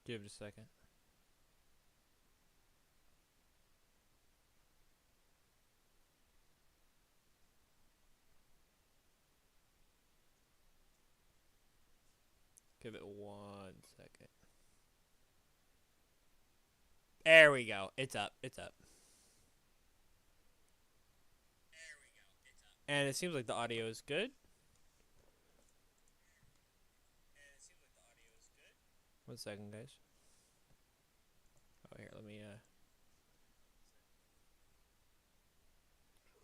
Give it a second. Give it 1 second. There we go. It's up. It's up. And it seems like the audio is good. 1 second, guys. Oh, here, let me,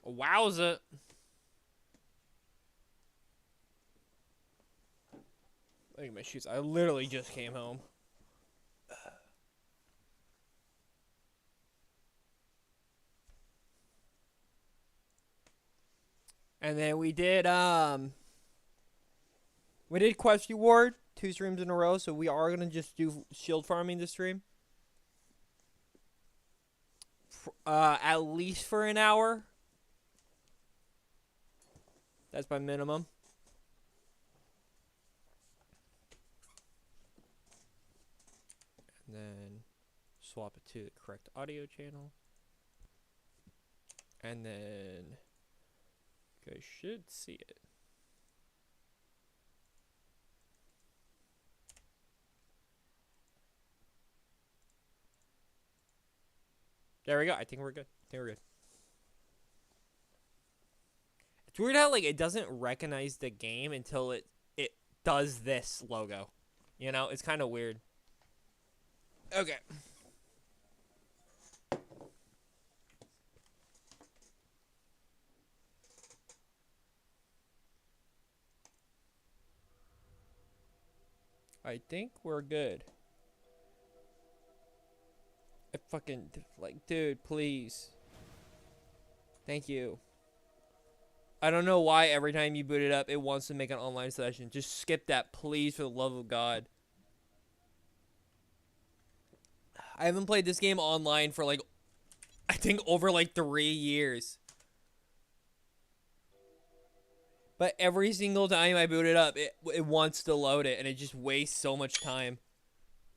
Wowza! Look at my shoes. I literally just came home. And then we did Quest Reward 2 streams in a row, so we are gonna just do shield farming this stream. At least for an hour. That's my minimum. And then swap it to the correct audio channel. And then you guys should see it. There we go. I think we're good. It's weird how like it doesn't recognize the game until it does this logo. You know, it's kind of weird. Okay. I think we're good. I fucking, like, dude, please. Thank you. I don't know why every time you boot it up, it wants to make an online session. Just skip that, please, for the love of God. I haven't played this game online for, like, I think over, like, 3 years. But every single time I boot it up, it wants to load it, and it just wastes so much time.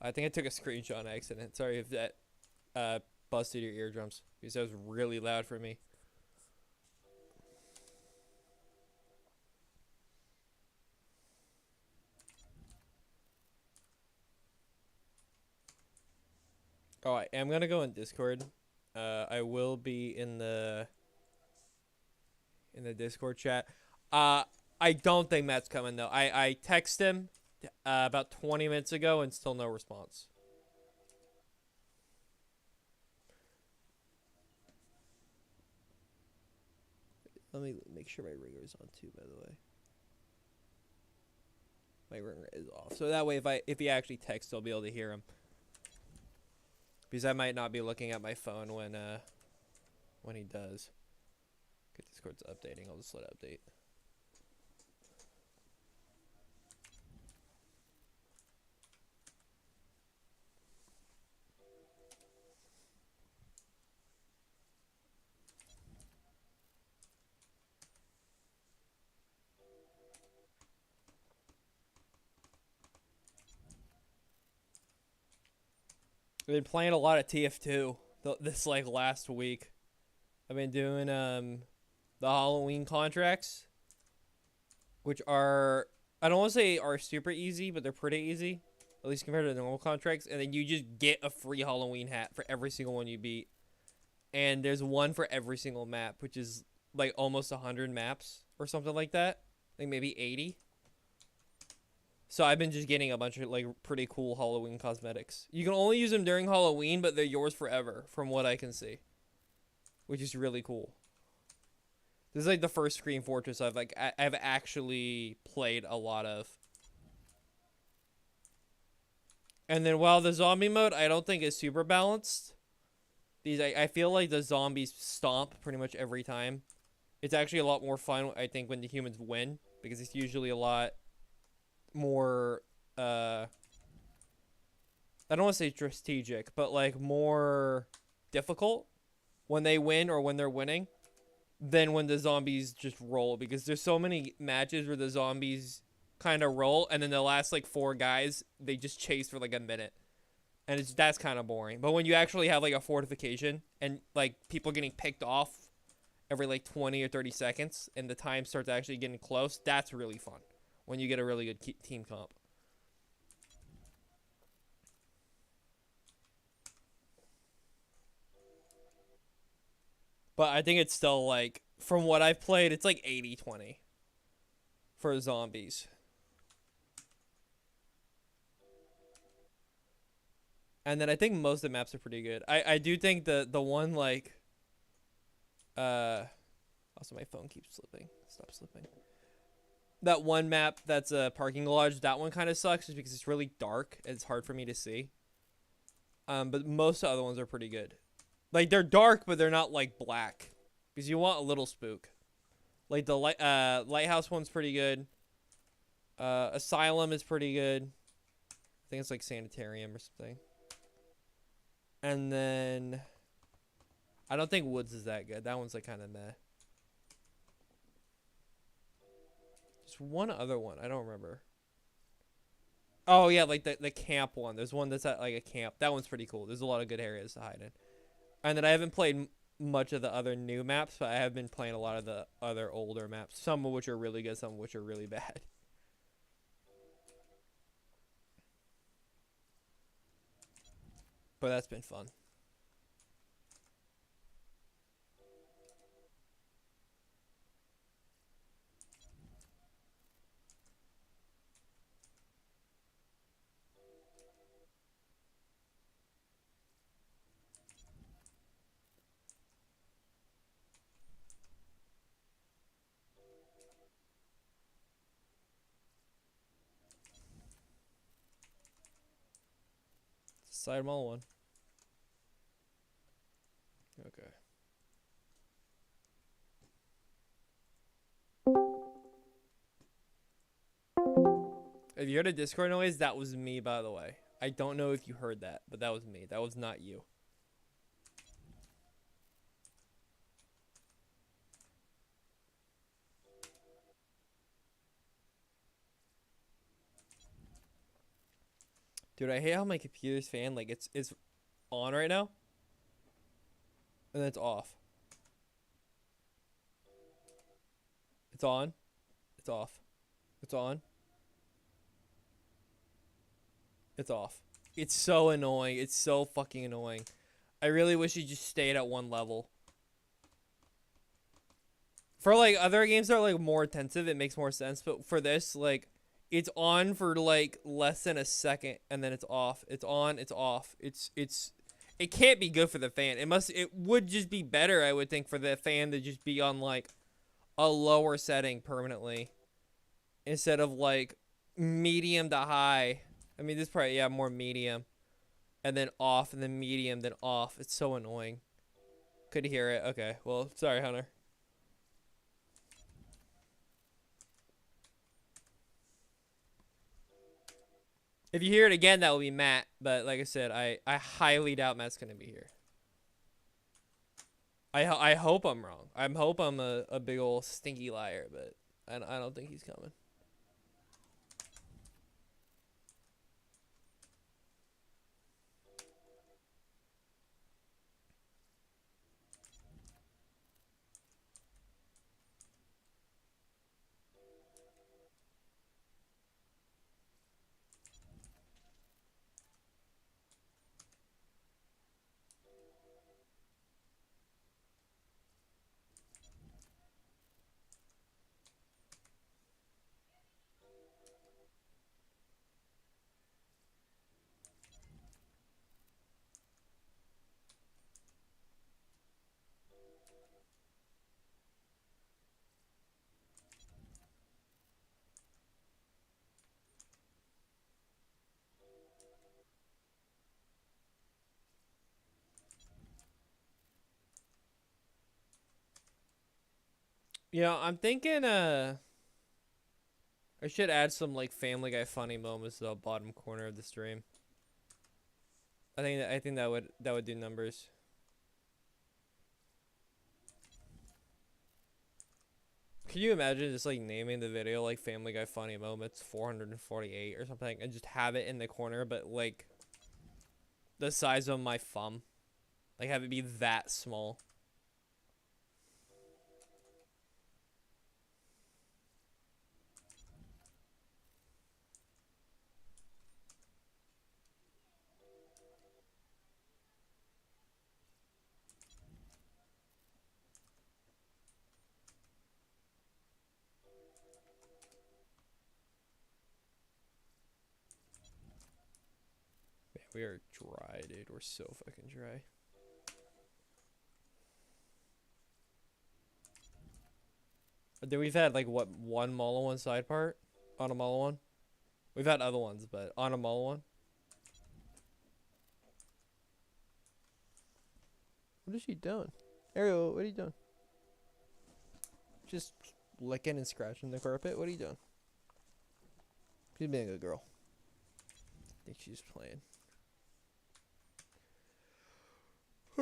I think I took a screenshot on accident. Sorry if that busted your eardrums, because that was really loud for me. Oh, I am gonna go in Discord. I will be in the Discord chat. I don't think Matt's coming though. I texted him about 20 minutes ago and still no response. Let me make sure my ringer is on too, by the way. My ringer is off, so that way if he actually texts, I'll be able to hear him. Because I might not be looking at my phone when he does. Okay, Discord's updating. I'll just let it update. I've been playing a lot of TF2 this like last week. I've been doing the Halloween contracts, which are, I don't want to say are super easy, but they're pretty easy, at least compared to the normal contracts. And then you just get a free Halloween hat for every single one you beat. And there's one for every single map, which is like almost 100 maps or something like that, like maybe 80. So I've been just getting a bunch of like pretty cool Halloween cosmetics. You can only use them during Halloween, but they're yours forever from what I can see, which is really cool. This is like the first Scream Fortress I've actually played a lot of. And then while the zombie mode I don't think is super balanced, I feel like the zombies stomp pretty much every time. It's actually a lot more fun, I think, when the humans win, because it's usually a lot more I don't want to say strategic, but like more difficult when they win or when they're winning than when the zombies just roll, because there's so many matches where the zombies kind of roll and then the last like 4 guys they just chase for like a minute. and that's kind of boring. But when you actually have like a fortification and like people getting picked off every like 20 or 30 seconds, and the time starts actually getting close, that's really fun. When you get a really good team comp. But I think it's still like, from what I've played, it's like 80-20 for zombies. And then I think most of the maps are pretty good. I do think the one like also my phone keeps slipping. Stop slipping. That one map that's a parking garage, that one kind of sucks just because it's really dark and it's hard for me to see. But most of the other ones are pretty good. Like, they're dark, but they're not like black, because you want a little spook. Like the lighthouse one's pretty good. Asylum is pretty good. I think it's like sanitarium or something. And then I don't think woods is that good. That one's like kind of meh. There's one other one. I don't remember. Oh yeah, like the camp one. There's one that's at like a camp. That one's pretty cool. There's a lot of good areas to hide in. And then I haven't played much of the other new maps, but I have been playing a lot of the other older maps. Some of which are really good, some of which are really bad. But that's been fun. Side mall one. Okay. If you heard a Discord noise, that was me, by the way. I don't know if you heard that, but that was me. That was not you. Dude, I hate how my computer's fan, like, it's on right now, and then it's off. It's on. It's off. It's on. It's off. It's so annoying. It's so fucking annoying. I really wish you just stayed at one level. For, like, other games that are, like, more intensive, it makes more sense. But for this, like, it's on for, like, less than a second, and then it's off. It's on, it's off. It can't be good for the fan. It would just be better, I would think, for the fan to just be on, like, a lower setting permanently. Instead of, like, medium to high. I mean, this probably, yeah, more medium. And then off, and then medium, then off. It's so annoying. Could hear it. Okay, well, sorry, Hunter. If you hear it again, that will be Matt. But like I said, I highly doubt Matt's going to be here. I hope I'm wrong. I hope I'm a big old stinky liar, but I don't think he's coming. Yeah, I'm thinking I should add some like Family Guy funny moments to the bottom corner of the stream. I think that would do numbers. Can you imagine just like naming the video like Family Guy funny moments 448 or something, and just have it in the corner, but like the size of my thumb. Like, have it be that small. Man, we are dry, dude. We're so fucking dry. Then we've had, like, what, one Mala one side part on a Mala one? We've had other ones, but on a Mala one? What is she doing? Ariel, what are you doing? Just licking and scratching the carpet? What are you doing? She's being a good girl. I think she's playing. If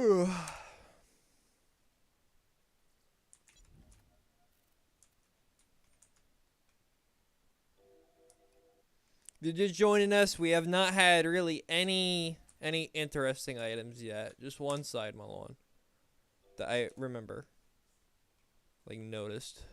you're just joining us, we have not had really any interesting items yet. Just one side Malone that I remember, like, noticed.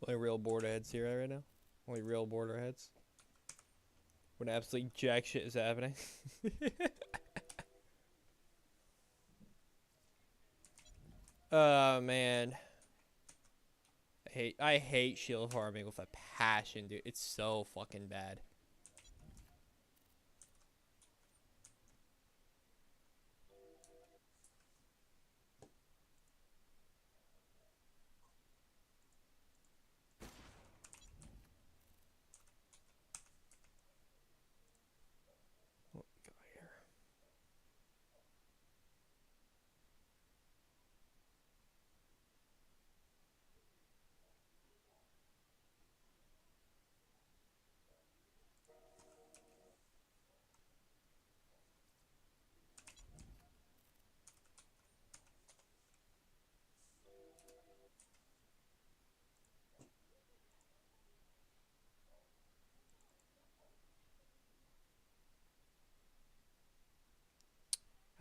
Only real border heads here right now. Only real border heads. When absolutely jack shit is happening. Oh man. I hate shield farming with a passion, dude. It's so fucking bad. What we got here?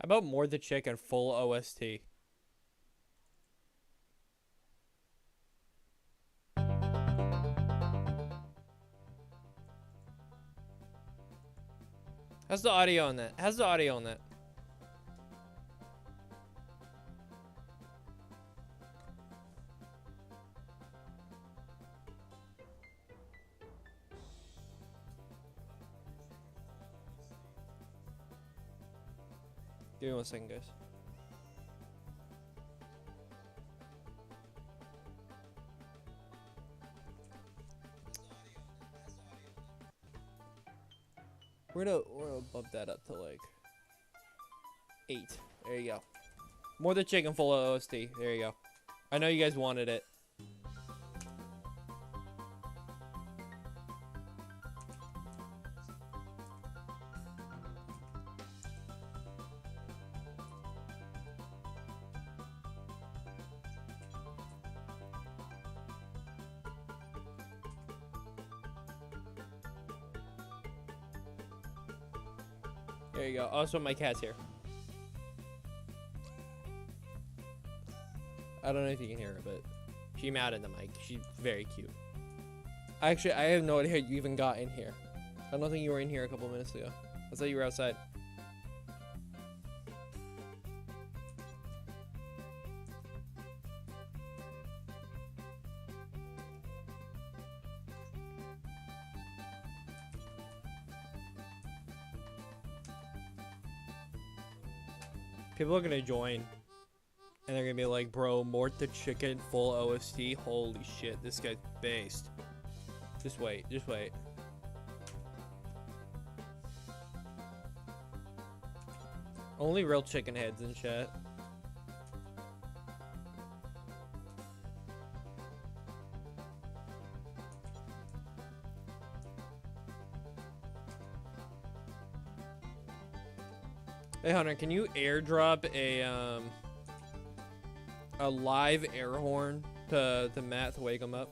How about more the chicken full OST? How's the audio on that? How's the audio on that? Give me 1 second, guys. We're gonna bump that up to like 8. There you go. More the chicken full of OST. There you go. I know you guys wanted it. There you go. Also, my cat's here. I don't know if you can hear her, but she meowed in the mic. She's very cute. Actually, I have no idea how you even got in here. I don't think you were in here a couple minutes ago. I thought you were outside. People are gonna join. And they're gonna be like, bro, Mort the Chicken, full OST. Holy shit, this guy's based. Just wait, just wait. Only real chicken heads in chat. Hey Hunter, can you airdrop a live air horn to Matt to wake him up?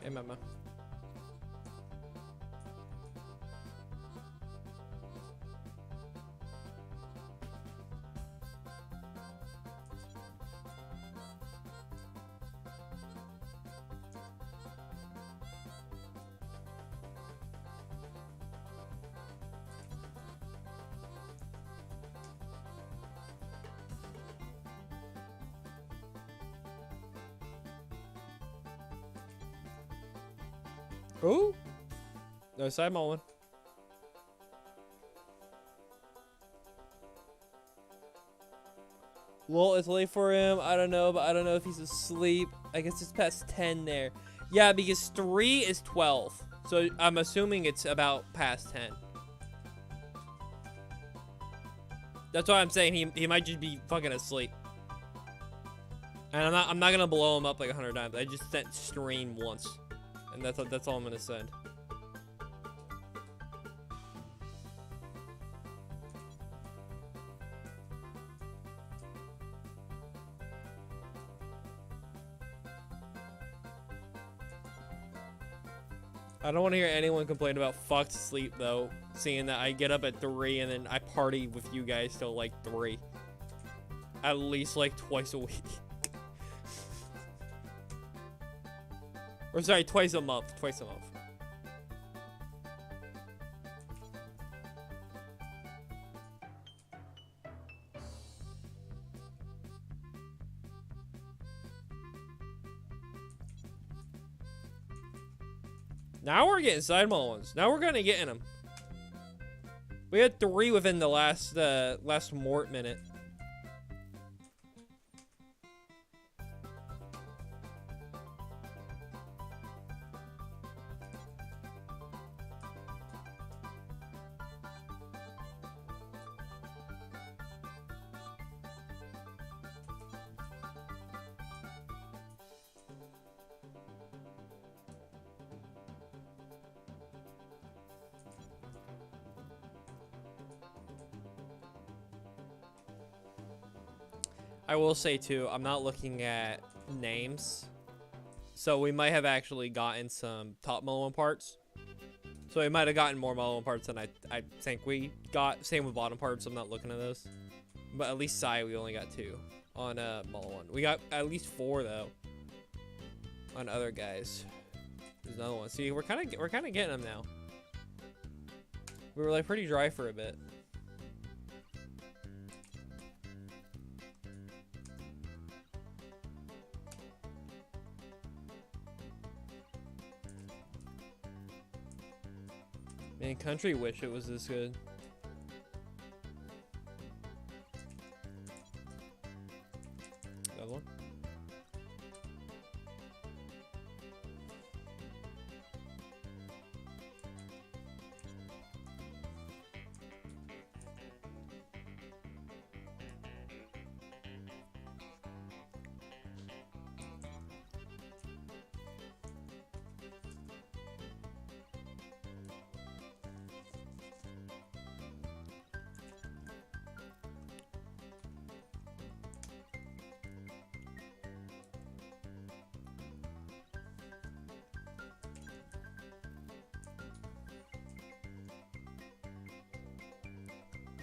Hey mama. Ooh. No side mulling. Well, it's late for him. I don't know, but I don't know if he's asleep. I guess it's past 10 there. Yeah, because 3 is 12. So I'm assuming it's about past 10. That's why I'm saying he might just be fucking asleep. And I'm not gonna blow him up like 100 times. I just sent stream once. And that's all I'm gonna send. I don't want to hear anyone complain about fucked sleep though, seeing that I get up at 3 and then I party with you guys till like 3. At least like twice a week. Or sorry, twice a month. Twice a month. Now we're getting side mullins. Now we're gonna get in them. We had 3 within the last Mort minute. I will say too, I'm not looking at names. So we might have actually gotten some top Mullen parts. So we might have gotten more Mullen parts than I think we got. Same with bottom parts, I'm not looking at those. But at least Sai, we only got 2 on Mullen. We got at least 4 though on other guys. There's another one. See, we're kind of getting them now. We were like pretty dry for a bit. Man, Country wish it was this good. Another one.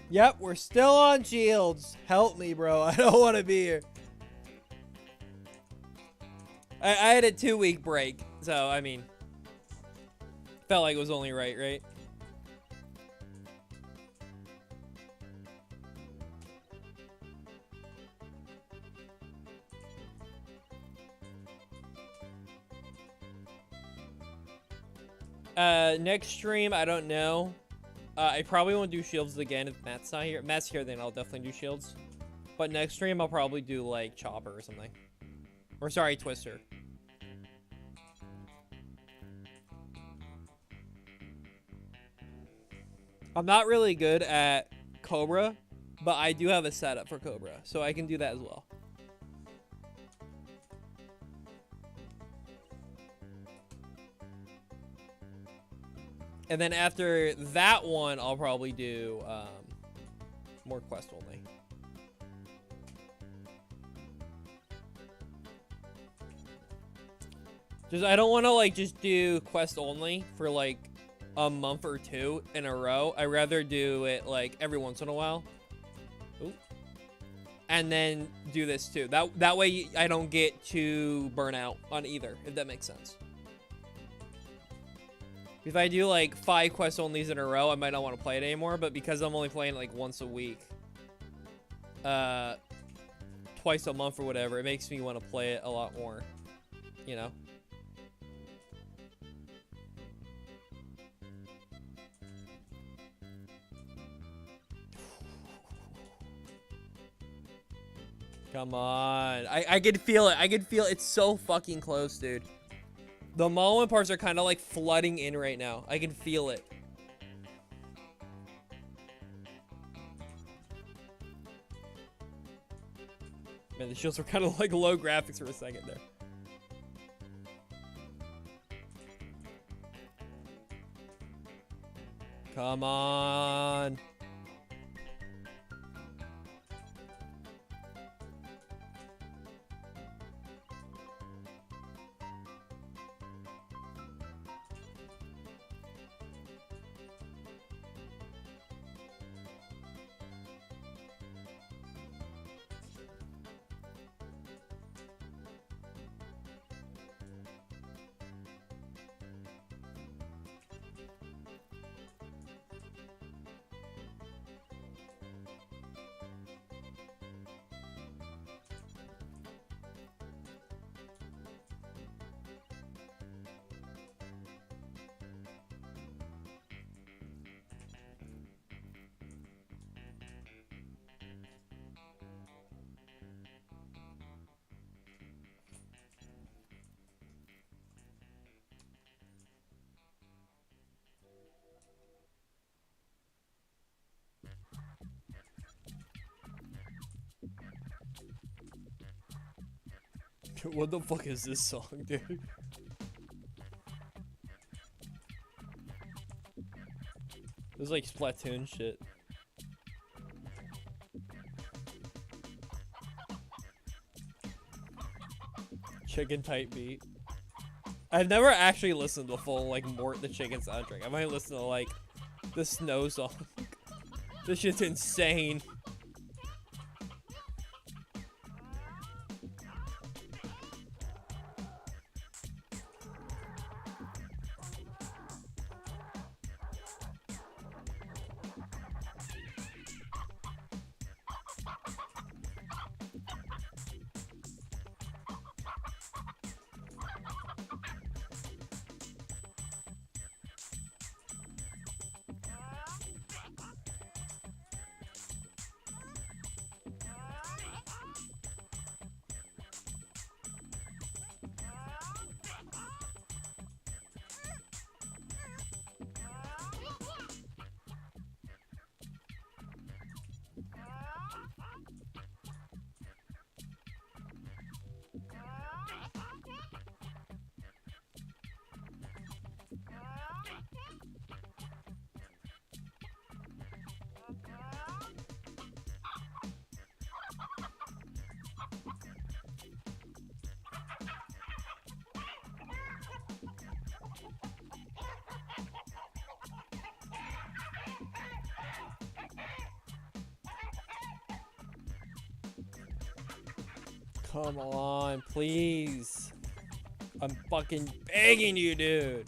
Yep, we're still on Shields. Help me, bro. I don't want to be here. I had a 2-week break, so, I mean, felt like it was only right? Next stream, I don't know. I probably won't do Shields again if Matt's not here. If Matt's here, then I'll definitely do Shields. But next stream, I'll probably do, like, Chopper or something. Or, sorry, Twister. I'm not really good at Cobra, but I do have a setup for Cobra, so I can do that as well. And then after that one, I'll probably do more quest only. Just I don't want to like just do quest only for like a month or 2 in a row. I rather do it like every once in a while. Ooh. And then do this too. That way I don't get too burnt out on either, if that makes sense. If I do like 5 quest onlys in a row, I might not want to play it anymore, but because I'm only playing like once a week, twice a month or whatever, it makes me want to play it a lot more, you know? Come on. I can feel it. I can feel it's so fucking close, dude. The Mullen parts are kind of like flooding in right now. I can feel it. Man, the shields were kind of like low graphics for a second there. Come on. What the fuck is this song, dude? It was like Splatoon shit. Chicken type beat. I've never actually listened to the full like Mort the Chicken soundtrack. I might listen to like the Snow song. This shit's insane. Come on, please. I'm fucking begging you, dude.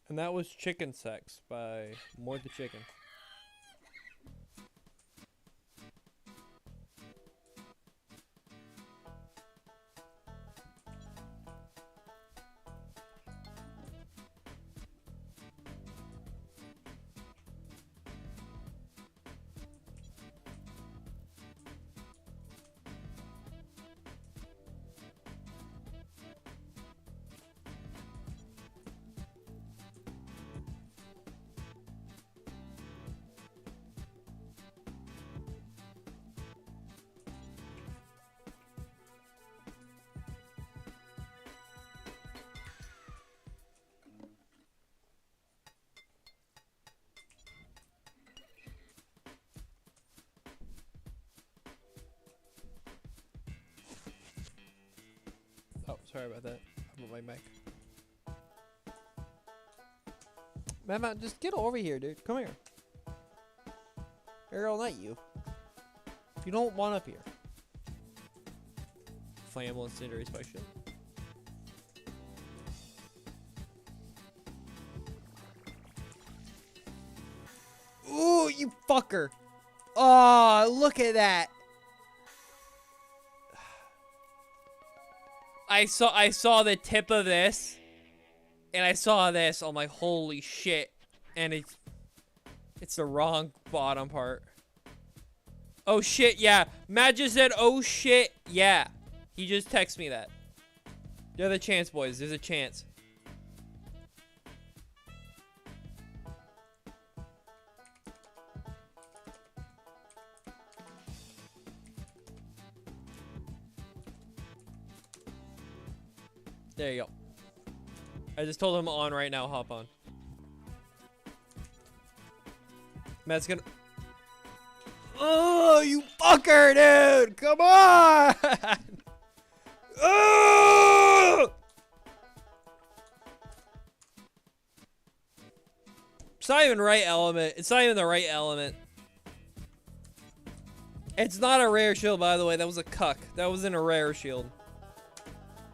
And that was Chicken Sex by More the Chicken. Oh, sorry about that. I'm on my mic. Matt, just get over here, dude. Come here. Errol, not you. You don't want up here. Flammable incendiary spike shield. Ooh, you fucker. Oh, look at that. I saw the tip of this, and I saw this. I'm like, holy shit! And it's the wrong bottom part. Oh shit! Yeah, Matt just said, "Oh shit!" Yeah, he just texted me that. There's a chance, boys. There's a chance. There you go. I just told him on right now. Hop on. Matt's gonna... Oh, you fucker, dude! Come on! Oh! It's not even right element. It's not even the right element. It's not a rare shield, by the way. That was a cuck. That wasn't a rare shield.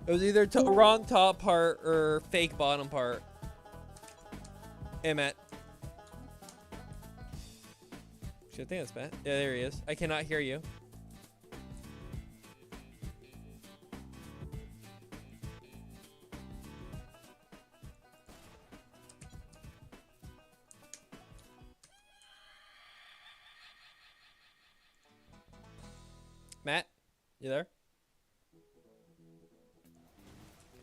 It was either wrong top part or fake bottom part. Hey, Matt. Shit, I think that's Matt. Yeah, there he is. I cannot hear you. Matt, you there?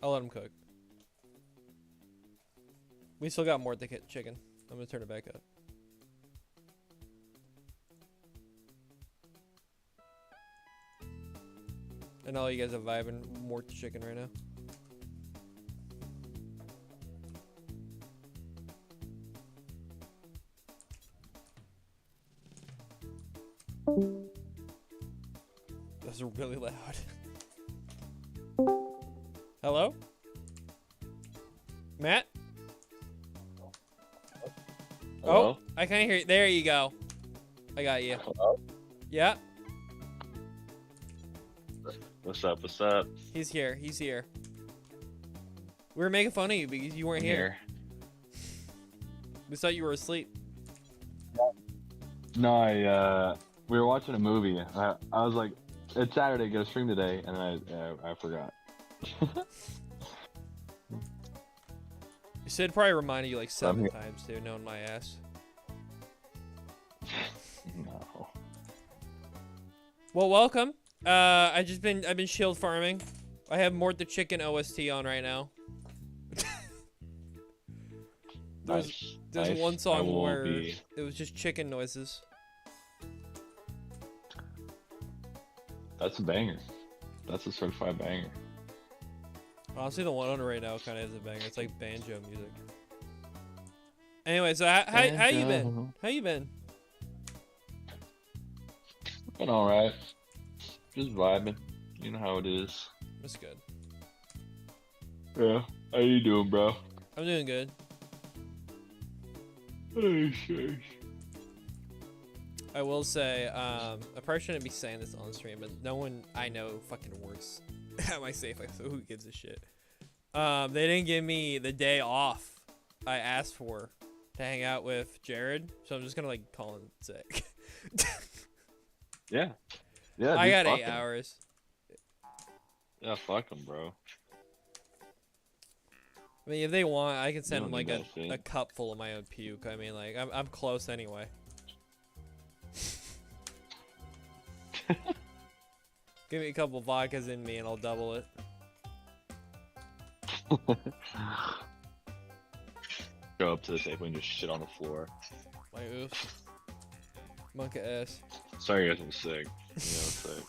I'll let him cook. We still got more at the chicken. I'm gonna turn it back up. And all you guys are vibing more to chicken right now. That's really loud. Hello? Matt? Hello? Oh, I can't hear you. There you go. I got you. Hello? Yeah. What's up? What's up? He's here. He's here. We were making fun of you because you weren't here. We thought you were asleep. No, we were watching a movie. I was like, it's Saturday, go stream today, and then I forgot. Sid probably reminded you like 7 here. times, dude, knowing my ass. No. Well, welcome. I've been shield farming. I have Mort the Chicken OST on right now. There's Nice. one I song will where be- it was just chicken noises. That's a banger. That's a certified banger. Honestly, the one on right now kind of is a banger. It's like banjo music. Anyway, so how you been? How you been? Been alright. Just vibing. You know how it is. That's good. Yeah. How you doing, bro? I'm doing good. Hey, sure. I will say, I probably shouldn't be saying this on stream, but no one I know fucking works at my safe, so who gives a shit? They didn't give me the day off I asked for to hang out with Jared, so I'm just gonna like call in sick. Yeah. Yeah. I dude, got fuck 8 'em. hours. Yeah, fuck them, bro. I mean, if they want, I can send don't them like need that shit. a cup full of my own puke. I mean, like I'm close anyway. Give me a couple vodkas in me, and I'll double it. Go up to the table and just shit on the floor. My oof. Monka ass. Sorry, guys, I'm sick. I'm sick.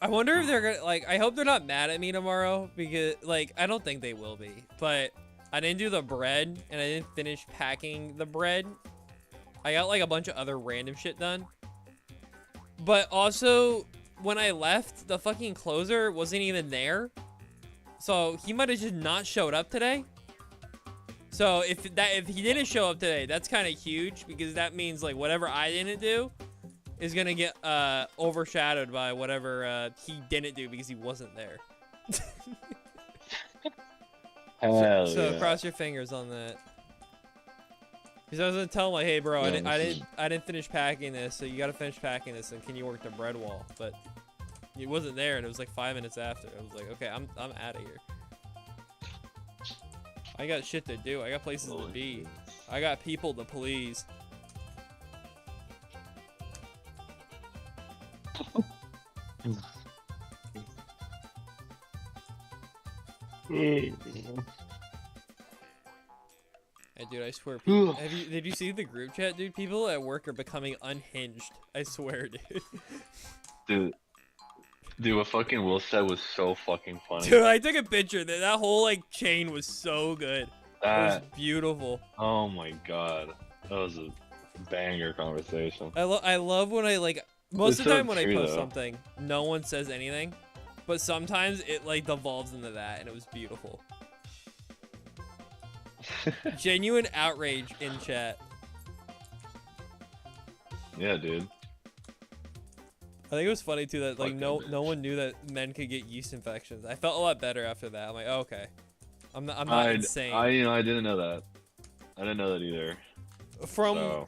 I wonder if they're gonna like. I hope they're not mad at me tomorrow because like I don't think they will be. But I didn't do the bread and I didn't finish packing the bread. I got like a bunch of other random shit done. But also, when I left, the fucking closer wasn't even there. So he might have just not showed up today. So if he didn't show up today, that's kind of huge because that means like whatever I didn't do is gonna get overshadowed by whatever he didn't do because he wasn't there. Hell So yeah. cross your fingers on that. Because I was gonna tell him like, hey bro, Yeah, I didn't finish packing this, so you gotta finish packing this, and can you work the bread wall? But he wasn't there, and it was like 5 minutes after. I was like, okay, I'm out of here. I got shit to do. I got places to be. I got people to please. Hey, dude, I swear. People, did you see the group chat, dude? People at work are becoming unhinged. I swear, dude. Dude, what fucking Will said was so fucking funny. Dude, I took a picture. That whole like chain was so good. It was beautiful. Oh my god, that was a banger conversation. I love when I like most of the so time when I true, post though. something, no one says anything, but sometimes it like devolves into that, and it was beautiful. Genuine outrage in chat. Yeah, dude. I think it was funny too that like Fuck no that bitch. one knew that men could get yeast infections. I felt a lot better after that. I'm like, oh, okay, I'm not insane. I didn't know that. I didn't know that either. From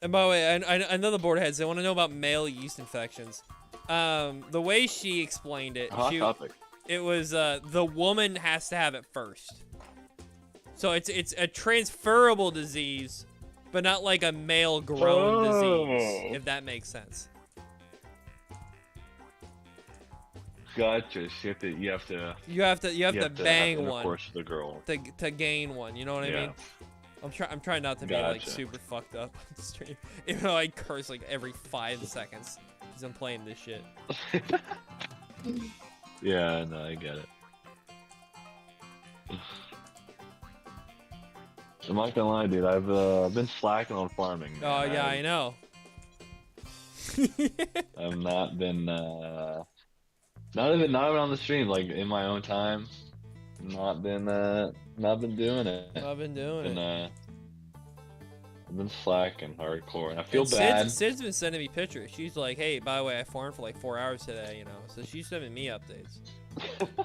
and by the way, I know the board heads. They want to know about male yeast infections. The way she explained it, Hot topic. it was the woman has to have it first. So it's a transferable disease, but not like a male grown disease, if that makes sense. Gotcha. Shit, that you have to. You have to bang have one intercourse with the girl. to gain one. You know what I mean? I'm trying not to be like Gotcha. super fucked up on stream, even though I curse like every 5 seconds because I'm playing this shit. Yeah, no, I get it. I'm not gonna lie, dude. I've been slacking on farming. Oh man. yeah, I know. I've not been not even on the stream, like in my own time. Not been doing it. I've been doing it. I've been slacking hardcore, and I feel And bad. Sid's been sending me pictures. She's like, hey, by the way, I farmed for like 4 hours today, you know. So she's sending me updates.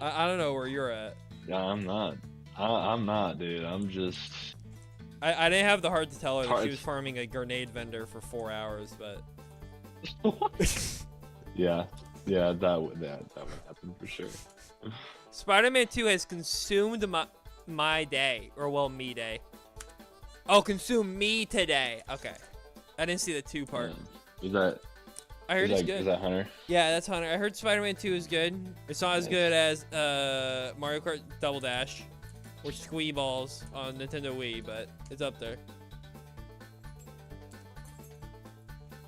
I don't know where you're at. Yeah, I'm not. I'm not, dude. I'm just I didn't have the heart to tell her that she was It's- farming a grenade vendor for 4 hours, but Yeah, that would happen for sure. Spider-Man 2 has consumed my day, or well, me day. Oh, consume me today. Okay, I didn't see the 2 part. Is that I heard it's is good. that Hunter? Yeah, that's Hunter. I heard Spider-Man 2 is good. It's not as Nice. good as Mario Kart Double Dash or Squee Balls on Nintendo Wii, but it's up there.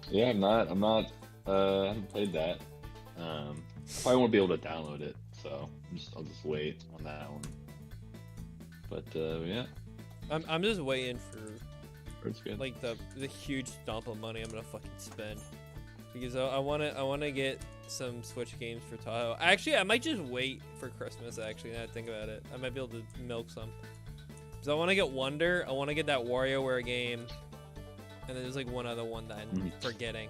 Yeah, I haven't played that. Probably won't be able to download it, so I'll just wait on that one. But yeah, I'm just waiting for it's good. like the huge dump of money I'm gonna fucking spend, because I wanna get some Switch games for Tahoe. Actually, I might just wait for Christmas. Actually, now that I think about it, I might be able to milk some. Cause I want to get Wonder. I want to get that WarioWare game, and then there's like one other one that I'm forgetting.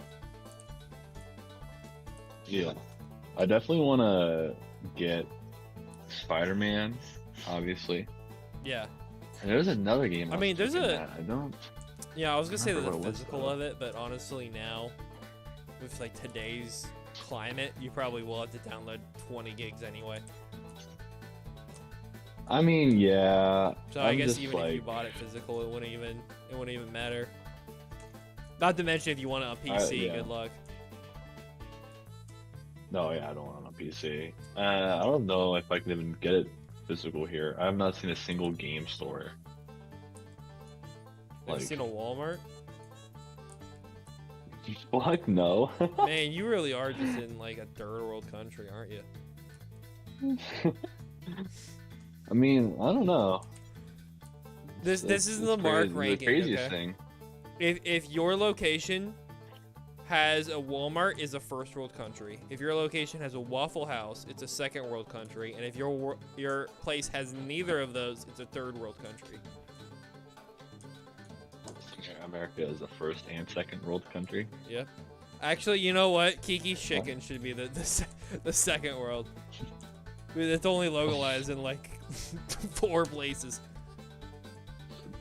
Yeah, I definitely want to get Spider-Man, obviously. Yeah. And there's another game. I mean, there's looking a- at. I don't. Yeah, I was gonna say remember the what it was, physical though. of it, but honestly now, with like today's climate, you probably will have to download 20 gigs anyway. I mean, yeah. So I I'm guess just even if you like- bought it physical, it wouldn't even matter. Not to mention if you want it on PC, yeah. good luck. No, yeah, I don't want it on PC. I don't know if I can even get it physical here. I have not seen a single game store. Have you seen a Walmart? Fuck no. Man, you really are just in like a third world country, aren't you? I mean, I don't know. This is It's the mark crazy. ranking. The craziest Okay? thing. If your location has a Walmart, is a first world country. If your location has a Waffle House, it's a second world country. And if your place has neither of those, it's a third world country. America is the first and second world country. Yep. Actually, you know what? Kiki's Chicken should be the second world. I mean, it's only localized in like 4 places.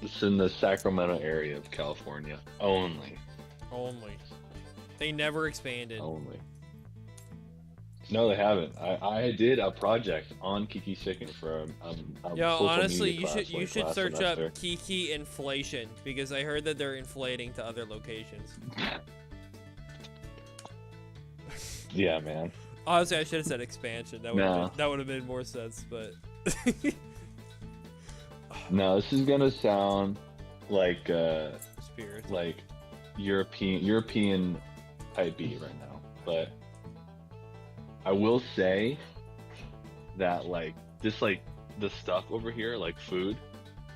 It's in the Sacramento area of California only. Only. They never expanded. Only. No, they haven't. I did a project on Kiki Chicken for a Yo, social honestly, media class, you like, should last search semester. up Kiki inflation, because I heard that they're inflating to other locations. Yeah, man. Honestly, I should have said expansion. That would No. that would have made more sense, but No, this is gonna sound like spirit. European type beat right now, but I will say that like the stuff over here, like food,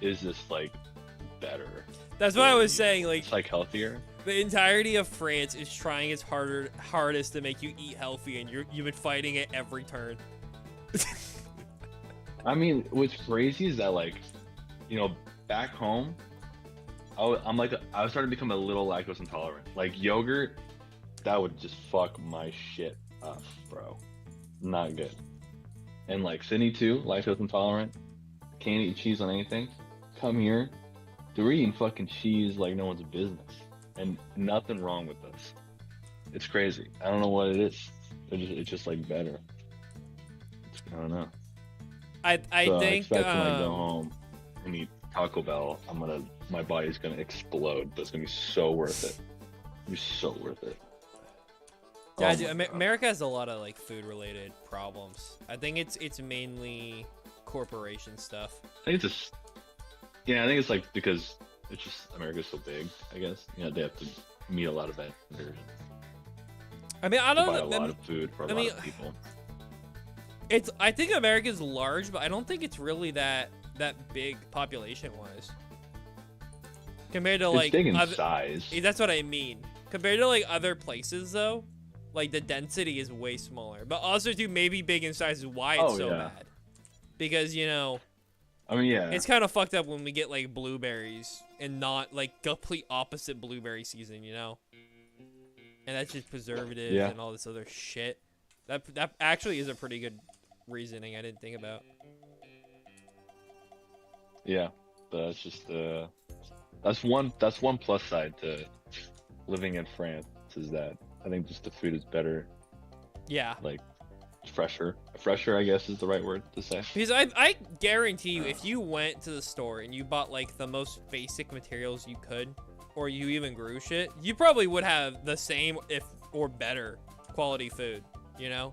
is just like better. That's what I was saying. Like It's like healthier. the entirety of France is trying its hardest to make you eat healthy, and you've been fighting it every turn. I mean, what's crazy is that like, you know, back home, I was starting to become a little lactose intolerant. Like yogurt, that would just fuck my shit up, bro. Not good. And like Sydney too, lactose intolerant. Can't eat cheese on anything. Come here, they're eating fucking cheese like no one's business, and nothing wrong with this. It's crazy. I don't know what it is. It's just like better. I don't know. I So think I expect when I go home and eat Taco Bell, my body's gonna explode, but it's gonna be so worth it. It'll be so worth it. yeah, Oh dude, my God. America has a lot of like food related problems. I think it's mainly corporation stuff. I think it's just, yeah, I think it's like because it's just America's so big. I guess they have to meet a lot of vendors, I mean, I to don't buy a know. lot of food for a I lot mean, of people. I think America's large, but I don't think it's really that big population wise. Compared to It's like big in other, size. that's what I mean. Compared to like other places though, like the density is way smaller. But also too maybe big in size is why it's Oh, so yeah. bad. Because I mean, yeah. it's kind of fucked up when we get like blueberries and not like complete opposite blueberry season, And that's just preservatives Yeah. and all this other shit. That actually is a pretty good reasoning I didn't think about. Yeah, but it's just That's one plus side to living in France is that I think just the food is better, Yeah. like fresher. Fresher, I guess, is the right word to say. Because I guarantee you, if you went to the store and you bought like the most basic materials you could, or you even grew shit, you probably would have the same if or better quality food, you know?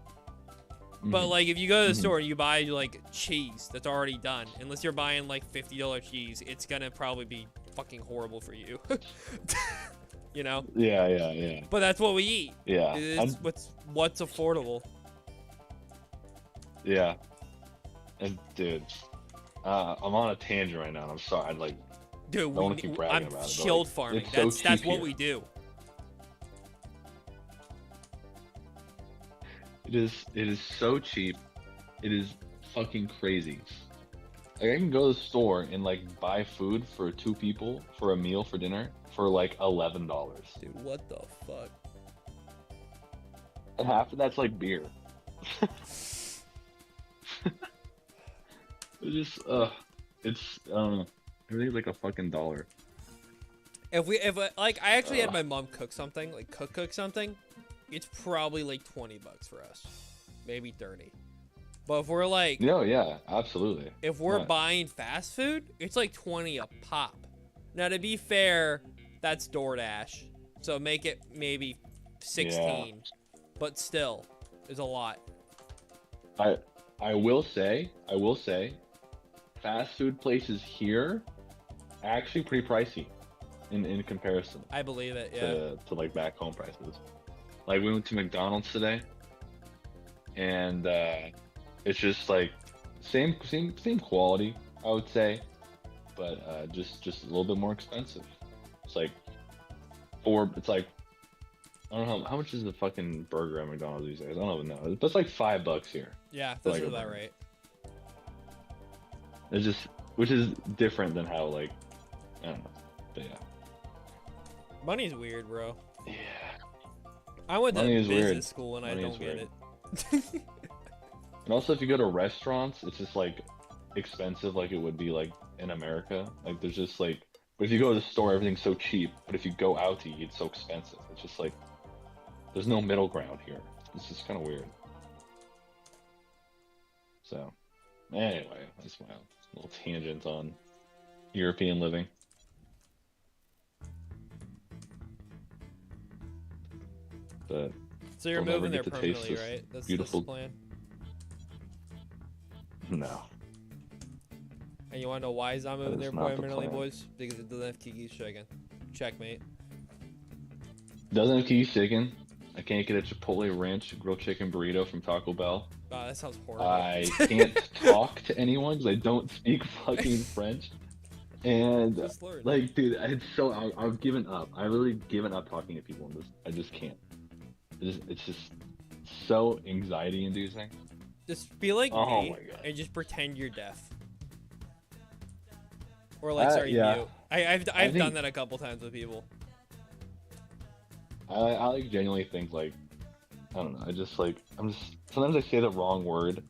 But like if you go to the store and you buy like cheese that's already done, unless you're buying like $50 cheese, it's gonna probably be fucking horrible for you. You know? Yeah. But that's what we eat. Yeah. It's what's affordable. Yeah. And dude, I'm on a tangent right now. And I'm sorry. Dude, don't wanna keep bragging I'm about it, but, shield like, farming. it's so That's cheap what here. we do. It is so cheap. It is fucking crazy. Like I can go to the store and like buy food for 2 people for a meal for dinner for like $11. Dude, what the fuck? And half of that's like beer. It's just it's I don't know. Everything's like a fucking dollar. If like I actually had my mom cook something, like cook something, it's probably like $20 for us, maybe 30. But if we're like, No, yeah, absolutely. if we're Right. buying fast food, it's like 20 a pop. Now to be fair, that's DoorDash, so make it maybe 16, but still, is a lot. I will say, fast food places here actually pretty pricey in comparison I believe it. Yeah. to like back home prices. Like we went to McDonald's today, and it's just like same quality, I would say, but just a little bit more expensive. It's like I don't know how much is the fucking burger at McDonald's these days. I don't even know. But it's like $5 here. Yeah, that's like a about burger. right. It's just which is different than how like I don't know. But yeah. Money's weird, bro. Yeah. I went to Money is business weird. school and I Money don't is get weird. it. And also if you go to restaurants, it's just like expensive like it would be like in America. Like there's just like but if you go to the store everything's so cheap, but if you go out to eat it's so expensive. It's just like there's no middle ground here. It's just kind of weird. So, anyway, that's my little tangent on European living. But So you're We'll never moving there get to taste permanently, this right? That's beautiful- the plan. no, And you want to know why he's not moving That there is not the permanently, plan. boys? Because it doesn't have Kiki's chicken. Checkmate. doesn't have Kiki's chicken. I can't get a Chipotle Ranch grilled chicken burrito from Taco Bell. Wow, that sounds horrible. I can't talk to anyone because I don't speak fucking French. And Just learn. like, dude, I've given up. I've really given up talking to people in this. I just can't. It's just so anxiety inducing. Just be like Oh me my God. and just pretend you're deaf. Or like, sorry, yeah. mute. I've think- done that a couple times with people. I like genuinely think like I don't know. I just like sometimes I say the wrong word.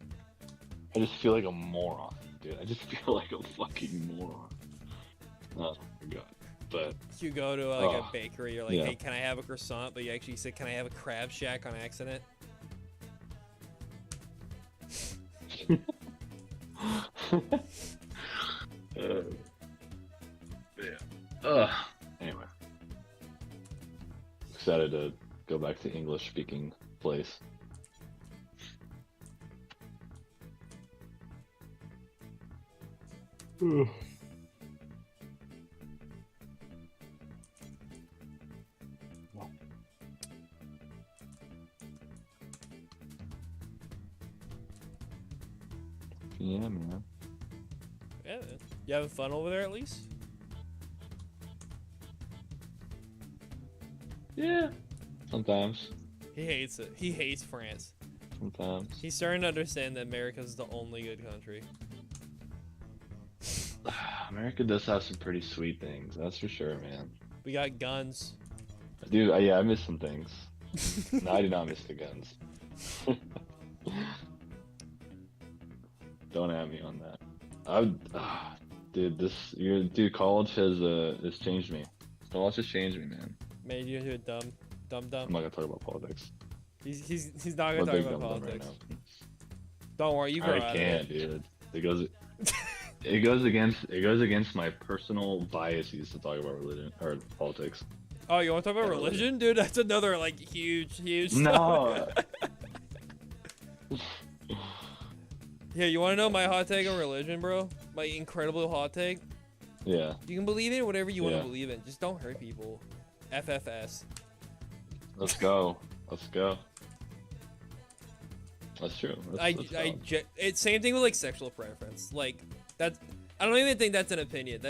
I just feel like a moron, dude. I just feel like a fucking moron. Oh my God. But You go to like a Oh, bakery, you're like, yeah. hey, can I have a croissant? But you actually say, can I have a crab shack on accident? yeah. Anyway, excited to go back to English speaking place. Yeah, man. Yeah, man. You having fun over there at least? Yeah. Sometimes. He hates it. He hates France. Sometimes. He's starting to understand that America's the only good country. America does have some pretty sweet things, that's for sure, man. We got guns. Dude, yeah, I miss some things. No, I do not miss the guns. Don't have me on that. Dude, dude, college has changed me. College has changed me, man. Made you into a dumb. I'm not gonna talk about politics. He's not I'm gonna a talk big about dumb right politics. now. Don't worry, you grow I out can't, of it. dude. It goes against my personal biases to talk about religion or politics. Oh, you want to talk about Yeah, religion, dude? That's another like huge. No. Yeah, you want to know my hot take on religion, bro? My incredible hot take. Yeah. You can believe in whatever you want Yeah. to believe in. Just don't hurt people. FFS. Let's go. Let's go. That's true. That's valid. It's same thing with like sexual preference. Like that's. I don't even think that's an opinion.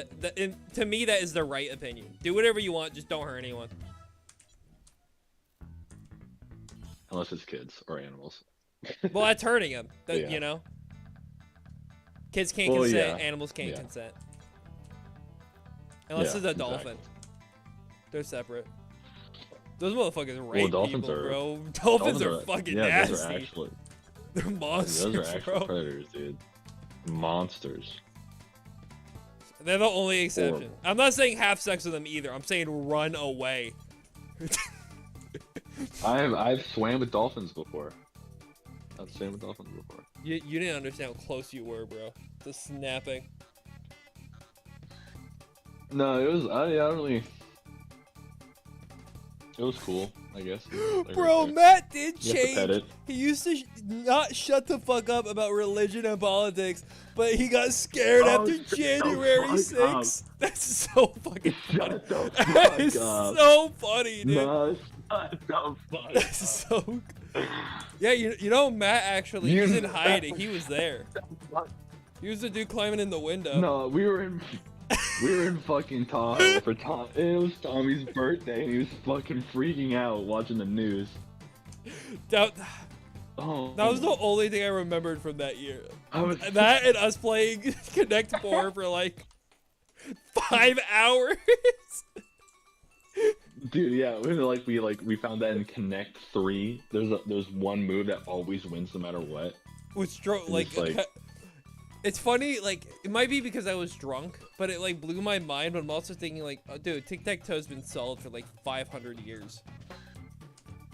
To me, that is the right opinion. Do whatever you want. Just don't hurt anyone. Unless it's kids or animals. Well, that's hurting them. Yeah. You know. Kids can't Well, consent. yeah. Animals can't Yeah. consent. Unless Yeah, it's a dolphin. exactly. They're separate. Those motherfuckers rape dolphins people, are- bro. Dolphins are fucking yeah, nasty. those are actually They're monsters, those are actual bro. predators, dude. Monsters. They're the only exception. Horrible. I'm not saying have sex with them either. I'm saying run away. I've swam with dolphins before. I've swam with dolphins before. You didn't understand how close you were, bro. The snapping. No, it was I don't really. It was cool, I guess. Like, Bro, right there. Matt did You have to pet change. it. He used to not shut the fuck up about religion and politics, but he got scared Oh, after shut the January fuck 6th. That's so fucking funny. Shut the That fuck is up. so funny, dude. No, shut the fuck That's so. Yeah, you know Matt actually. You- He's in hiding. He was there. He was the dude climbing in the window. No, we were in fucking Tahoe for Tom. It was Tommy's birthday, and he was fucking freaking out watching the news. That Oh, was the only thing I remembered from that year. I was That and us playing Connect 4 for like 5 hours. dude. Yeah, we found that in Connect 3. There's one move that always wins no matter what. Which like, it's funny, like it might be because I was drunk, but it like blew my mind. But I'm also thinking like, oh, dude, tic-tac-toe's been solid for like 500 years.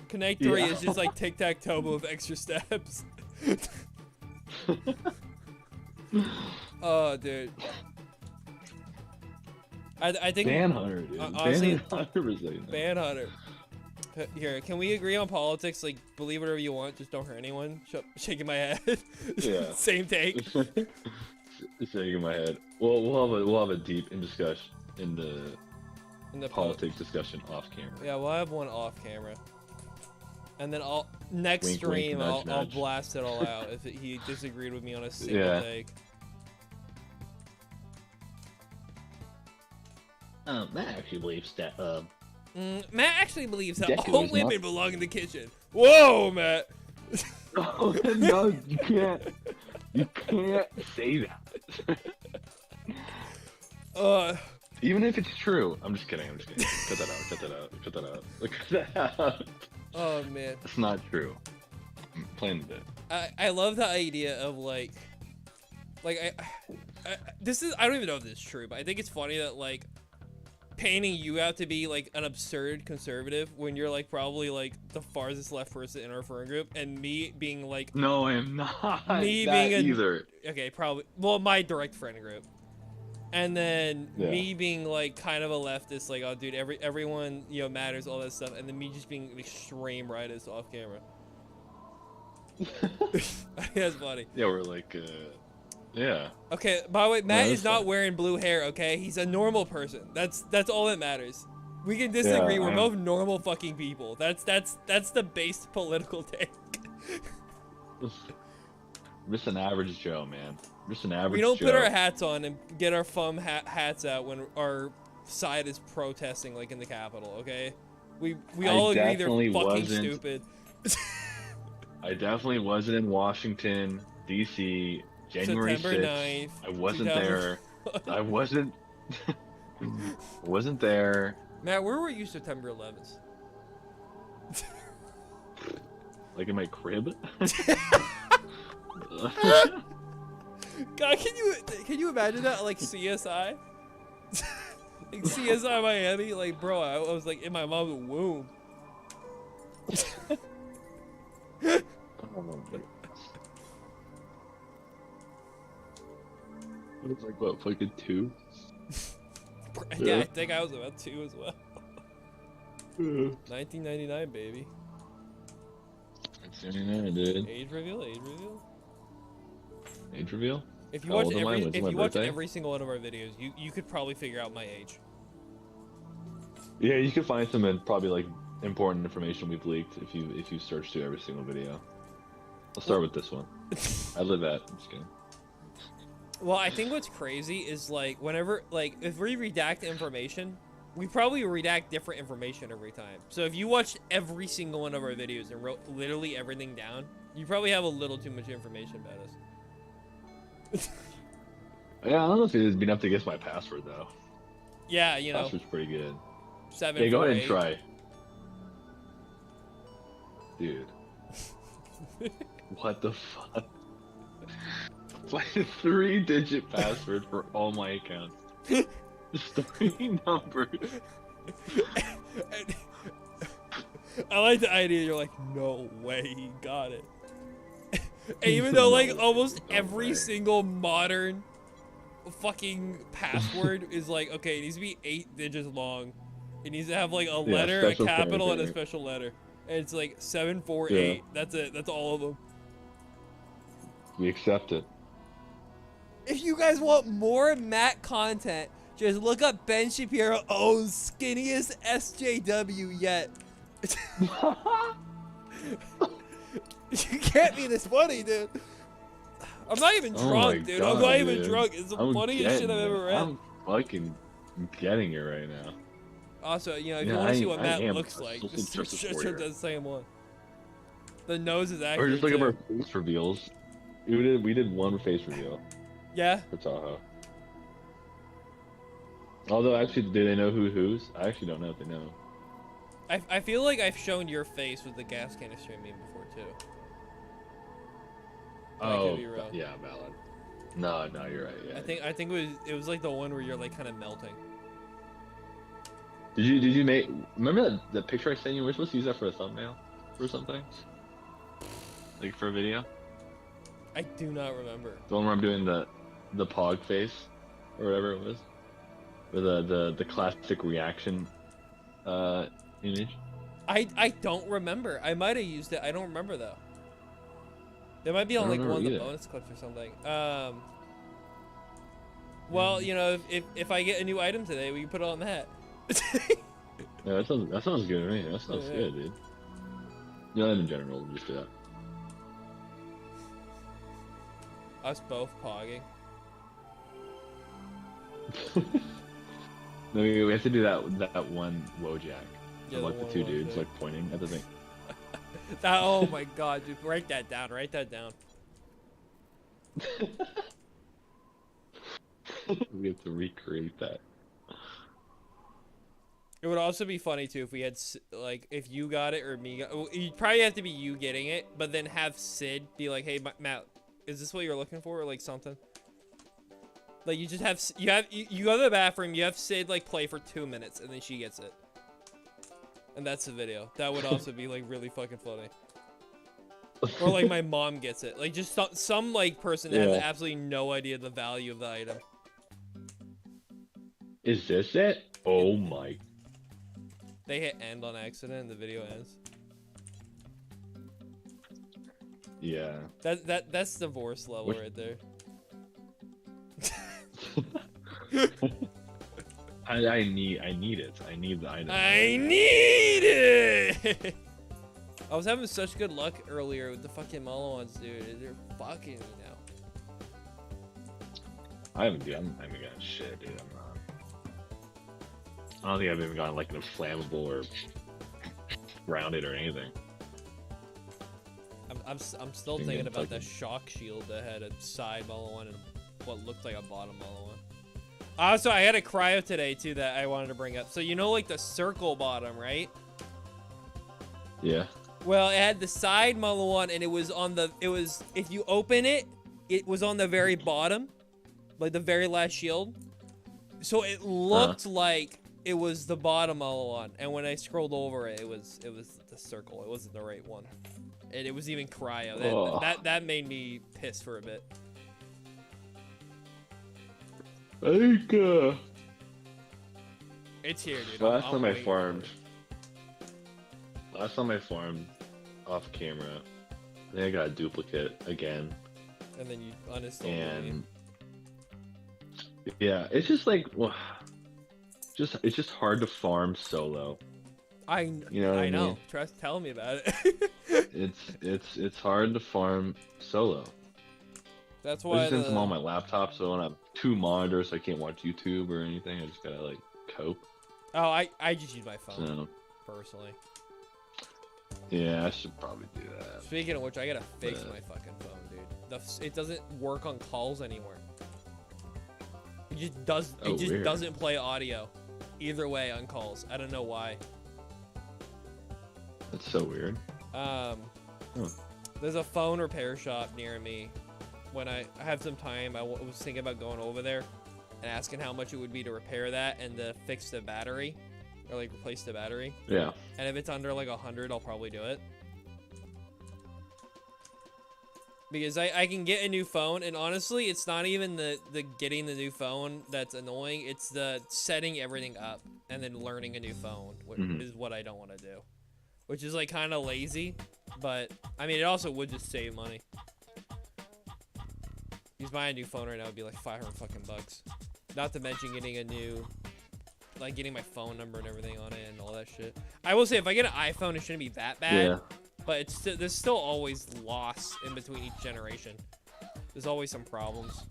Connect 3 Yeah. is just like tic-tac-toe with extra steps. Oh, dude. I think Manhunter, dude. honestly, Manhunter was like, Manhunter. Here, can we agree on politics? Like, believe whatever you want, just don't hurt anyone. Shaking my head. Yeah. Same take. Shaking my head. Well, we'll have a deep discussion in the In the politics discussion off camera. Yeah, we'll have one off camera. And then next Wink, wink, stream, nudge, I'll nudge. blast it all out if he disagreed with me on a single Yeah. take. Matt actually believes that Matt actually believes that Deku all is women not- belong in the kitchen. Whoa, Matt. Oh, no, you can't. You can't say that. Even if it's true, I'm just kidding. Cut that out. Cut that out. Oh man. It's not true. I'm playing the bit. I love the idea of like this is, I don't even know if this is true, but I think it's funny that like painting you out to be like an absurd conservative when you're like probably like the farthest left person in our friend group, and me being like No, I am not. Me that being a- either. okay, probably, well, my direct friend group, and then Yeah. me being like kind of a leftist, like, oh dude, everyone, you know, matters, all that stuff, and then me just being an extreme rightist off camera. I think that's funny. Yeah, we're like, yeah. Okay, by the way, Matt Yeah, is that's not fine. wearing blue hair, okay? He's a normal person. That's all that matters. We can disagree. Yeah, We're I'm- both normal fucking people. That's the base political take. I'm just an average Joe, man. I'm just an average We don't Joe. put our hats on and get our hats out when our side is protesting, like in the Capitol, okay? We I all agree they're definitely fucking wasn't. stupid. I definitely wasn't in Washington, D.C., January September 6th. 9th. I wasn't 2000 there. I wasn't. wasn't there. Matt, where were you September 11th? Like in my crib. God, can you imagine that like CSI? Like CSI Miami, like bro, I was like in my mom's womb. Oh my God. It was like what, fucking 2? Yeah, I think I was about 2 as well. 1999, baby. 1999, dude. Age reveal, age reveal. Age reveal? If you How watch old am I? every, When's if my you watch birthday? every single one of our videos, you could probably figure out my age. Yeah, you can find some probably like important information we've leaked if you search through every single video. I'll start with this one. I live at. I'm just kidding. Well, I think what's crazy is like whenever like if we redact information, we probably redact different information every time. So if you watched every single one of our videos and wrote literally everything down, you probably have a little too much information about us. Yeah, I don't know if it'd be enough to guess my password though. Yeah, you know, Password's pretty good. 7. Yeah, go 4, ahead and 8. try. Dude. What the fuck? It's like a 3-digit password for all my accounts. Just 3 numbers. I like the idea. You're like, no way, he got it. And even though like almost every single modern fucking password is like, okay, it needs to be 8 digits long. It needs to have like a letter, a special capital, and a character. special letter. And it's like 7, 4, Yeah. 8. That's it. That's all of them. We accept it. If you guys want more Matt content, just look up Ben Shapiro owns skinniest SJW yet. You can't be this funny, dude. I'm not even Oh drunk, my dude. God, I'm not even dude. drunk. It's the I'm funniest shit I've getting ever it. read. I'm fucking getting it right now. Also, you know, if Yeah, you want to see I- what I Matt am looks a like, social just justice search warrior. the same one. The nose is Or accurate. just look at too. our face reveals. We did one face reveal Yeah. for Tahoe. Although, actually, do they know who's? I actually don't know if they know. I feel like I've shown your face with the gas canister meme before too. But I could be wrong. yeah, valid. No, you're right. Yeah. I think it was like the one where you're like kind of melting. Did you make? Remember that picture I sent you? We're supposed to use that for a thumbnail, or something, like for a video. I do not remember. The one where I'm doing the pog face, or whatever it was, or the classic reaction, image. I don't remember. I might have used it. I don't remember though. It might be on I like don't one of the remember either. bonus clips or something. Well, you know, if I get a new item today, we can put it on that. Yeah, that sounds good to me. That sounds Yeah. good, dude. Yeah, in general, just do that. Us both pogging. No, we have to do that one Wojak. Yeah, Of, the like the one 2 dudes Wojak. like pointing at the thing. That, oh my god, dude! Write that down. Write that down. We have to recreate that. It would also be funny too if we had like if you got it or me got. Well, you'd probably have to be you getting it, but then have Sid be like, "Hey, Matt, is this what you're looking for?" or like something. Like you just have you go to the bathroom, you have Sid like play for 2 minutes, and then she gets it, and that's the video. That would also be like really fucking funny. Or like my mom gets it, like just some like person that has Yeah. absolutely no idea the value of the item. Is this it? Oh my. They hit end on accident, and the video ends. Yeah. That's divorce level Which- right there. I need it. I need the item. I need it. I was having such good luck earlier with the fucking Molowans, dude. They're fucking me now. I haven't gotten shit, dude. I'm not. I don't think I've even gotten like an inflammable or rounded or anything. I'm still Think thinking it's about like that a- shock shield that had a side Molowan and what looked like a bottom Molowan. Also, I had a cryo today too that I wanted to bring up. So you know, like the circle bottom, right? Yeah. Well, it had the side Molowan, and it was on the. It was if you open it, it was on the very bottom, like the very last shield. So it looked like it was the bottom all along, and when I scrolled over it, it was the circle. It wasn't the right one, and it was even cryo. That made me piss for a bit. I think It's here, dude. last I'm time I waiting farmed, for off camera, I think I got a duplicate again. it. And then you uninstalled it. And yeah, it's just like, well, it's just hard to farm solo. You know what I know. mean? Tell me about it. It's hard to farm solo. That's I why just since I'm on my laptop, so I don't have 2 monitors, so I can't watch YouTube or anything. I just gotta like cope. Oh, I just use my phone So personally. yeah, I should probably do that. Speaking of which, I gotta fix my fucking phone, dude. It doesn't work on calls anymore. It just does. Oh, It just weird. doesn't play audio, either way on calls. I don't know why. That's so weird. There's a phone repair shop near me. When I have some time, I was thinking about going over there and asking how much it would be to repair that and to fix the battery, or like replace the battery. Yeah. And if it's under like 100, I'll probably do it. Because I can get a new phone, and honestly, it's not even the getting the new phone that's annoying. It's the setting everything up and then learning a new phone, which is what I don't want to do. Which is like kind of lazy, but I mean, it also would just save money. He's buying a new phone right now would be like 500 fucking bucks. Not to mention getting a new, like getting my phone number and everything on it and all that shit. I will say, if I get an iPhone, it shouldn't be that bad. Yeah. But there's still always loss in between each generation. There's always some problems.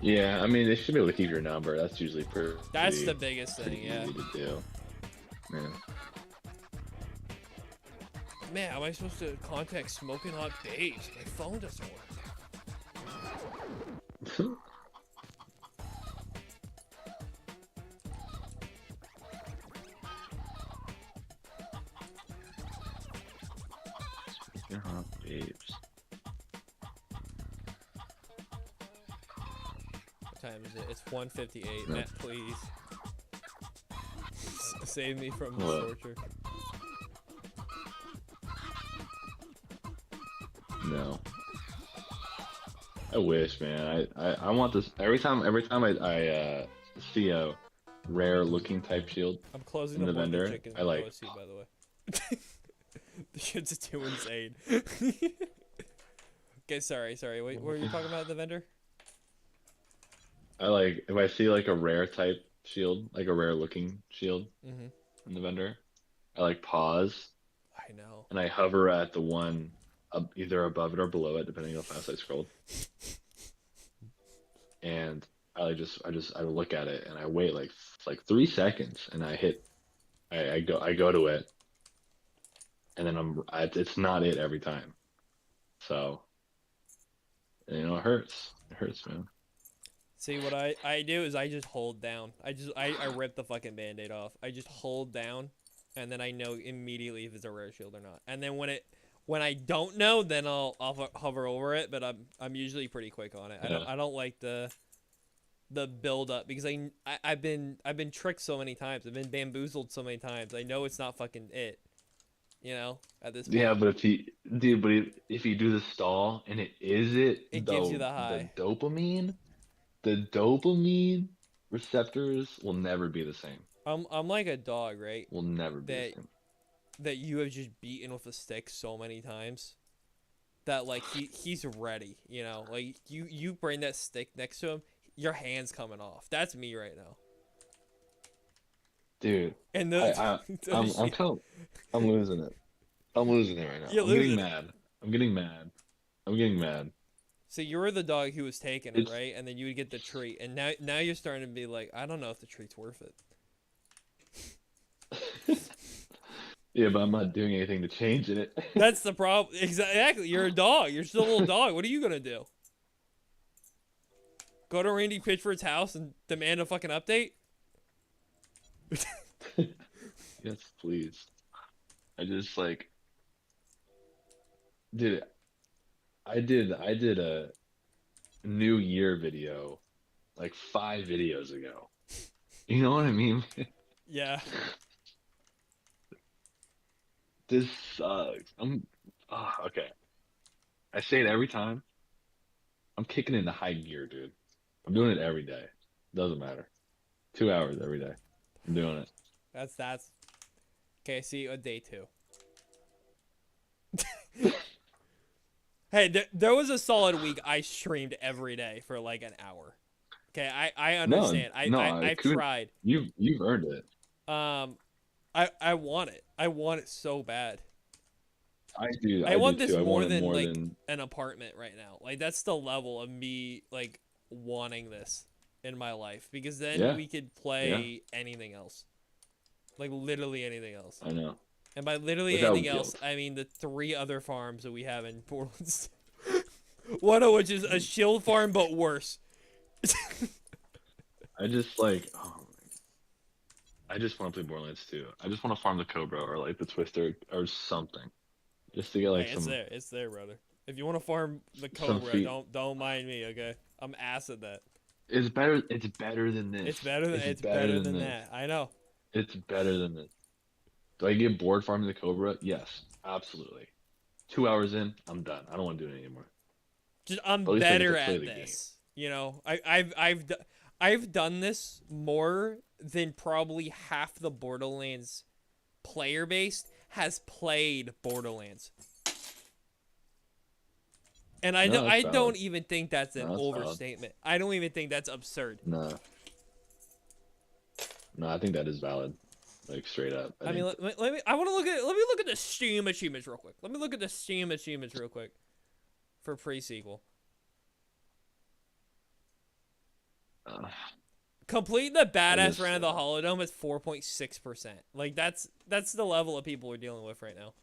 Yeah, I mean, they should be able to keep your number. That's usually pretty. That's the biggest pretty thing, yeah. easy to do. Yeah. Man, how am I supposed to contact Smoking Hot Babes? My phone doesn't work. Babes. What time is it? It's 1:58. No. Matt, please. Save me from this What? torture. No. I wish, man. I want this every time I see a rare looking type shield. I'm closing In the the vendor, chicken I like- OSC, by the way. The shit's too insane. Okay, sorry. Wait, what were you talking about, the vendor? I like if I see like a rare type shield, like a rare looking shield Mm-hmm. in the vendor, I like pause I know. and I hover at the one either above it or below it, depending on how fast I scrolled. And I look at it and I wait like 3 seconds and I go to it, and then it's not it every time. So, you know, it hurts. It hurts, man. See, what I do is I just hold down. I rip the fucking band-aid off. I just hold down, and then I know immediately if it's a rare shield or not. And then when I don't know, then I'll hover over it. But I'm usually pretty quick on it. Yeah. I don't like the build up, because I've been tricked so many times. I've been bamboozled so many times. I know it's not fucking it. You know, at this point. Yeah, but if you do the stall and it is it, It gives you the high. The dopamine receptors will never be the same. I'm like a dog, right? Will never be the same. That you have just beaten with a stick so many times that like he's ready, you know? Like you bring that stick next to him, your hand's coming off. That's me right now. Dude, And I'm losing it. I'm losing it right now. You're I'm getting losing it. mad. I'm getting mad. I'm getting mad. So you were the dog who was taking it, It's- right? And then you would get the treat, and now you're starting to be like, I don't know if the treat's worth it. Yeah, but I'm not doing anything to change it. That's the problem. Exactly. You're a dog. You're still a little dog. What are you gonna do? Go to Randy Pitchford's house and demand a fucking update? Yes, please. I just like, dude, I did a New Year video like 5 videos ago. You know what I mean? Yeah. This sucks. Okay. I say it every time. I'm kicking into high gear, dude. I'm doing it every day. Doesn't matter. 2 hours every day. I'm doing it. That's okay. See you on day 2. Hey, there was a solid week I streamed every day for like an hour. Okay, I No, understand. no, I I've couldn't. tried. You've earned it. Um, I want it. I want it so bad. I I do want this too. I more want it than more like than an apartment right now. Like that's the level of me like wanting this in my life because then yeah, we could yeah. play anything else. Like literally anything else. I know. And by literally anything Without else, guilt. I mean the 3 other farms that we have in Portland. One of which is a Sheild farm but worse. I just like. I just want to play Borderlands 2. I just want to farm the Cobra or like the Twister or something, just to get like Hey, it's there, brother. If you want to farm the some Cobra, feet. don't mind me, okay? I'm ass at that. It's better. It's better than this. It's It's better better than than this. that. I know. It's better than this. Do I get bored farming the Cobra? Yes, absolutely. 2 hours in, I'm done. I don't want to do it anymore. Just I'm But at least I get better to play at the game. this. You know, I've done this more than probably half the Borderlands player base has played Borderlands. And No, that's I valid. don't even think that's an No, that's valid. overstatement. I don't even think that's absurd. No, no, I think that is valid. Like straight up. I I mean, think let me. I want to let me look at the Steam achievements real quick. Let me look at the Steam achievements real quick for pre-sequel. uh, Complete the I badass just round of the Holodome is 4.6%. Like that's the level of people we're dealing with right now.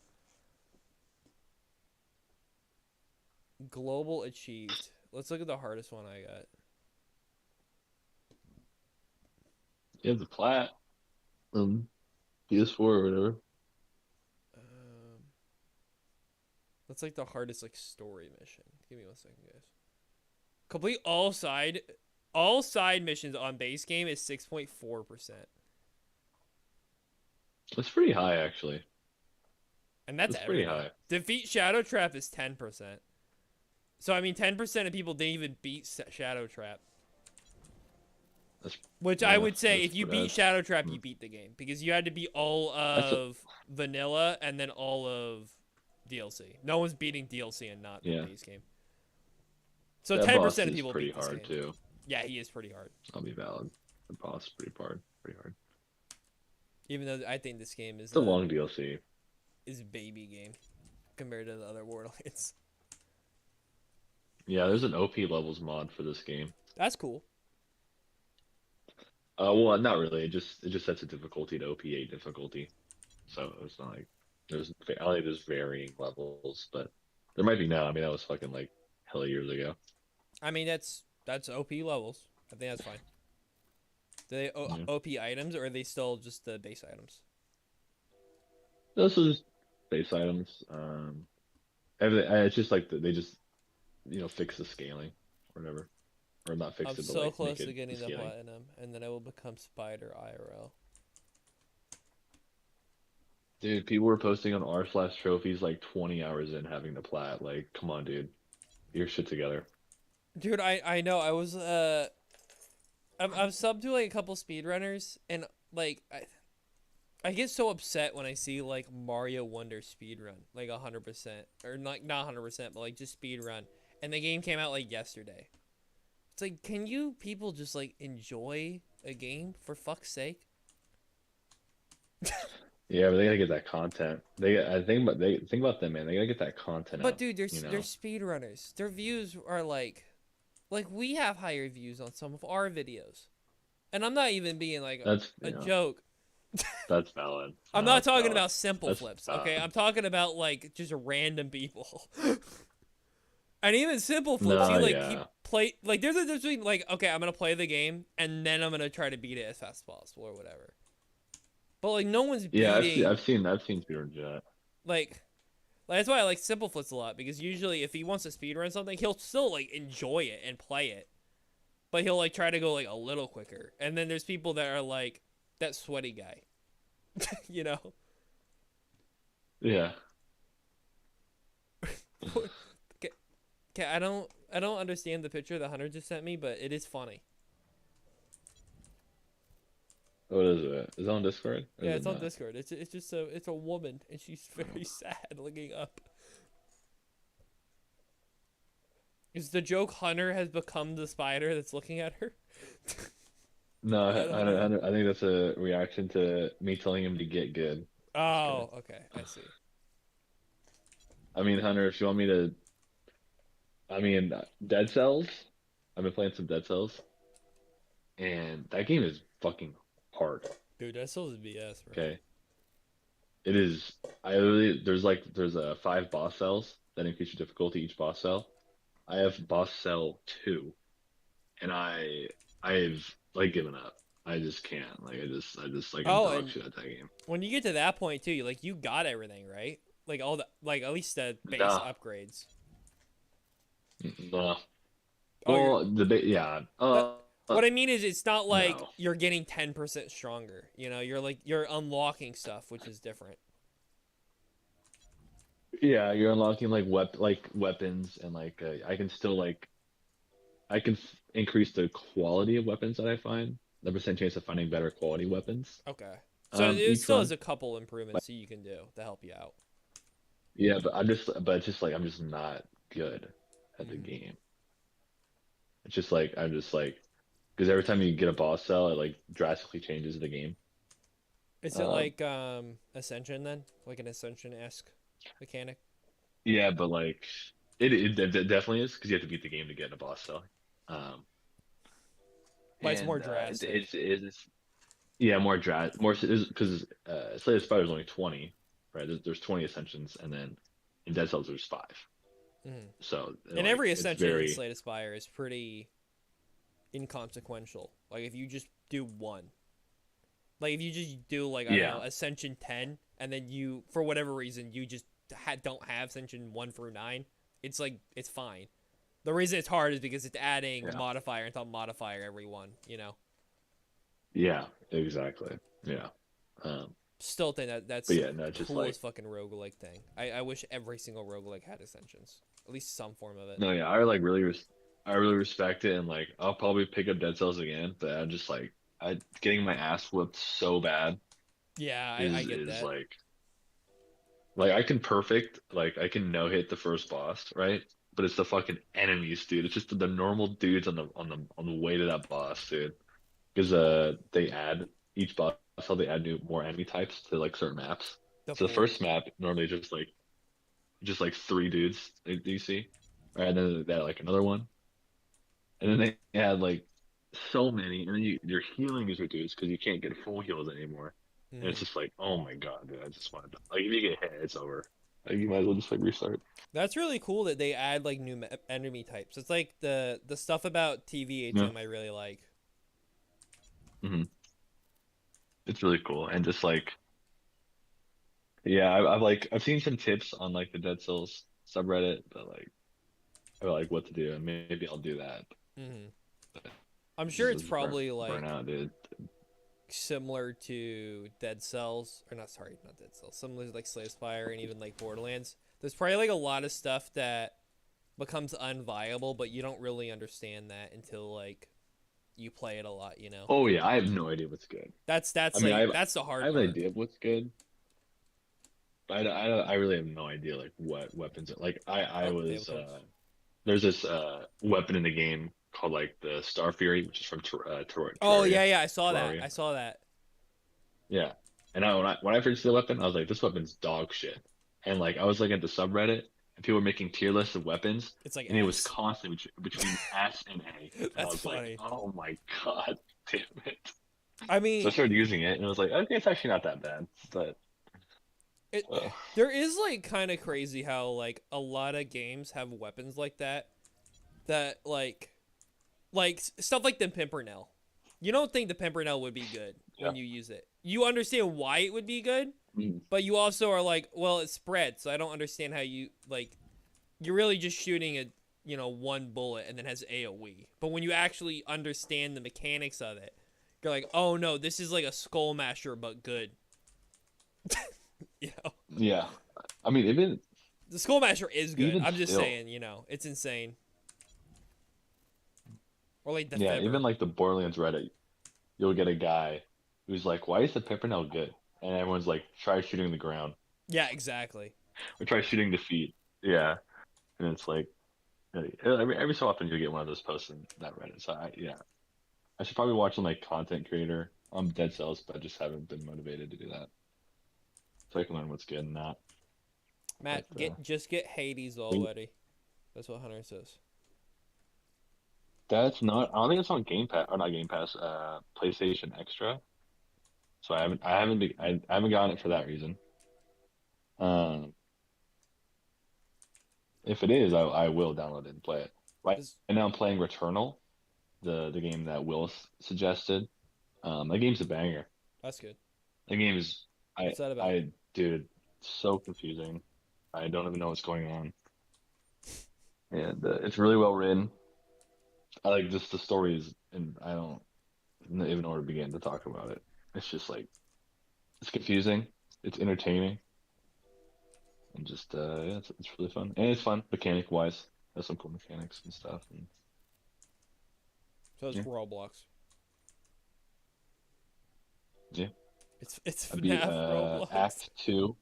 Global achieved. Let's look at the hardest one I got. you have the plat, PS4 or whatever. That's like the hardest like story mission. Give me 1 second, guys. Complete all side missions on base game is 6.4%. It's pretty high actually. And that's It's pretty everything. high. Defeat Shadow Trap is 10%. So I mean 10% of people didn't even beat Shadow Trap. That's Which I yeah. would say if you beat That's Shadow Trap, you beat the game because you had to beat all that's a, of vanilla and then all of DLC. No one's beating DLC and not the yeah. base game. So That 10% boss of is people pretty beat this hard game. too. Yeah, he is pretty hard. I'll be valid. The boss is pretty hard. Pretty hard. Even though I think this game It's a long DLC. is a baby game compared to the other Borderlands. Yeah, there's an OP levels mod for this game. That's cool. Well, not really. It just sets a difficulty to OP8 difficulty. So it's not like I don't think there's varying levels, but there might be now. I mean, that was fucking like hella years ago. I mean that's OP levels. I think that's fine. Do they Yeah. OP items or are they still just the base items? This is base items. It's just like they just fix the scaling or whatever, or not fix I'm it, but so like close make to it getting the scaling. platinum, and then I will become Spider IRL. Dude, people were posting on r/trophies like 20 hours in having the plat. Like, come on, dude, get your shit together. Dude, I know I was I'm subbed to like a couple speedrunners, and like I get so upset when I see like Mario Wonder speedrun like 100% or not 100% but like just speedrun, and the game came out like yesterday. It's like, can you people just like enjoy a game for fuck's sake? Yeah, but they gotta get that content. They think about them, man. They gotta get that content But up. dude, they're You they're know, speedrunners. Their views are like we have higher views on some of our videos, and I'm not even being like that's a you know joke. that's valid. I'm No, not that's talking valid. about simple That's flips, okay? valid. I'm talking about like just random people. And even simple flips, No, you like keep yeah, play like there's a difference between like, okay, I'm gonna play the game and then I'm gonna try to beat it as fast as possible or whatever. But like no one's yeah. I've seen beating I've seen I've seen speedrun jet. like That's why I like Simple Foots a lot, because usually if he wants to speedrun something, he'll still like enjoy it and play it, but he'll like try to go like a little quicker. And then there's people that are like that sweaty guy, you know. Yeah. Okay, I don't understand the picture that Hunter just sent me, but it is funny. What is it? Is it on Discord? Or Yeah, is it's it on not? Discord. It's just it's a woman and she's very sad looking up. Is the joke Hunter has become the spider that's looking at her? No, I don't know. I think that's a reaction to me telling him to get good. Just kidding. Oh, okay, I see. I mean, Hunter, if you want me to, I mean, Dead Cells. I've been playing some Dead Cells, and that game is fucking hard. Dude, that still is BS, bro. Okay, it is. I literally there's a 5 boss cells that increase your difficulty each boss cell. I have boss cell 2, and I've like given up. I just can't. Like I just like I'm Oh, dog and shit at that game. when you get to that point too, you got everything, right? Like all the like at least the base Nah, upgrades. nah. Oh, you're Well, yeah. that, what I mean is it's not like No. you're getting 10% stronger. You know, you're unlocking stuff, which is different. Yeah, you're unlocking like weapons and I can still I can increase the quality of weapons that I find. The percent chance of finding better quality weapons. Okay. So it Each still has run. a couple But improvements that you can do to help you out. yeah, but it's just like I'm just not good at the Hmm. game. It's just like I'm just like because every time you get a boss cell, it like drastically changes the game. Is it Um, like Ascension then? Like an Ascension-esque mechanic? yeah, but like it definitely is because you have to beat the game to get in a boss cell. Um, But it's more and drastic. it's yeah, more because Slay the Spire is only 20, right? There's 20 ascensions, and then in Dead Cells there's 5. Hmm. So And like every it's Ascension in very Slay the Spire is pretty inconsequential. Like if you just do one. Like if you just do like I don't know yeah, Ascension 10 and then you for whatever reason you just don't have Ascension 1 through 9, it's like it's fine. The reason it's hard is because it's adding yeah, modifier on top of modifier every one, you know. yeah, exactly, yeah. Um, Still think that but that's yeah, no, it's just like coolest fucking roguelike thing. I wish every single roguelike had Ascensions. At least some form of it. no, yeah, I really respect it, and like I'll probably pick up Dead Cells again, but I'm just like I getting my ass whipped so bad Yeah, I get is that. like I can perfect, like I can no hit the first boss, right? But it's the fucking enemies, dude. It's just the normal dudes on the way to that boss, dude. Because they add each boss, so they add new more enemy types to like certain maps. The So the pool. first map normally just like 3 dudes that you see, right? And then they add like another one, and then they add like so many, and then your healing is reduced because you can't get full heals anymore. And it's Hmm. just like, oh my God, dude, I just want to like if you get hit, it's over. Like you might as well just like restart. That's really cool that they add like new enemy types. It's like the stuff about Yeah. TVHM I really like. Hmm. It's really cool, and just like yeah, I've seen some tips on like the Dead Cells subreddit, but like or like what to do, and maybe I'll do that. Hmm. I'm sure it's Just probably burn like out, dude. similar to Dead Cells, or not. Sorry, not Dead Cells. Similar to like Slay the Spire and even like Borderlands. There's probably like a lot of stuff that becomes unviable, but you don't really understand that until like you play it a lot. You know. Oh yeah, I have no idea what's good. I That's mean, like that's the I hard have an part. idea of what's good, but I really have no idea like what weapons. Like I Oh, table was codes. there's this weapon in the game called like the Star Fury, which is from Oh Terraria. yeah, I saw that. Terraria. I saw that. Yeah. And when I first see the weapon, I was like, this weapon's dog shit. And like I was looking at the subreddit and people were making tier lists of weapons It's like and it was S. constantly between S and A. And I That's was like, funny. oh my God, damn it. I So I mean, started using it and it was like, okay, it's actually not that bad. But it uh, there is like kind of crazy how like a lot of games have weapons like that like stuff like the Pimpernel. You don't think the Pimpernel would be good yeah. when you use it, you understand why it would be good, Mm. but you also are like, well, it's spread, so I don't understand how you like. You're really just shooting a one bullet and then has AOE. But when you actually understand the mechanics of it, you're like, oh no, this is like a Skull Masher but good. Yeah. I mean, even The Skull Masher is good. even I'm just still, saying, it's insane. Or like the yeah, Fibber. even like the Borderlands Reddit, you'll get a guy who's like, "Why is the Pimpernel good?" And everyone's like, "Try shooting the ground, Yeah, exactly. or try shooting the feet." Yeah, and it's like, every so often you get one of those posts in that Reddit. So yeah, I should probably watch some like content creator on Dead Cells, but I just haven't been motivated to do that. So I can learn what's good and not. Matt, But just get Hades already. That's what Hunter says. that's not. I don't think it's on Game Pass or not Game Pass. PlayStation Extra. So I haven't gotten it for that reason. Um, if it is, I will download it and play it. Right This, now I'm playing Returnal, the game that Will suggested. That game's a banger. that's good. That game is What's that about? I dude, so confusing. I don't even know what's going on, and it's really well written. I like just the stories, and I don't even know where to begin to talk about it. It's just like it's confusing. It's entertaining. And just yeah, it's really fun, and it's fun mechanic wise. There's some cool mechanics and stuff, and So it's yeah, Roblox. yeah. It's I beat FNAF Roblox. Act Two,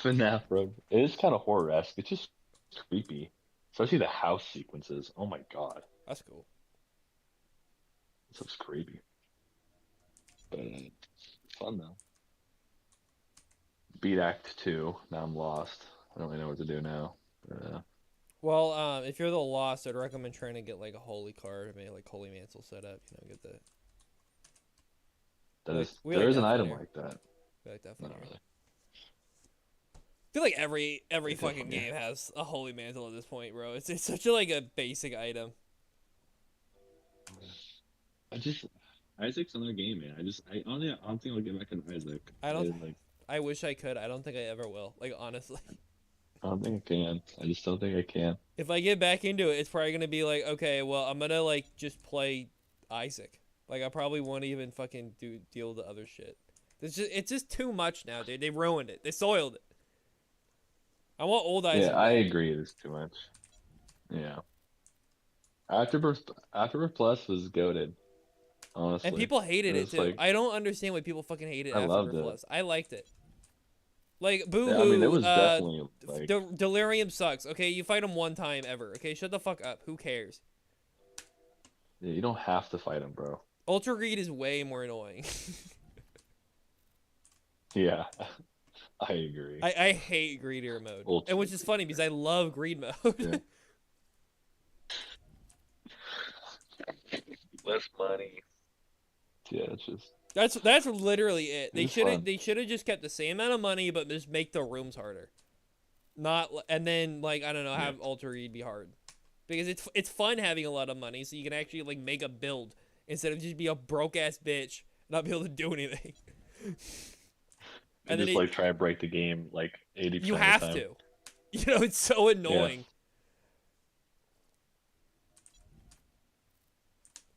FNAF Road. It is kind of horror-esque. It's just creepy, especially the house sequences. Oh my God, That's cool. it looks creepy, but it's fun though. Beat Act Two. Now I'm lost. I don't really know what to do now. Well, if you're the lost, I'd recommend trying to get like a holy card, maybe like holy mantle set up. Get the That is we there like is an that item funnier. like that. We like that Not funnier. really. I feel like every It's fucking definitely game has a holy mantle at this point, bro. It's such a like a basic item. I just Isaac's another game, man. I don't think I'll get back into Isaac. I don't. I wish I could. I don't think I ever will. Like honestly, I don't think I can. I just don't think I can. if I get back into it, it's probably gonna be like, okay, well, I'm gonna like just play Isaac. Like I probably won't even fucking deal with the other shit. It's just too much now, dude. They ruined it. They soiled it. I want old Isaac Yeah, I back. agree. It is too much. Yeah. Afterbirth Plus was goated, And honestly. people hated It it was too. like I don't understand why people fucking hated I loved Afterbirth it. Plus. I liked it. Like Yeah, I mean, it Boo-hoo, was definitely like Delirium sucks. Okay, you fight him one time ever. Okay, shut the fuck up. Who cares? yeah, you don't have to fight him, bro. Ultra Greed is way more annoying. Yeah, I agree. I hate Greedier mode. Ultra And which is funny because I love Greed mode. Yeah. Less money. Yeah, it's just That's literally it. it's fun. They should have just kept the same amount of money but just make the rooms harder. Not and then like I don't know, Yeah. have Ultra Greed be hard. Because it's fun having a lot of money so you can actually like make a build instead of just be a broke ass bitch, not be able to do anything. And then just like try to break the game like 80% you of the have time. to. It's so annoying.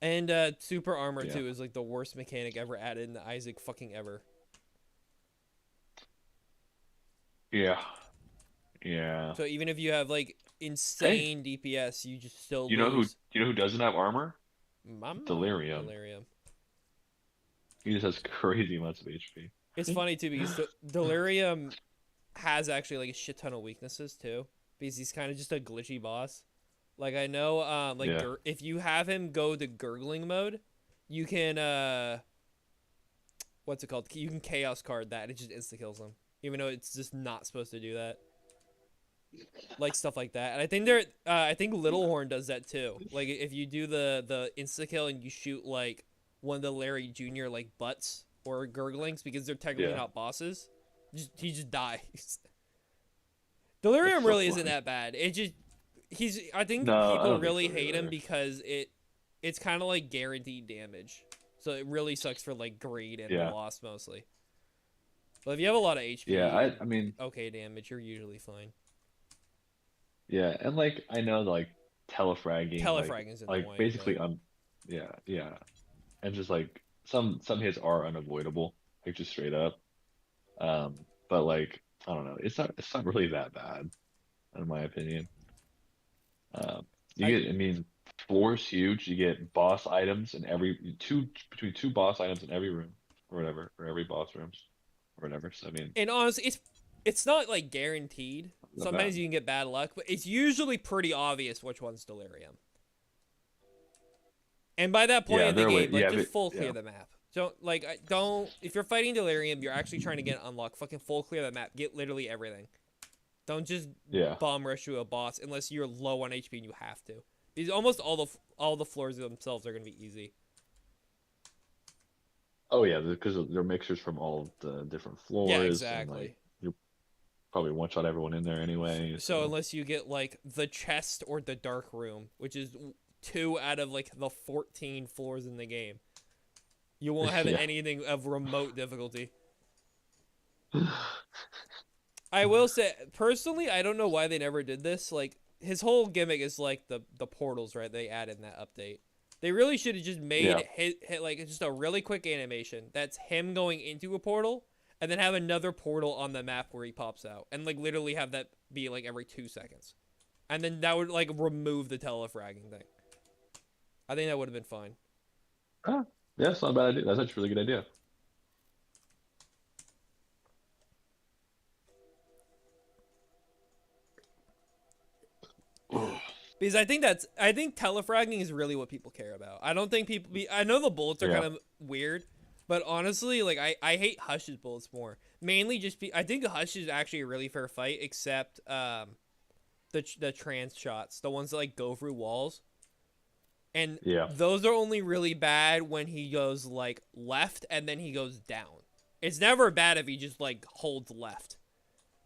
And Super Armor Yeah. 2 is like the worst mechanic ever added in the Isaac fucking ever. Yeah. Yeah. So even if you have like insane DPS, you just still You know lose. who doesn't have armor? Mama. Delirium. Delirium. He just has crazy amounts of HP. It's funny too because Delirium has actually like a shit ton of weaknesses too because he's kind of just a glitchy boss. Like I know like Yeah. if you have him go to gurgling mode, you can what's it called? You can chaos card that and it just insta kills him. Even though it's just not supposed to do that. Like stuff like that. And I think I think Little Horn does that too. Like if you do the insta kill and you shoot like one of the Larry Jr. like butts or gurglings because they're technically Yeah. not bosses, he just dies. Delirium That's so really isn't funny. that bad. I think No, I people don't think really so hate him either. because it's kind of like guaranteed damage. So it really sucks for like greed and Yeah. loss mostly. But if you have a lot of HP Yeah, and I mean, okay damage, you're usually fine. yeah, and like I know like telefragging, Telefragging's like annoying, basically but yeah, yeah, and just like some hits are unavoidable, like just straight up. But like I don't know, it's not really that bad in my opinion. You I get, I mean, floor's huge. You get boss items in every two between two boss items in every room or whatever, or every boss rooms or whatever. So I mean, and honestly, it's not like guaranteed. not bad. Sometimes you can get bad luck, but it's usually pretty obvious which one's delirium. And by that point Yeah, in the they're way, game, like yeah, just full yeah, clear the map. Don't if you're fighting delirium, you're actually trying to get unlock. Fucking full clear the map. Get literally everything. Don't just yeah. bomb rush to a boss unless you're low on HP and you have to. Because almost all the floors themselves are gonna be easy. Oh yeah, because they're mixtures from all the different Yeah, floors, and like exactly. you probably one shot everyone in there anyway. So So unless you get like the chest or the dark room, which is 2 out of like the 14 floors in the game, you won't have yeah, anything of remote difficulty. I will say personally, I don't know why they never did this. Like his whole gimmick is like the portals, right? They added in that update. They really should have just made yeah, hit like just a really quick animation that's him going into a portal, and then have another portal on the map where he pops out, and like literally have that be like every 2 seconds, and then that would like remove the telefragging thing. I think that would have been fine. ah, yeah. It's not a bad idea. That's actually a really good idea. Because I think telefragging is really what people care about. I don't think people I know the bullets are Yeah, kind of weird, but honestly, like I hate Hush's bullets more. Mainly I think Hush is actually a really fair fight, except the trans shots, the ones that like go through walls. And yeah, those are only really bad when he goes like left and then he goes down. It's never bad if he just like holds left.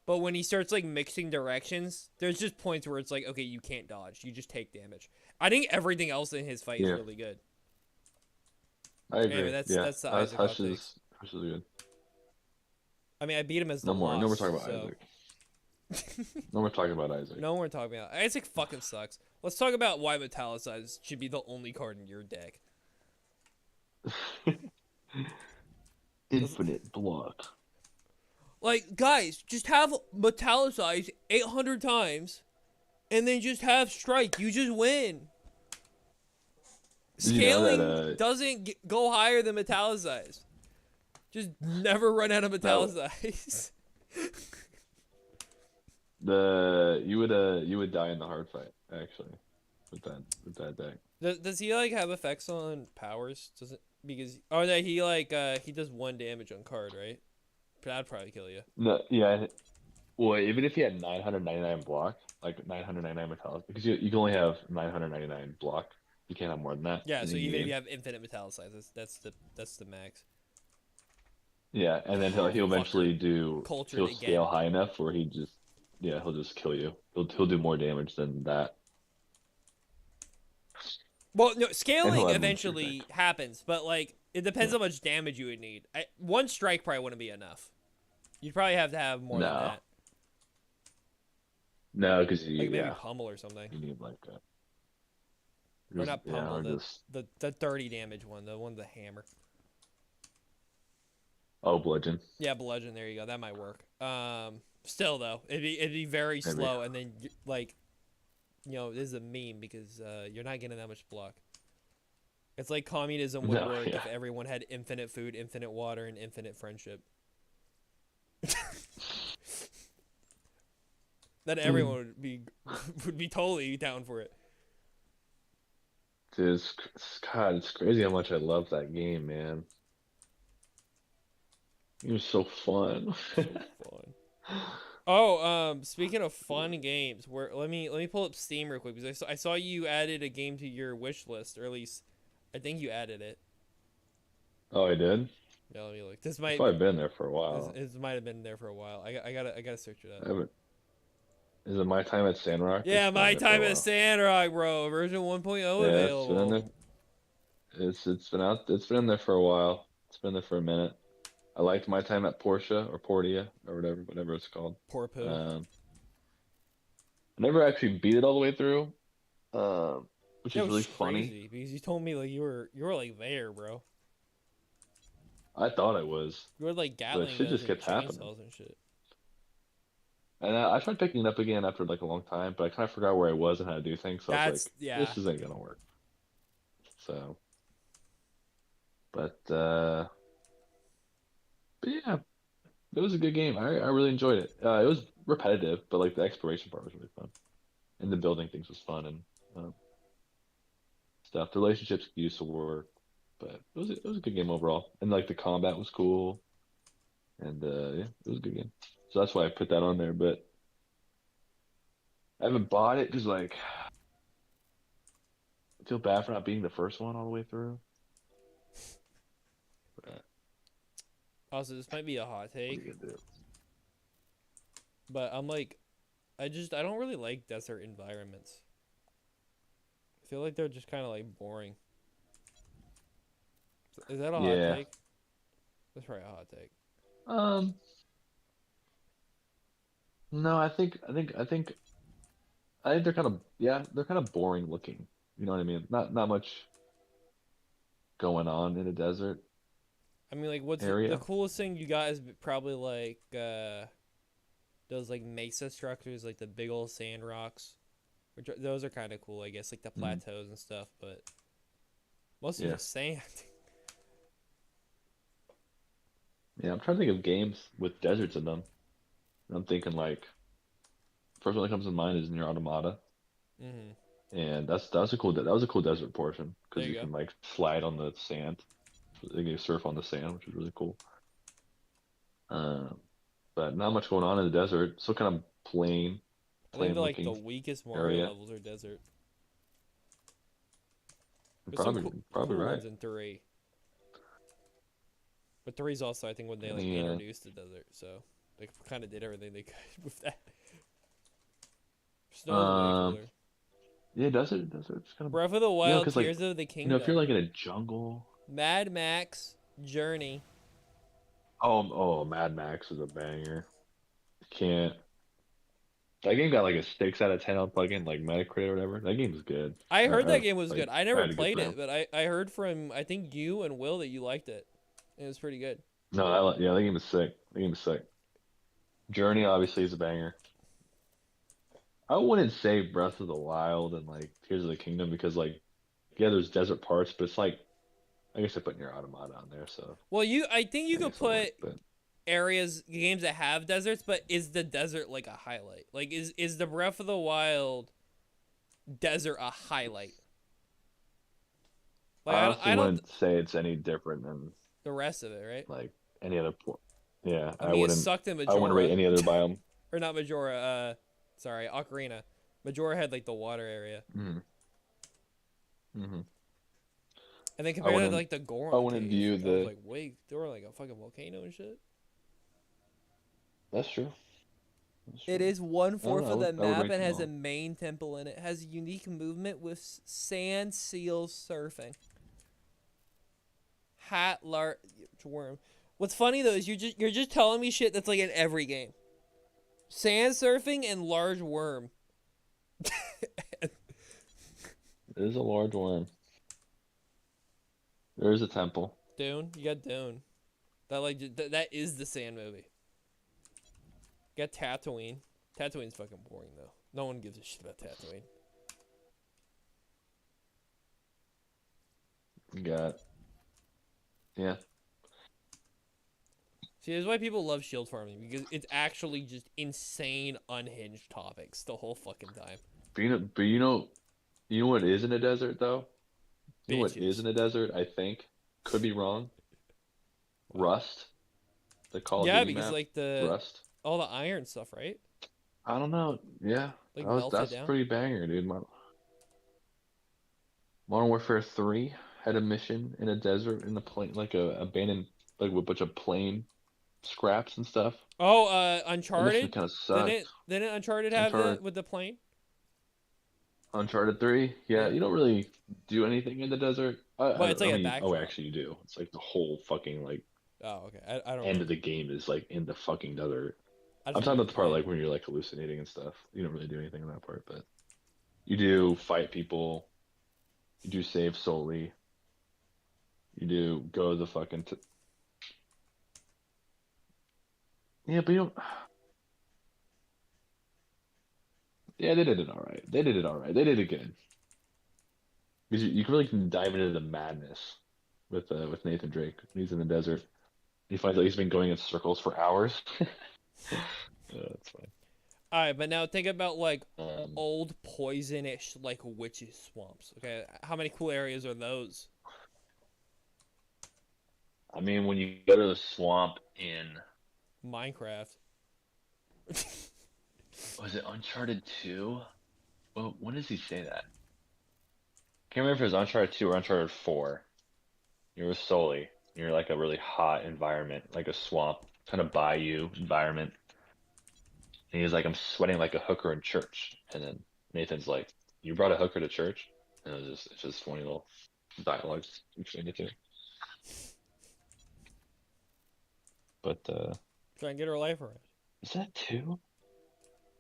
But when he starts like mixing directions, there's just points where it's like, okay, you can't dodge. You just take damage. I think everything else in his fight is yeah. really good. I Anyway, agree. that's Yeah, that's the Isaac hot takes. Hush is good. I mean, I beat him as the No more loss, talking about so Isaac. No more talking about Isaac. no more talking about Isaac. Fucking sucks. Let's talk about why Metallicize should be the only card in your deck. Infinite block. Like, guys, just have Metallicize 800 times, and then just have Strike. You just win. Did you know Scaling that doesn't go higher than Metallicize. Just never run out of Metallicize. you would die in the hard fight actually with that deck. Does he like have effects on powers? Does it because oh that he like he does 1 damage on card, right? That'd probably kill you. No, yeah. Well, even if you had 999 block, like 999 metallic, because you can only have 999 block. You can't have more than that. Yeah, in so the even if game. you have infinite Metallicize, that's the max. Yeah, and then he'll Fucker. eventually do Cultured he'll again. scale high enough where he'll just kill you. He'll do more damage than that. Well, no, And scaling he'll have eventually happens, but like it depends Yeah. how much damage you would need. 1 strike probably wouldn't be enough. You'd probably have to have more than No. that. No, because Like maybe pummel or something. you need like a Or not pummel, or the, just the 30 damage one, the one with the hammer. bludgeon. Yeah, bludgeon. There you go. That might work. Still though, it'd be very Maybe. slow, and then like, this is a meme because you're not getting that much block. It's like communism would No, work yeah. if everyone had infinite food, infinite water, and infinite friendship. Then everyone would be totally down for it. Dude, it's crazy how much I love that game, man. It was so fun. Fun. Oh, speaking of fun games, let me pull up Steam real quick because I saw you added a game to your wish list, or at least I think you added it. Oh, I did? Yeah, let me look. It's probably been there for a while. This might have been there for a while. I gotta search it I up. haven't. Is it My Time at Sandrock? Yeah, It's been My there for a Time at while. Sandrock, bro. Version 1.0 Yeah, it's been available. there. It's been out. It's been in there for a while. It's been there for a minute. I liked my time at Portia or Portia or whatever it's called. Poor poo. Um, I never actually beat it all the way through, which That is really was funny. crazy because you told me like you were like there, bro. I thought I was, You were like but Gatling shit guns just and kept happening. chainsaws and shit. And I tried picking it up again after like a long time, but I kind of forgot where I was and how to do things. So I was That's like, yeah. this isn't gonna work. So, but but yeah, it was a good game. I really enjoyed it. It was repetitive, but like the exploration part was really fun, and the building things was fun and stuff. The relationships used to work, but it was a good game overall. And like the combat was cool, and yeah, it was a good game. So that's why I put that on there. But I haven't bought it because like I feel bad for not being the first one all the way through. But Also, this might be a hot what are take, you gonna do? but I'm like, I don't really like desert environments. I feel like they're just kind of like boring. Is that a hot Yeah. take? That's probably a hot take. Um. No, I think they're kind of yeah, they're kind of boring looking. You know what I mean? Not much going on in a desert I mean, like, what's the area. coolest thing you got is probably like those like mesa structures, like the big old sand rocks. Those are kind of cool, I guess, like the Mm, plateaus and stuff. But most of yeah. it's sand. Yeah, I'm trying to think of games with deserts in them. And I'm thinking like first one that comes to mind is Near Automata, hmm and that was a cool desert portion There because you you go. can like slide on the sand, you can surf on the sand, which is really cool. Um, but not much going on in the desert. Still kind of I think plain like the looking weakest Mario area. levels are desert. You're There's some probably cool right. ones in three, but three's also I think when they like Any introduced the desert, so they kind of did everything they could with that. Snow's way um cooler. yeah, desert's kind of Breath of the Wild, because like Tears of the if you're Kingdom, like in a jungle. Mad Max, Journey. Oh, Mad Max is a banger. Can't. That game got like a 6 out of 10 on plugin, like Metacritic or whatever. That game's good. I heard I that game was like good. I I never had to get played through. it, but I heard from I think you and Will that you liked it. It was pretty good. No, yeah, that game is sick. That game is sick. Journey obviously is a banger. I wouldn't say Breath of the Wild and like Tears of the Kingdom because like yeah, there's desert parts, but it's like I guess I put Nier Automata on there, so Well, I think you I could guess it'll work. put But areas games that have deserts, but is the desert like a highlight? Like is the Breath of the Wild desert a highlight? I Like honestly I don't wouldn't say it's any different than the rest of it, right? like any other. Yeah, I I mean, it wouldn't. sucked in I wouldn't rate Majora, any other biome. or not Majora. Sorry, Ocarina. Majora had like the water area, Mm-hmm. Mm-hmm. and then I compared to wouldn't. like the I Goron wouldn't caves, view I was the. like, wait, there were like a fucking volcano and shit. That's true. That's It true. is one I don't know. fourth I of would. the I would map rank and them has a all. main temple in it. Has unique movement with sand seals surfing. Hat large worm. What's funny though is you're just telling me shit that's like in every game. Sand surfing and large worm. It is a large one. There is a temple. Dune, you got Dune. That like that is the sand movie. You got Tatooine. Tatooine's fucking boring though. No one gives a shit about Tatooine. You got. Yeah. See, that's why people love shield farming because it's actually just insane, unhinged topics the whole fucking time. But you know what is in a desert though? You know what is Bitches. in a desert? I think could be wrong. What? Rust, the Call of Yeah, Duty because map. like the Rust. all the iron stuff, right? I don't know. Yeah, Like melted that's down. pretty banger, dude. Modern Warfare 3 had a mission in a desert in a plane, like a abandoned, like with a bunch of plane scraps and stuff. Oh, That mission Uncharted. kind of Didn't sucked. it? Didn't Uncharted have the Uncharted. with the plane? Uncharted 3. Yeah, Yeah. you don't really do anything in the desert. Well, it's like I a mean, oh, backdrop. actually, you do. It's like the whole fucking like Oh, okay. I don't end of remember. the game is like in the fucking desert. I I'm just talking remember about the part playing like it. when you're like hallucinating and stuff. You don't really do anything in that part, but you do fight people. You do save solely. You do go to the fucking yeah, but you don't. Yeah, they did it all right. They did it all right. They did it good. Because you can really dive into the madness with Nathan Drake. He's in the desert. He finds out he's been going in circles for hours. That's fine. All right, but now think about like Um, old poisonish like witches swamps. Okay, how many cool areas are those? I mean, when you go to the swamp in, Minecraft. was it Uncharted 2? Well, when does he say that? Can't remember if it was Uncharted 2 or Uncharted 4. You're with Sully. You're like a really hot environment, like a swamp, kind of bayou environment. And he's like, I'm sweating like a hooker in church. And then Nathan's like, you brought a hooker to church? And it's just funny little dialogues between the two. But Try and get her life around. is that two?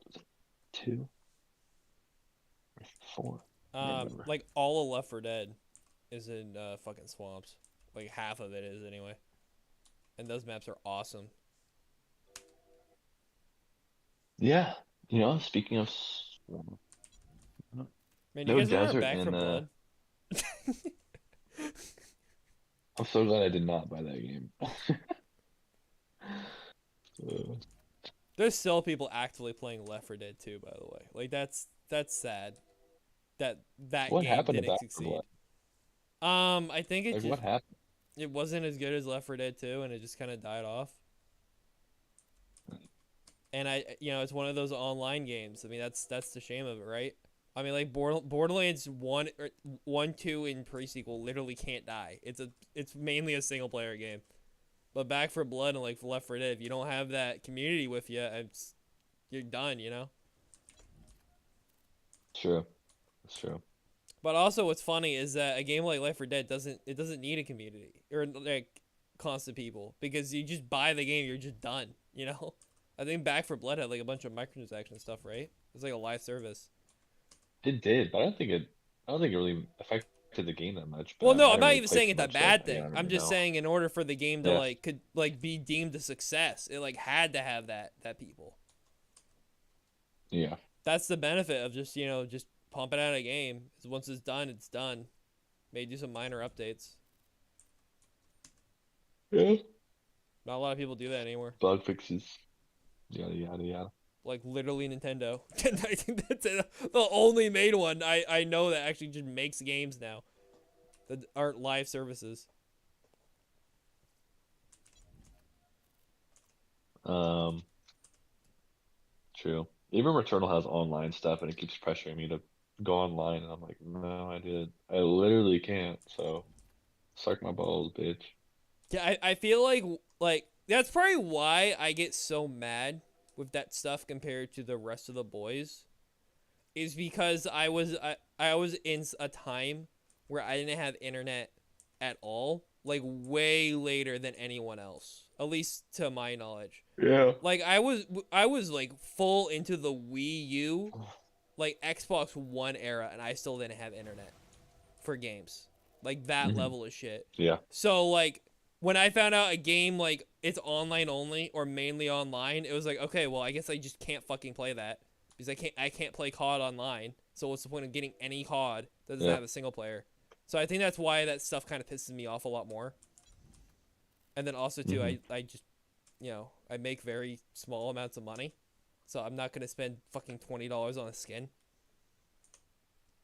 Is it two or four? I can't remember. Like all of Left 4 Dead is in fucking swamps. Like half of it is anyway. And those maps are awesome. Yeah, speaking of Man, you no guys remember desert Back for in Blood? I'm so glad I did not buy that game. There's still people actively playing Left 4 Dead 2, by the way. Like that's sad that that What game happened to didn't Back 4 succeed. Blood? I think Like what happened? it wasn't as good as Left 4 Dead 2 and it just kind of died off. And it's one of those online games. I mean, that's the shame of it, right? I mean, like Borderlands 1, 2 in pre-sequel literally can't die. It's mainly a single player game. But Back for Blood and like Left 4 Dead, if you don't have that community with you, you're done, you know? True. That's true. But also what's funny is that a game like Left 4 Dead doesn't need a community or like constant people because you just buy the game, you're just done, you know? I think Back for Blood had like a bunch of microtransaction stuff, right? It's like a live service. It did, but I don't think it really affected the game that much. Well, But no, I I'm didn't not really even play saying too it's a much, so bad yeah, I thing. don't I'm really just know. saying in order for the game to Yeah, could be deemed a success, it like had to have that people. yeah, That's the benefit of just pumping out a game. Is once it's done, it's done. Maybe do some minor updates. yeah. Not a lot of people do that anymore. Bug fixes, yada yada yada. Like literally Nintendo. I think that's it. The only made one I know that actually just makes games now that aren't live services. Um, True. Even Returnal has online stuff, and it keeps pressuring me to go online, and I'm like, no, I literally can't. So suck my balls, bitch. Yeah, I feel like that's probably why I get so mad with that stuff compared to the rest of the boys. Is because I was in a time where I didn't have internet at all, like way later than anyone else, at least to my knowledge. Yeah. Like I was like full into the Wii U, like Xbox One era, and I still didn't have internet for games. Like that Hmm. level of shit. Yeah. So like when I found out a game like it's online only or mainly online, it was like, okay, well I guess I just can't fucking play that because I can't play COD online. So what's the point of getting any COD that doesn't Yeah. have a single player? So I think that's why that stuff kind of pisses me off a lot more. And then also too, Hmm. I just I make very small amounts of money, so I'm not gonna spend fucking $20 on a skin.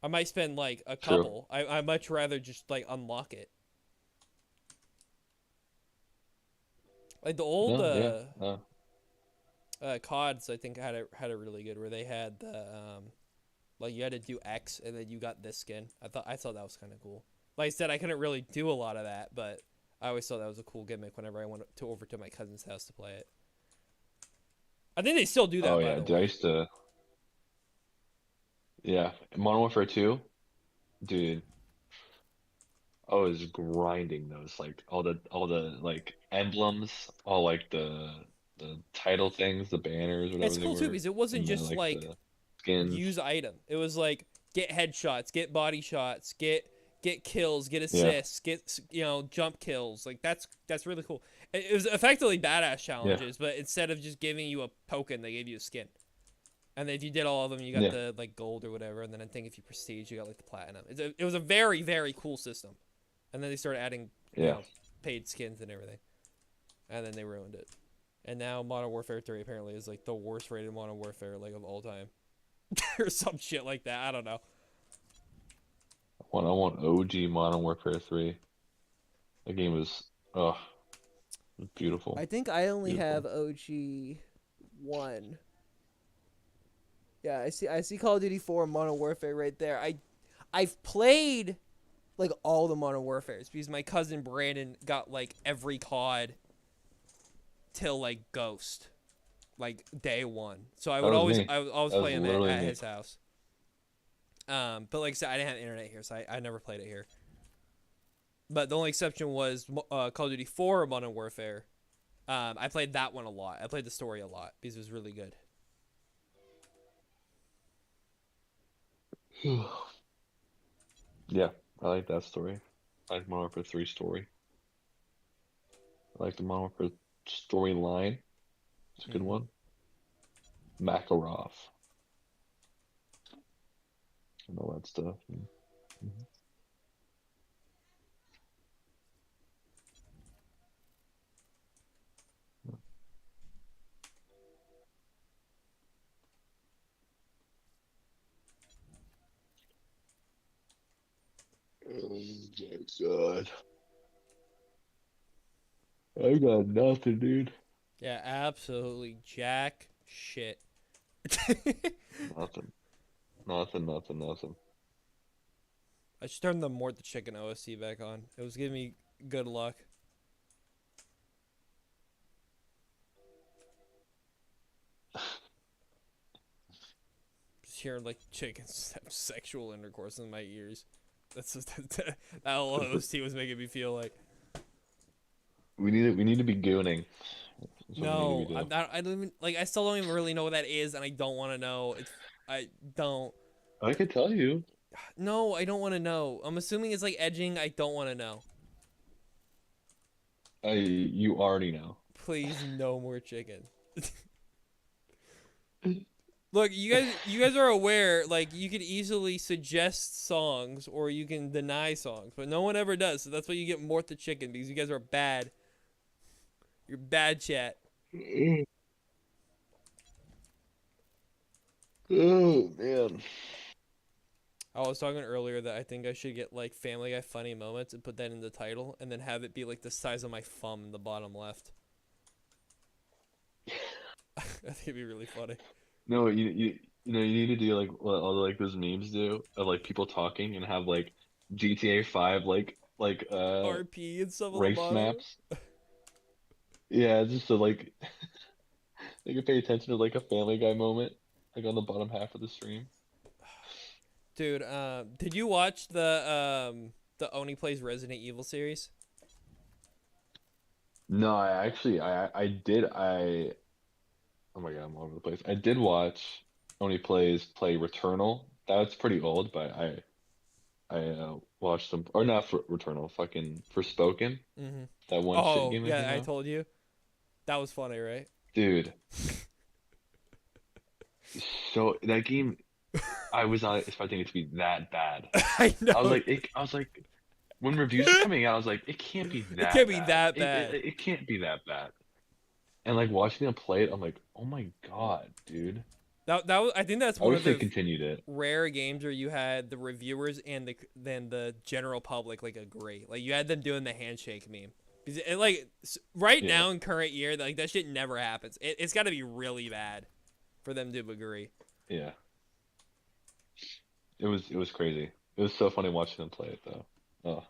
I might spend like a True. couple. I much rather just like unlock it. Like the old No. Yeah. No. CODs, I think had a really good where they had the like you had to do X and then you got this skin. I thought that was kind of cool. Like I said, I couldn't really do a lot of that, but I always thought that was a cool gimmick whenever I went over to my cousin's house to play it. I think they still do that, Oh by yeah, the dude. I way. used to. Yeah, Modern Warfare 2, dude. I was grinding those like all the like emblems, all like the title things, the banners, whatever It's they cool too were, because it wasn't and the just like like the skins. use item. It was like get headshots, get body shots, get kills, get Yeah, assists, get jump kills. Like that's really cool. It was effectively badass yeah, challenges, but instead of just giving you a token, they gave you a skin. And then if you did all of them, you got yeah, the like gold or whatever. And then I think if you prestige, you got like the platinum. It was a very very cool system. And then they started adding yeah. paid skins and everything. And then they ruined it. And now Modern Warfare 3 apparently is like the worst rated Modern Warfare like of all time. Or some shit like that. I don't know. I want OG Modern Warfare 3. That game was oh, I beautiful, think I only have beautiful. OG 1. Yeah, I see Call of Duty 4 Modern Warfare right there. I've played like all the Modern Warfares because my cousin Brandon got like every COD till like Ghost, like day 1. So That was me. I would always That was play him literally at me. his house. But like I said, I didn't have internet here, so I never played it here. But the only exception was Call of Duty 4 Modern Warfare. I played that one a lot. I played the story a lot because it was really good. Yeah, I like that story. I like Modern Warfare 3 story. I like the Modern Warfare storyline. It's a good Mm-hmm. one. Makarov and all that stuff. Mhm. Oh my God. I got nothing, dude. Yeah, absolutely jack shit. Nothing. Nothing, nothing, nothing. I should turn the Mort the Chicken OSC back on. It was giving me good luck. Just hearing like chickens have sexual intercourse in my ears. That's just, that whole OST was making me feel like. We need to be gooning. That's what we need to be No, I'm doing. not. I don't even like. I still don't even really know what that is, and I don't want to know. It's. I don't. I could tell you. No, I don't want to know. I'm assuming it's like edging. I don't want to know. You already know. Please, no more chicken. Look, you guys are aware, like you could easily suggest songs or you can deny songs, but no one ever does. So that's why you get Mort the Chicken because you guys are bad. You're bad chat. Oh man. I was talking earlier that I think I should get like Family Guy funny moments and put that in the title and then have it be like the size of my thumb in the bottom left. I think it'd be really funny. No, you need to do like what all the, like those memes do of like people talking and have like GTA 5 like RP and stuff on the race bottom. maps. Yeah, just so like they can pay attention to like a Family Guy moment, like on the bottom half of the stream. Dude, did you watch the Oni Plays Resident Evil series? No, I did oh my God, I'm all over the place. I did watch Only play Returnal. That's pretty old, but I watched some or not for Returnal, fucking Forspoken, Mm-hmm. that one shit Oh, game that yeah, came I out. told you. That was funny, right? Dude, so that game I was not expecting it to be that bad. I know. I was like when reviews were coming out, I was like, it can't be It can't that be bad. that bad. It can't be that bad. And like watching them play it, I'm like, oh my God, dude. That was, I think that's I one of wish they the continued it. rare games where you had the reviewers and the general public like agree. Like you had them doing the handshake meme. Because like right Yeah, now in current year, like that shit never happens. It's got to be really bad for them to agree. yeah. It was crazy. It was so funny watching them play it though. Oh.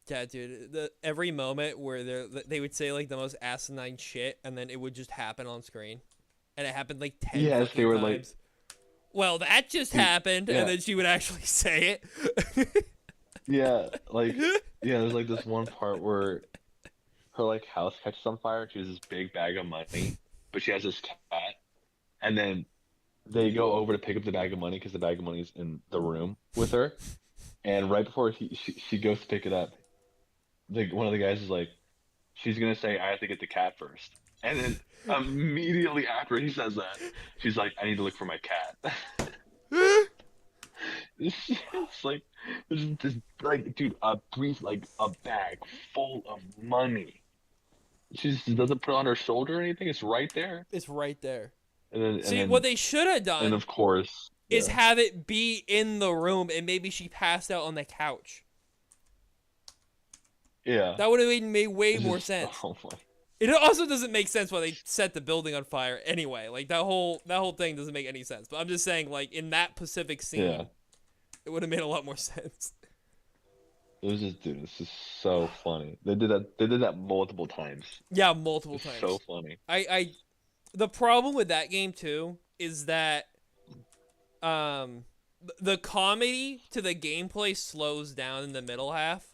Yeah, dude. Every moment where they would say like the most asinine shit, and then it would just happen on screen, and it happened like 10 Yes, they fucking were like times. well, that just Dude, happened, yeah. and then she would actually say it. Yeah, like there's like this one part where her like house catches on fire. She has this big bag of money, but she has this cat, and then they go over to pick up the bag of money because the bag of money is in the room with her. And right before she goes to pick it up, one of the guys is like, she's gonna say, "I have to get the cat first," and then immediately after he says that, she's like, "I need to look for my cat." It's like this like dude, a brief like a bag full of money. She just doesn't put it on her shoulder or anything. It's right there. It's right there. And then See, what they should have and done of course, is yeah. have it be in the room, and maybe she passed out on the couch. Yeah. That would have made way It's more just, sense. oh my. It also doesn't make sense why they set the building on fire anyway. Like that whole thing doesn't make any sense. But I'm just saying, like in that specific scene, Yeah. it would have made a lot more sense. It was just dude, it's just so funny. They did that multiple times. Yeah, multiple It's times. so funny. The problem with that game too is that the comedy to the gameplay slows down in the middle half.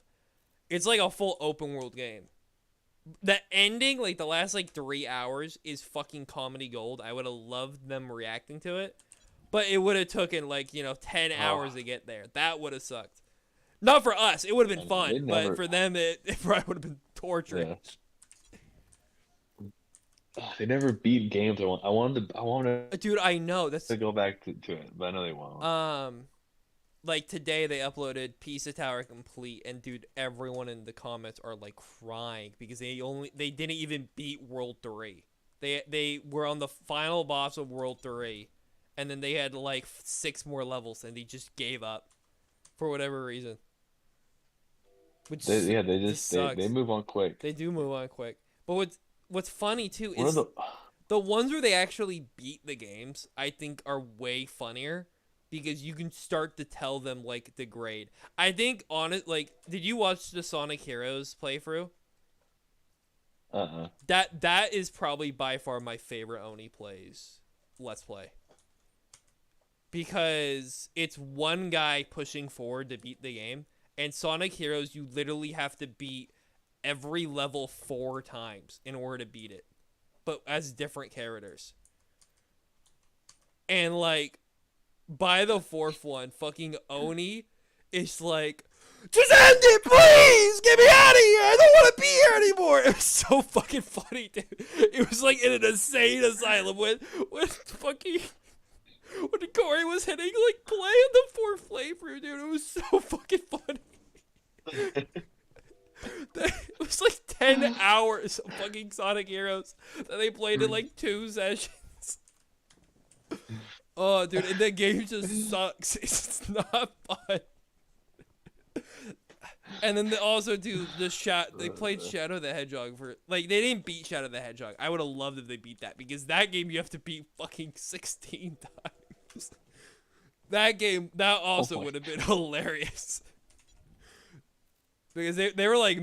It's like a full open world game. The ending, like the last like 3 hours, is fucking comedy gold. I would have loved them reacting to it, but it would have taken like 10 hours to get there. That would have sucked. Not for us, it would have been I know, fun, they but never- for them, it probably would have been torture. Yeah. Ugh, they never beat games. I wanted Dude, I know that's to go back to it, but I know they won't. like today they uploaded Pizza Tower Complete, and dude, everyone in the comments are like crying because they didn't even beat World 3. They were on the final boss of World 3, and then they had like 6 more levels, and they just gave up for whatever reason. Which They just they sucks. move on quick. They do move on quick. But what's funny too One is of the ones where they actually beat the games, I think, are way funnier because you can start to tell them like the grade. I think did you watch the Sonic Heroes playthrough? That is probably by far my favorite Oni plays Let's Play. Because it's one guy pushing forward to beat the game, and Sonic Heroes you literally have to beat every level 4 times in order to beat it, but as different characters. And like by the 4th one, fucking Oni is like, just end it, please! Get me out of here! I don't want to be here anymore! It was so fucking funny, dude. It was like in an insane asylum with fucking... when Corey was hitting, like, play on the 4th playthrough, dude. It was so fucking funny. It was like 10 hours of fucking Sonic Heroes that they played in like 2 sessions. Oh, dude, and that game just sucks. It's not fun. And then they also do they played Shadow the Hedgehog for, like, they didn't beat Shadow the Hedgehog. I would have loved if they beat that, because that game you have to beat fucking 16 times. That also would have been hilarious. Because they were like,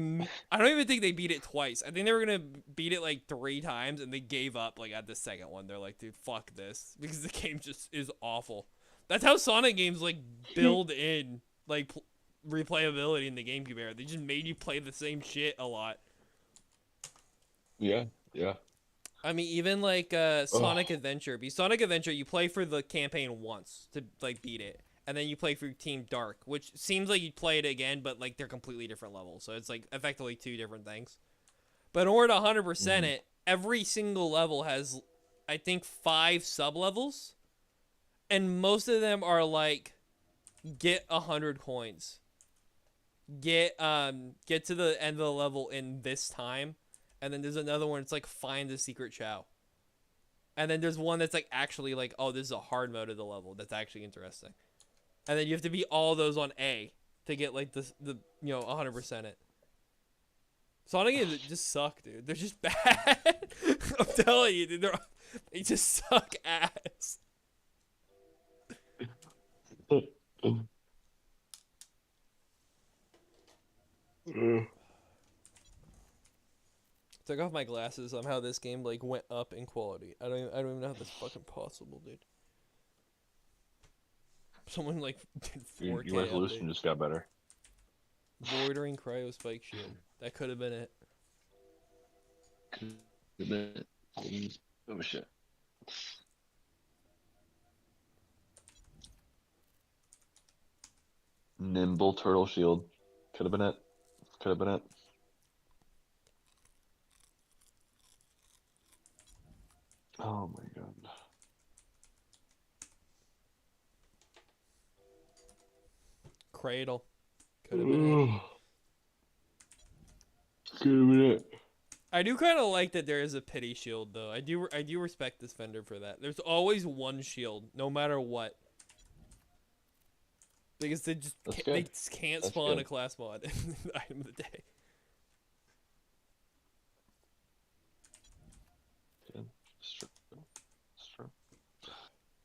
I don't even think they beat it twice. I think they were going to beat it like 3 times, and they gave up like at the second one. They're like, dude, fuck this. Because the game just is awful. That's how Sonic games like build in like replayability in the GameCube era. They just made you play the same shit a lot. Yeah. I mean, even like Sonic Adventure. Because Sonic Adventure, you play for the campaign once to like beat it. And then you play for Team Dark, which seems like you'd play it again, but like they're completely different levels. So it's like effectively 2 different things. But in order to 100% it, every single level has, I think, 5 sub-levels. And most of them are like, get 100 coins. Get to the end of the level in this time. And then there's another one, it's like, find the secret Chow. And then there's one that's like actually like, oh, this is a hard mode of the level. That's actually interesting. And then you have to beat all those on A to get like the 100% it. Sonic games just suck, dude. They're just bad. I'm telling you, dude. They just suck ass. Took off my glasses. Somehow this game like went up in quality. I don't even know how that's fucking possible, dude. Someone like did Your 4K resolution update. just got better. Loitering cryo spike shield. That could have been it. Oh shit. Nimble turtle shield. Could have been it. Could have been it. Oh my god. Cradle. Could have been it. Could have been it. I do kind of like that there is a pity shield though. I do respect this vendor for that. There's always one shield, no matter what, because That's they good. just can't That's spawn good. a class mod in the item of the day. Good. It's true. It's true.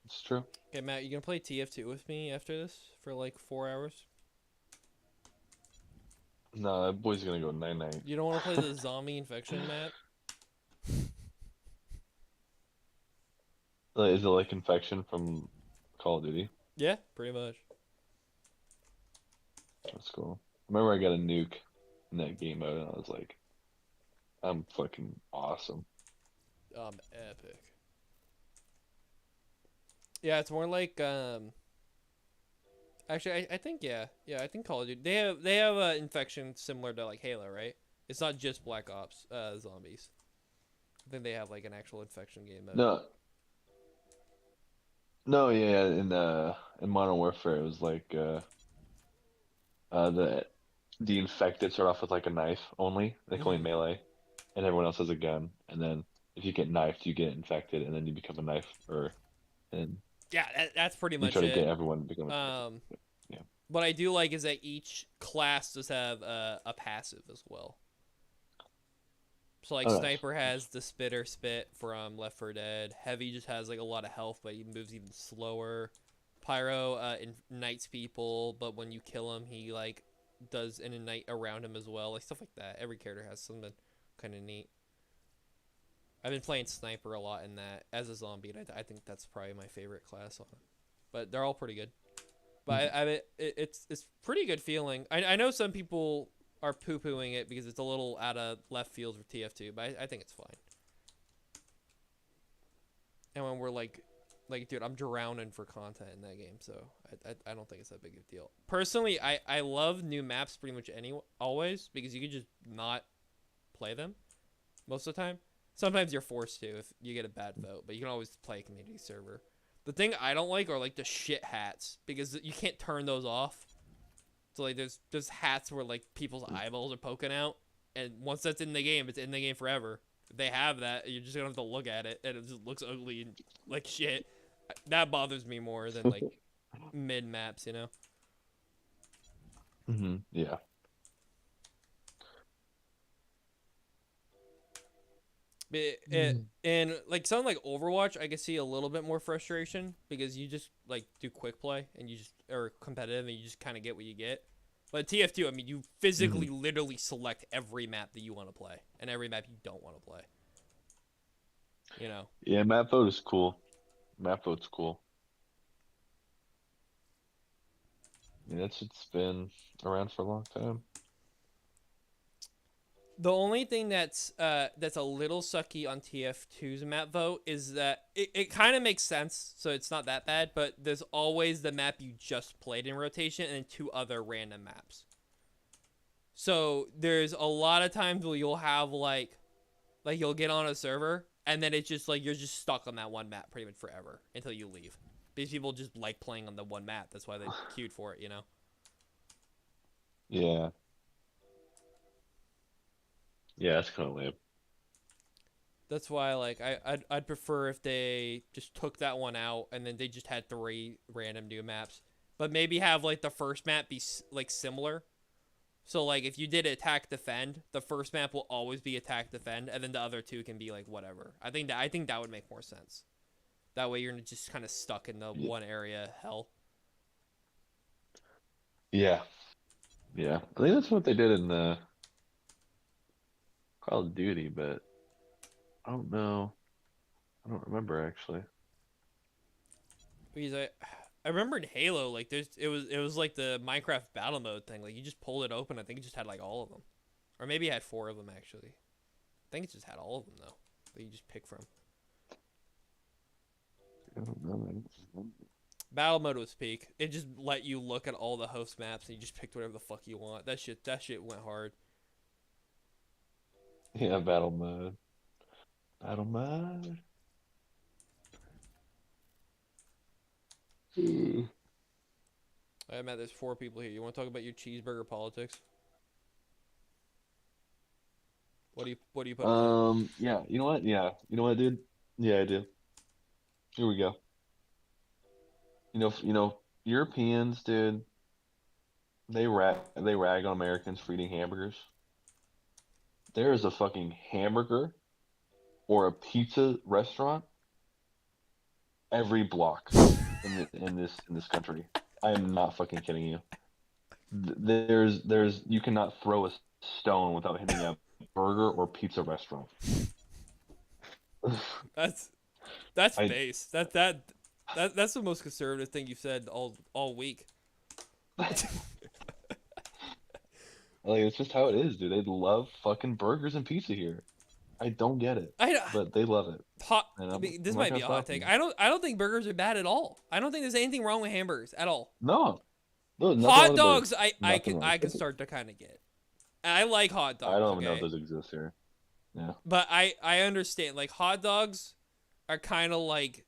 It's true. Okay, Matt, you gonna play TF2 with me after this for like 4 hours? No, that boy's gonna go 9-9. You don't want to play the zombie infection map? Is it like infection from Call of Duty? Yeah, pretty much. That's cool. I remember I got a nuke in that game mode, and I was like, I'm fucking awesome. Epic. Yeah, it's more like Actually, I think I think Call of Duty they have infection similar to like Halo, right? It's not just Black Ops zombies. I think they have like an actual infection game mode. No, no, yeah, in Modern Warfare, it was like the infected start off with like a knife only. They call me Mhm. melee, and everyone else has a gun. And then if you get knifed, you get infected, and then you become a knife, or and Yeah, that's pretty you much try to get it. everyone to become infected. Um, Yeah. what I do like is that each class does have a passive as well. So like Oh, nice. Sniper has the Spitter Spit from Left 4 Dead. Heavy just has like a lot of health, but he moves even slower. Pyro ignites people, but when you kill him, he like does an ignite around him as well, like stuff like that. Every character has something kind of neat. I've been playing Sniper a lot in that as a zombie, and I think that's probably my favorite class on it. But they're all pretty good. But it's pretty good feeling. I know some people are poo pooing it because it's a little out of left field for TF2, but I think it's fine. And when we're like, dude, I'm drowning for content in that game, so I don't think it's that big of a deal. Personally, I love new maps pretty much always because you can just not play them most of the time. Sometimes you're forced to if you get a bad vote, but you can always play a community server. The thing I don't like are like the shit hats because you can't turn those off. So like there's hats where like people's eyeballs are poking out, and once that's in the game, it's in the game forever. If they have that, you're just gonna have to look at it, and it just looks ugly and like shit. That bothers me more than like mid maps, you know. Yeah. And like something like Overwatch, I can see a little bit more frustration because you just like do quick play and you just are competitive and you just kind of get what you get. But TF2, I mean, you physically, literally select every map that you want to play and every map you don't want to play. You know. Yeah, map vote is cool. Map vote's cool. I mean, it's been around for a long time. The only thing that's a little sucky on TF2's map vote is that it kind of makes sense, so it's not that bad, but there's always the map you just played in rotation and then two other random maps. So there's a lot of times where you'll have like you'll get on a server and then it's just like you're just stuck on that one map pretty much forever until you leave. These people just like playing on the one map. That's why they queued for it, you know? Yeah. Yeah, that's kind of lame. That's why like I'd prefer if they just took that one out and then they just had 3 random new maps. But maybe have like the first map be like similar. So like if you did attack defend, the first map will always be attack defend and then the other 2 can be like whatever. I think that would make more sense. That way you're just kind of stuck in the one area hell. Yeah. Yeah. I think that's what they did in the Call of Duty, but I don't know. I don't remember actually. Because remember in Halo, like it was like the Minecraft battle mode thing. Like you just pulled it open. I think it just had like all of them, or maybe it had 4 of them actually. I think it just had all of them though. That you just pick from. I don't know, man. Battle mode was peak. It just let you look at all the host maps and you just picked whatever the fuck you want. That shit went hard. Yeah, battle mode. Battle mode. Alright, Matt, there's 4 people here. You want to talk about your cheeseburger politics? What do you put on it? Yeah, you know what? Yeah, you know what, dude? Yeah, I do. Here we go. Europeans, dude, they rag on Americans for eating hamburgers. There is a fucking hamburger or a pizza restaurant every block in this country. I am not fucking kidding you. There's you cannot throw a stone without hitting a burger or pizza restaurant. That's I base. That's the most conservative thing you've said all week. Like, it's just how it is, dude. They love fucking burgers and pizza here. I don't get it, but they love it. And I mean, this I'm not might be gonna a hot stop take. them. I don't think burgers are bad at all. I don't think there's anything wrong with hamburgers at all. No, no, nothing wrong Hot with dogs, burgers. I Nothing wrong can with it. start to kind of get. I like hot dogs. I don't even know if Okay? those exist here. Yeah. But I understand. Like hot dogs are kind of like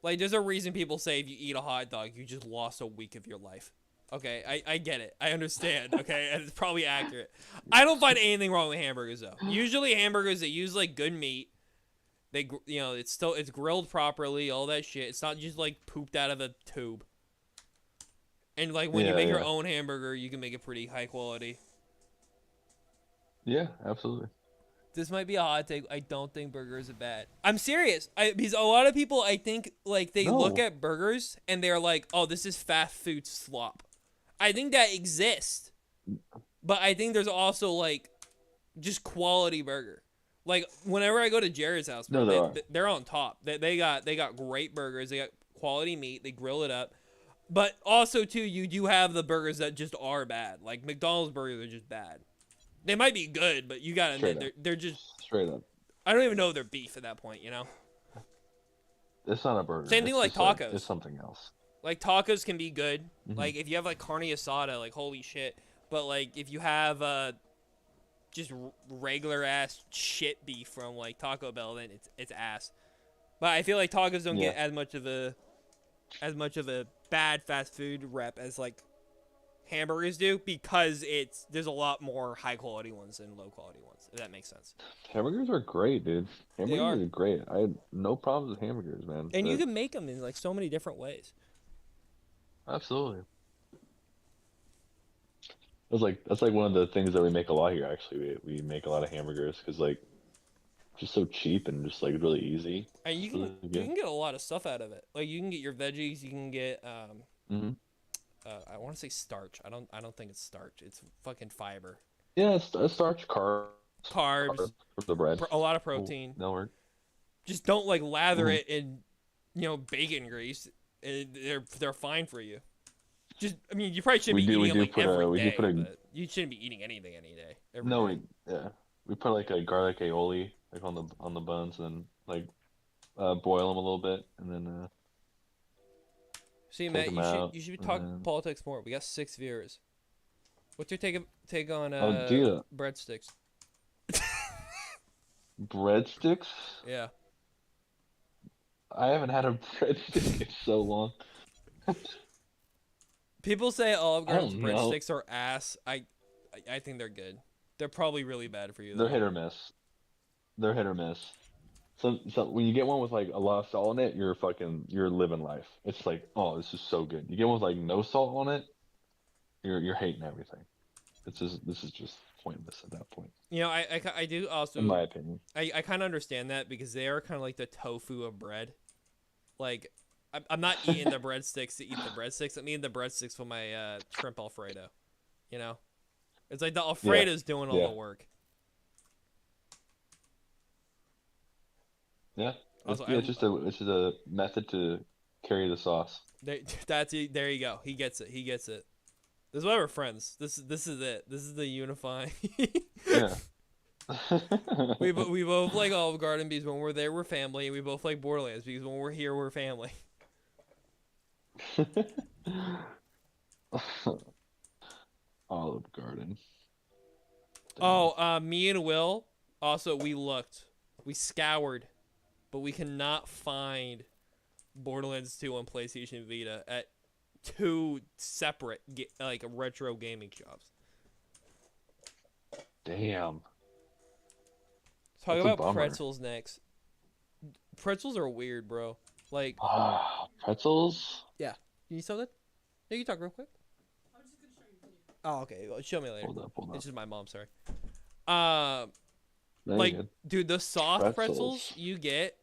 there's a reason people say if you eat a hot dog, you just lost a week of your life. Okay, I get it. I understand. Okay, and it's probably accurate. I don't find anything wrong with hamburgers though. Usually hamburgers, they use like good meat. It's grilled properly, all that shit. It's not just like pooped out of a tube. And like when you Yeah, make your yeah. own hamburger, you can make it pretty high quality. Yeah, absolutely. This might be a hot take. I don't think burgers are bad. I'm serious. Because a lot of people, I think, like they look No. at burgers and they're like, "Oh, this is fast food slop." I think that exists, but I think there's also like just quality burger. Like whenever I go to Jared's house, bro, No, there are. they're on top. They got great burgers. They got quality meat. They grill it up. But also too, you do have the burgers that just are bad. Like McDonald's burgers are just bad. They might be good, but you gotta Straight admit up. they're just. Straight up. I don't even know if they're beef at that point. You know, It's not a burger. Same thing It's like just tacos. it's something else. like tacos can be good. Mhm. Like if you have like carne asada, like holy shit. But like if you have just regular ass shit beef from like Taco Bell, then it's ass. But I feel like tacos don't get Yeah. as much of a bad fast food rep as like hamburgers do, because there's a lot more high quality ones than low quality ones, if that makes sense. Hamburgers are great, dude. are. Hamburgers are great. I had no problems with hamburgers, man. And you But- can make them in like so many different ways. Absolutely. That's like one of the things that we make a lot here. Actually, we make a lot of hamburgers because like just so cheap and just like really easy. And you It's can really you good. can get a lot of stuff out of it. Like you can get your veggies, you can get Hmm. I want to say starch. I don't think it's starch. It's fucking fiber. Yeah, it's starch, Carbs, carbs for the bread. a lot of Cool. protein. That'll work. Just don't like lather Mhm. it in, bacon grease. They're fine for you. Just I mean, you probably shouldn't We be do- we eating them do like put a- every we do day, put a- but you shouldn't be eating anything any day. Every No, day. we put like a garlic aioli like on the buns and then like boil them a little bit and then See, take Matt, them you out, should and talk then- politics more. We got 6 viewers. What's your take on Oh, dude. breadsticks? breadsticks. Yeah. I haven't had a breadstick in so long. People say Olive I Garden's don't know. breadsticks are ass. I think they're good. They're probably really bad for you. They're though. hit or miss. They're hit or miss. So when you get one with like a lot of salt in it, you're living life. It's like, oh, this is so good. You get one with like no salt on it, you're hating everything. This is just pointless at that point, I do also. in my opinion. I kind of understand that because they are kind of like the tofu of bread. Like, I'm not eating the breadsticks to eat the breadsticks. I'm eating the breadsticks for my shrimp Alfredo. You know, it's like the Alfredo's doing all Yeah. the work. Yeah. Also, It's just a method to Carry the sauce. There you go. He gets it. He gets it. This is why we're friends. This is it. This is the unifying. Yeah. we both like Olive Garden because when we're there we're family, and we both like Borderlands because when we're here we're family. Olive Garden. Oh, me and Will also we looked, we scoured, but we cannot find Borderlands 2 on PlayStation Vita at two separate like retro gaming shops. Damn. Talk That's a about bummer. pretzels next. Pretzels are weird, bro. Like, Pretzels? you need something? Yeah, you can talk real quick. I'm just gonna show you a video. Oh, okay. Well, show me later. Hold up. It's just my mom. Sorry. Very Like, good. dude, the soft pretzels Pretzels. you get,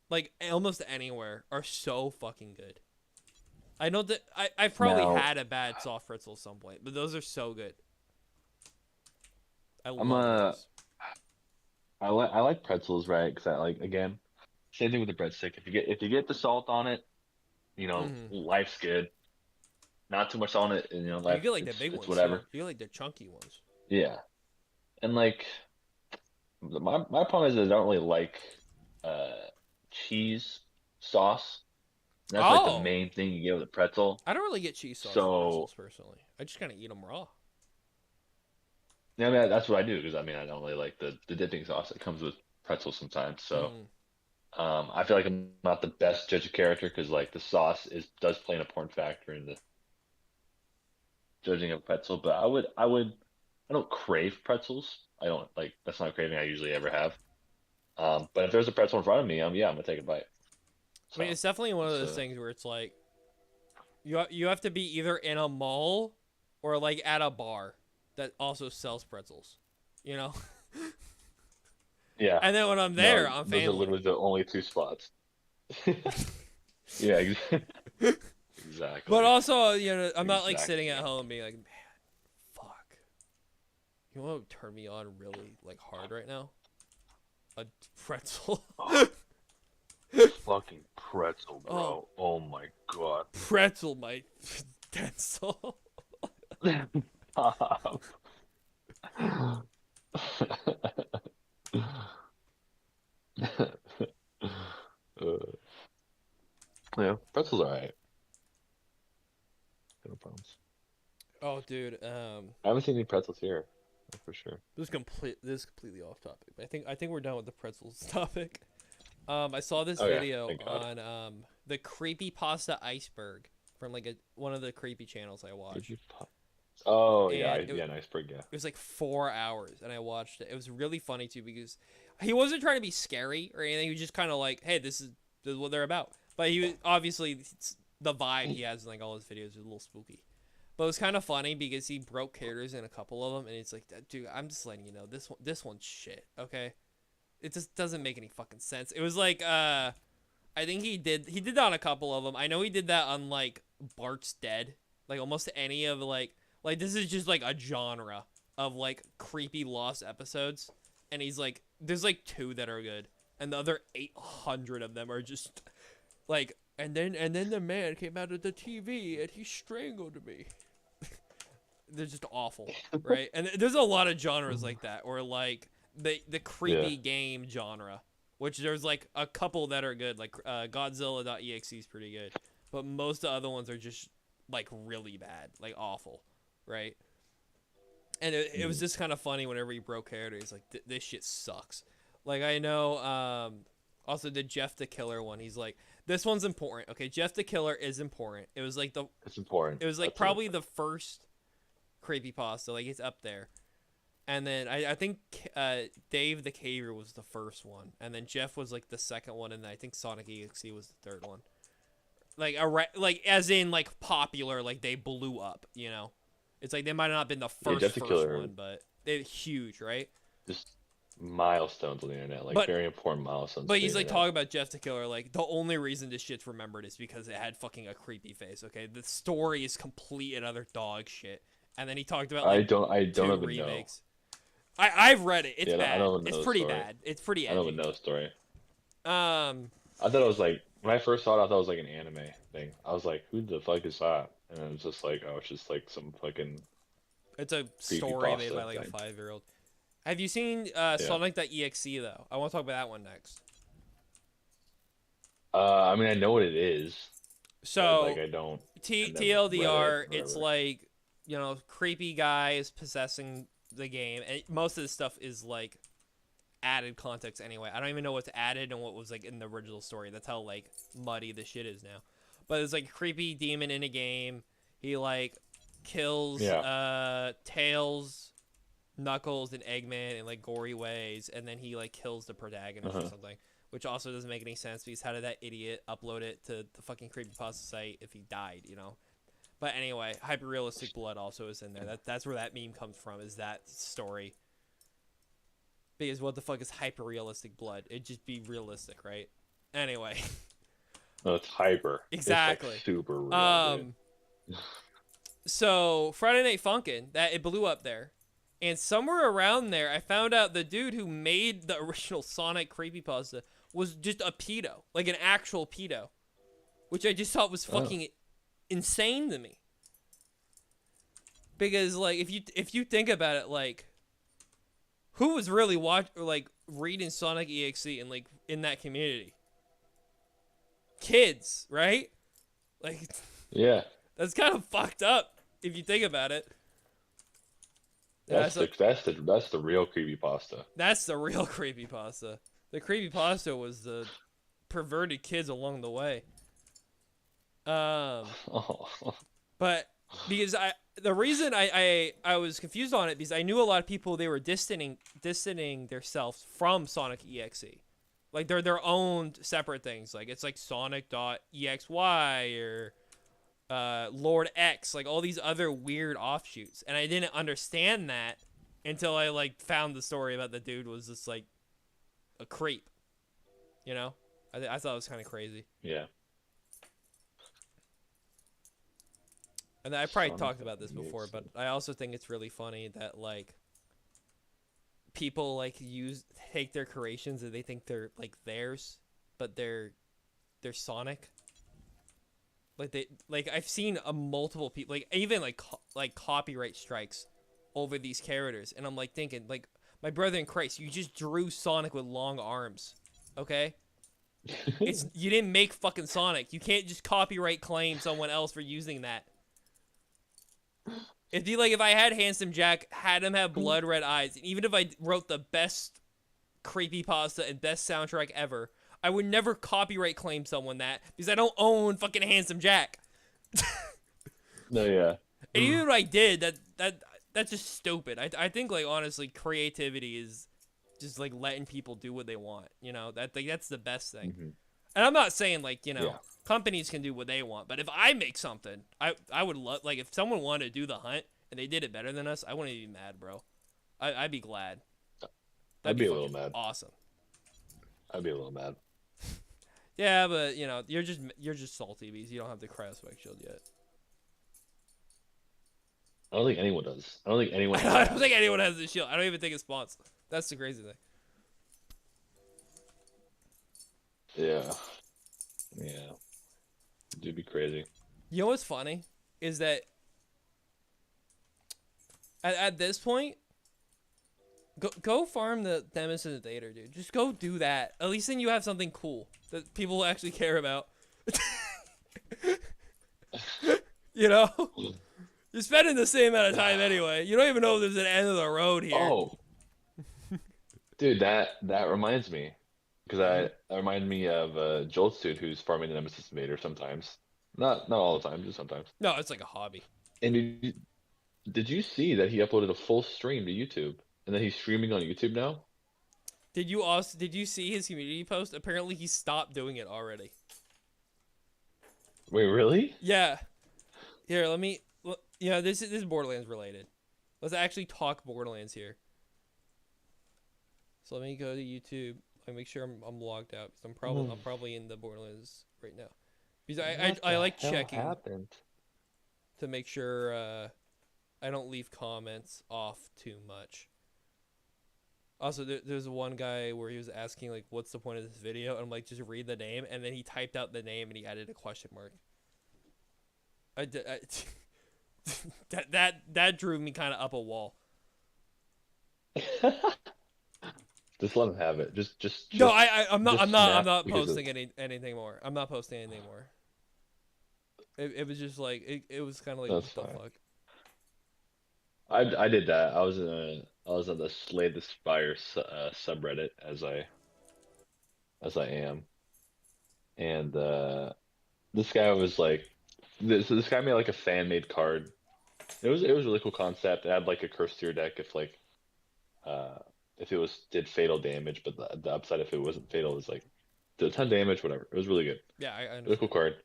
like almost anywhere, are so fucking good. I know that I've probably Now- had a bad soft pretzel at some point, but those are so good. I love I'm those. I like pretzels, right? Because I like, again, same thing with the breadstick. If you get the salt on it, life's good. Not too much on it, and, life. You get like the it's, big it's ones. whatever. Too. You get like the chunky ones. Yeah, and like my problem is I don't really like cheese sauce. And that's like Oh. the main thing you get with a pretzel. I don't really get cheese sauce So- pretzels personally. I just kind of eat them raw. Yeah, I mean, that's what I do because I don't really like the dipping sauce that comes with pretzels sometimes. So I feel like I'm not the best judge of character because like the sauce does play an important factor in the judging of pretzel. But I don't crave pretzels. I don't like that's not a craving I usually ever have. But if there's a pretzel in front of me, I'm gonna take a bite. I mean, it's definitely one of those so- things where it's like you have to be either in a mall or like at a bar that also sells pretzels, you know. Yeah. And then when I'm there, No, I'm those are family. literally the only two spots. Yeah, exactly. But also, I'm not like Exactly. sitting at home being like, man, fuck. You want to turn me on really like hard right now? A pretzel. Fucking pretzel, bro. Oh my god. Pretzel, my pencil. Stop. Yeah, pretzels alright. No problems. Oh, dude. I haven't seen any pretzels here, for sure. This is completely off topic. But I think we're done with the pretzels topic. I saw this Oh, yeah. video Thank God. on the creepypasta iceberg from like one of the creepy channels I watched. Did you pop? Oh yeah, And yeah, nice prig, yeah. It was like 4 hours, and I watched it. It was really funny too because he wasn't trying to be scary or anything. He was just kind of like, "Hey, this is what they're about." But he was obviously the vibe he has in like all his videos is a little spooky. But it was kind of funny because he broke characters in a couple of them, and it's like, dude, I'm just letting you know this one's shit. Okay, it just doesn't make any fucking sense. It was like I think he did that on a couple of them. I know he did that on like Bart's Dead, like almost any of like this is just like a genre of like creepy lost episodes, and he's like, there's like 2 that are good, and the other 800 of them are just like, and then the man came out of the TV and he strangled me. They're just awful, right? And there's a lot of genres like that, or like the creepy game genre, which there's like a couple that are good, like Godzilla.exe is pretty good, but most of the other ones are just like really bad, like awful, right? And it was just kind of funny whenever he broke character. He's like, this shit sucks. Like, I know, also the Jeff the Killer one. He's like, this one's important. Okay, Jeff the Killer is important. It was like It's important. it was like That's probably the first creepypasta. Like, it's up there. And then I think Dave the Caver was the first one. And then Jeff was like the second one. And then I think Sonic EXE was the third one. Like, like as in like popular, like they blew up, you know? It's like they might not have been the Jeff the first Killer. one, but they're huge, right? Just milestones on the internet, like But- very important milestones. But to the he's like internet. talking about Jeff the Killer, like the only reason this shit's remembered is because it had fucking a creepy face. Okay, the story is complete and other dog shit. And then he talked about I like don't 2 even know. remakes. I've read it. It's Yeah, I bad. don't know It's the pretty story. bad. It's pretty I don't even edgy. know the story. Um, I thought it was like When I first saw it, I thought it was like an anime thing. I was like, "Who the fuck is that?" And it was just like, "Oh, it's just like some fucking It's a creepy story made by pasta like a thing." 5-year-old. Have you seen Yeah. Sonic.exe though? I want to talk about that one next. I mean, I know what it is, but like, So I don't. I never read it TLDR, or it's whatever. like, creepy guys possessing the game, and most of the stuff is like added context anyway. I don't even know what's added and what was like in the original story. That's how like muddy the shit is now. But it's like a creepy demon in a game. He like kills Yeah. Tails, Knuckles, and Eggman in like gory ways, and then he like kills the protagonist or Uh-huh. something. Which also doesn't make any sense because how did that idiot upload it to the fucking creepypasta site if he died, But anyway, hyper realistic blood also is in there. That's where that meme comes from, is that story. Because what the fuck is hyper realistic blood? It'd just be realistic, right? Anyway. No, it's hyper. It's like Exactly. super real, dude. Um so Friday Night Funkin', that it blew up there. And somewhere around there I found out the dude who made the original Sonic creepypasta was just a pedo. Like an actual pedo. Which I just thought was Oh. fucking insane to me. Because like if you think about it, like who was really reading Sonic EXE and like in that community? Kids, right? Like Yeah. that's kind of fucked up if you think about it. Yeah, That's the real creepy pasta. that's the real creepypasta. The creepypasta was the perverted kids along the way. Um, Oh. but because the reason I was confused on it because I knew a lot of people they were distancing themselves from Sonic EXE. Like they're their own separate things. Like it's like Sonic.exy or Lord X, like all these other weird offshoots. And I didn't understand that until I like found the story about the dude was just like a creep. I thought it was kind of crazy. Yeah. And I probably Sonic talked about this before, EXE. but I also think it's really funny that like people like take their creations and they think they're like theirs, but they're Sonic. I've seen a multiple people like even like copyright strikes over these characters, and I'm like thinking like my brother in Christ, you just drew Sonic with long arms, okay? It's you didn't make fucking Sonic. You can't just copyright claim someone else for using that. If I had Handsome Jack, had him have blood red eyes, and even if I wrote the best creepypasta and best soundtrack ever, I would never copyright claim someone that because I don't own fucking Handsome Jack. No, yeah. And even if I did, that's just stupid. I think like honestly, creativity is just like letting people do what they want. That's the best thing. Mhm. And I'm not saying like Yeah. companies can do what they want, but if I make something, I would love like if someone wanted to do the hunt and they did it better than us, I wouldn't be mad, bro. I'd be glad. That'd I'd be a little fucking mad. awesome. I'd be a little mad. Yeah, but you're just salty because you don't have the Cryospike Shield yet. I don't think anyone does. I don't think anyone I has. don't think anyone has the shield. I don't even think it spawns. That's the crazy thing. Yeah. Yeah. It'd be crazy. You know what's funny is that at this point, go farm the Demus and the Dater, dude. Just go do that. At least then you have something cool that people will actually care about. you know, you're spending the same amount of time anyway. You don't even know if there's an end of the road here. Oh, dude, that reminds me, because that reminded me of Jolt's dude who's farming the Nemesis Invader sometimes. Not all the time, just sometimes. No, it's like a hobby. And did you see that he uploaded a full stream to YouTube, and then he's streaming on YouTube now? Did you see his community post? Apparently he stopped doing it already. Wait, really? Yeah. Here, this is Borderlands related. Let's actually talk Borderlands here. So let me go to YouTube. I make sure I'm logged out because I'm probably in the Borderlands right now. Because I like checking happened? to make sure I don't leave comments off too much. Also, there's one guy where he was asking like, "What's the point of this video?" And I'm like, "Just read the name." And then he typed out the name and he added a question mark. That drew me kind of up a wall. Just let him have it. No, Just I'm not just I'm snap not because posting anything more. I'm not posting anything more. It was just like it was kind of like, That's what the fine. fuck. I did that. I was on the Slay the Spire subreddit as I am, and this guy was like, this guy made like a fan made card. It was a really cool concept. It had like a curse to your deck uh if it was did fatal damage, but the upside if it wasn't fatal was like did a ton of damage, whatever. It was really good. Yeah, I Really cool understand. card.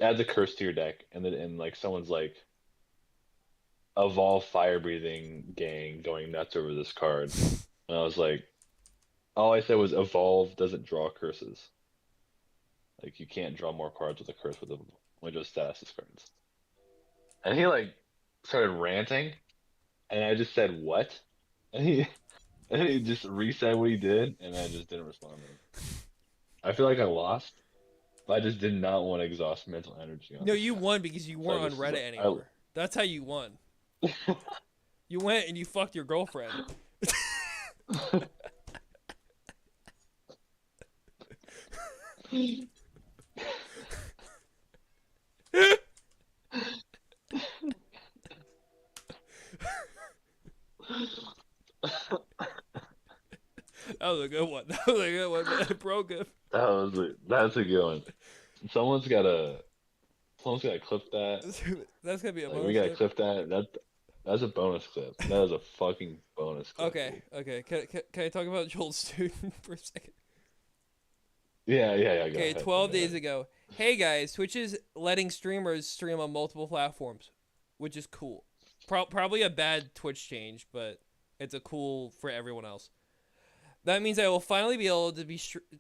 Adds a curse to your deck, and then like someone's like evolve fire breathing gang going nuts over this card. And I was like, all I said was evolve doesn't draw curses. Like you can't draw more cards with a curse with a bunch of status cards. And he like started ranting, and I just said what? And he and he just resaid what he did, and I just didn't respond to him. I feel like I lost, but I just did not want to exhaust mental energy on No, this you guy. won because you So I weren't on just was Reddit like, anymore. That's how you won. You went and you fucked your girlfriend. That was a good one. That was a good one, but I broke it. that's a good one. Someone's gotta someone's gotta clip that. That's gonna be a Like we bonus gotta clip. clip that. That's a bonus clip. That is a fucking bonus clip, Okay, dude. okay. Can I talk about Joel's student for a second? Yeah. Go Okay, ahead. 12 Go days ahead. ago. Hey guys, Twitch is letting streamers stream on multiple platforms, which is cool. Probably a bad Twitch change, but it's a cool for everyone else. That means I will finally be able to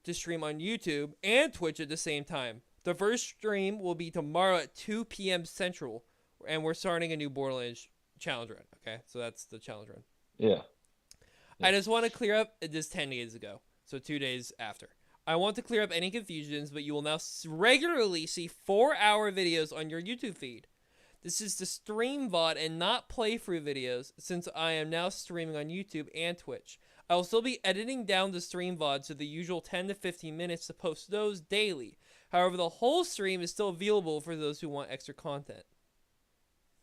to stream on YouTube and Twitch at the same time. The first stream will be tomorrow at 2 p.m. Central, and we're starting a new Borderlands challenge run. Okay, so that's the challenge run. Yeah. I Yeah. just want to clear up this 10 days ago, so 2 days after. I want to clear up any confusions, but you will now regularly see 4-hour videos on your YouTube feed. This is the stream VOD and not playthrough videos, since I am now streaming on YouTube and Twitch. I will still be editing down the stream VOD to the usual 10 to 15 minutes to post those daily. However, the whole stream is still available for those who want extra content.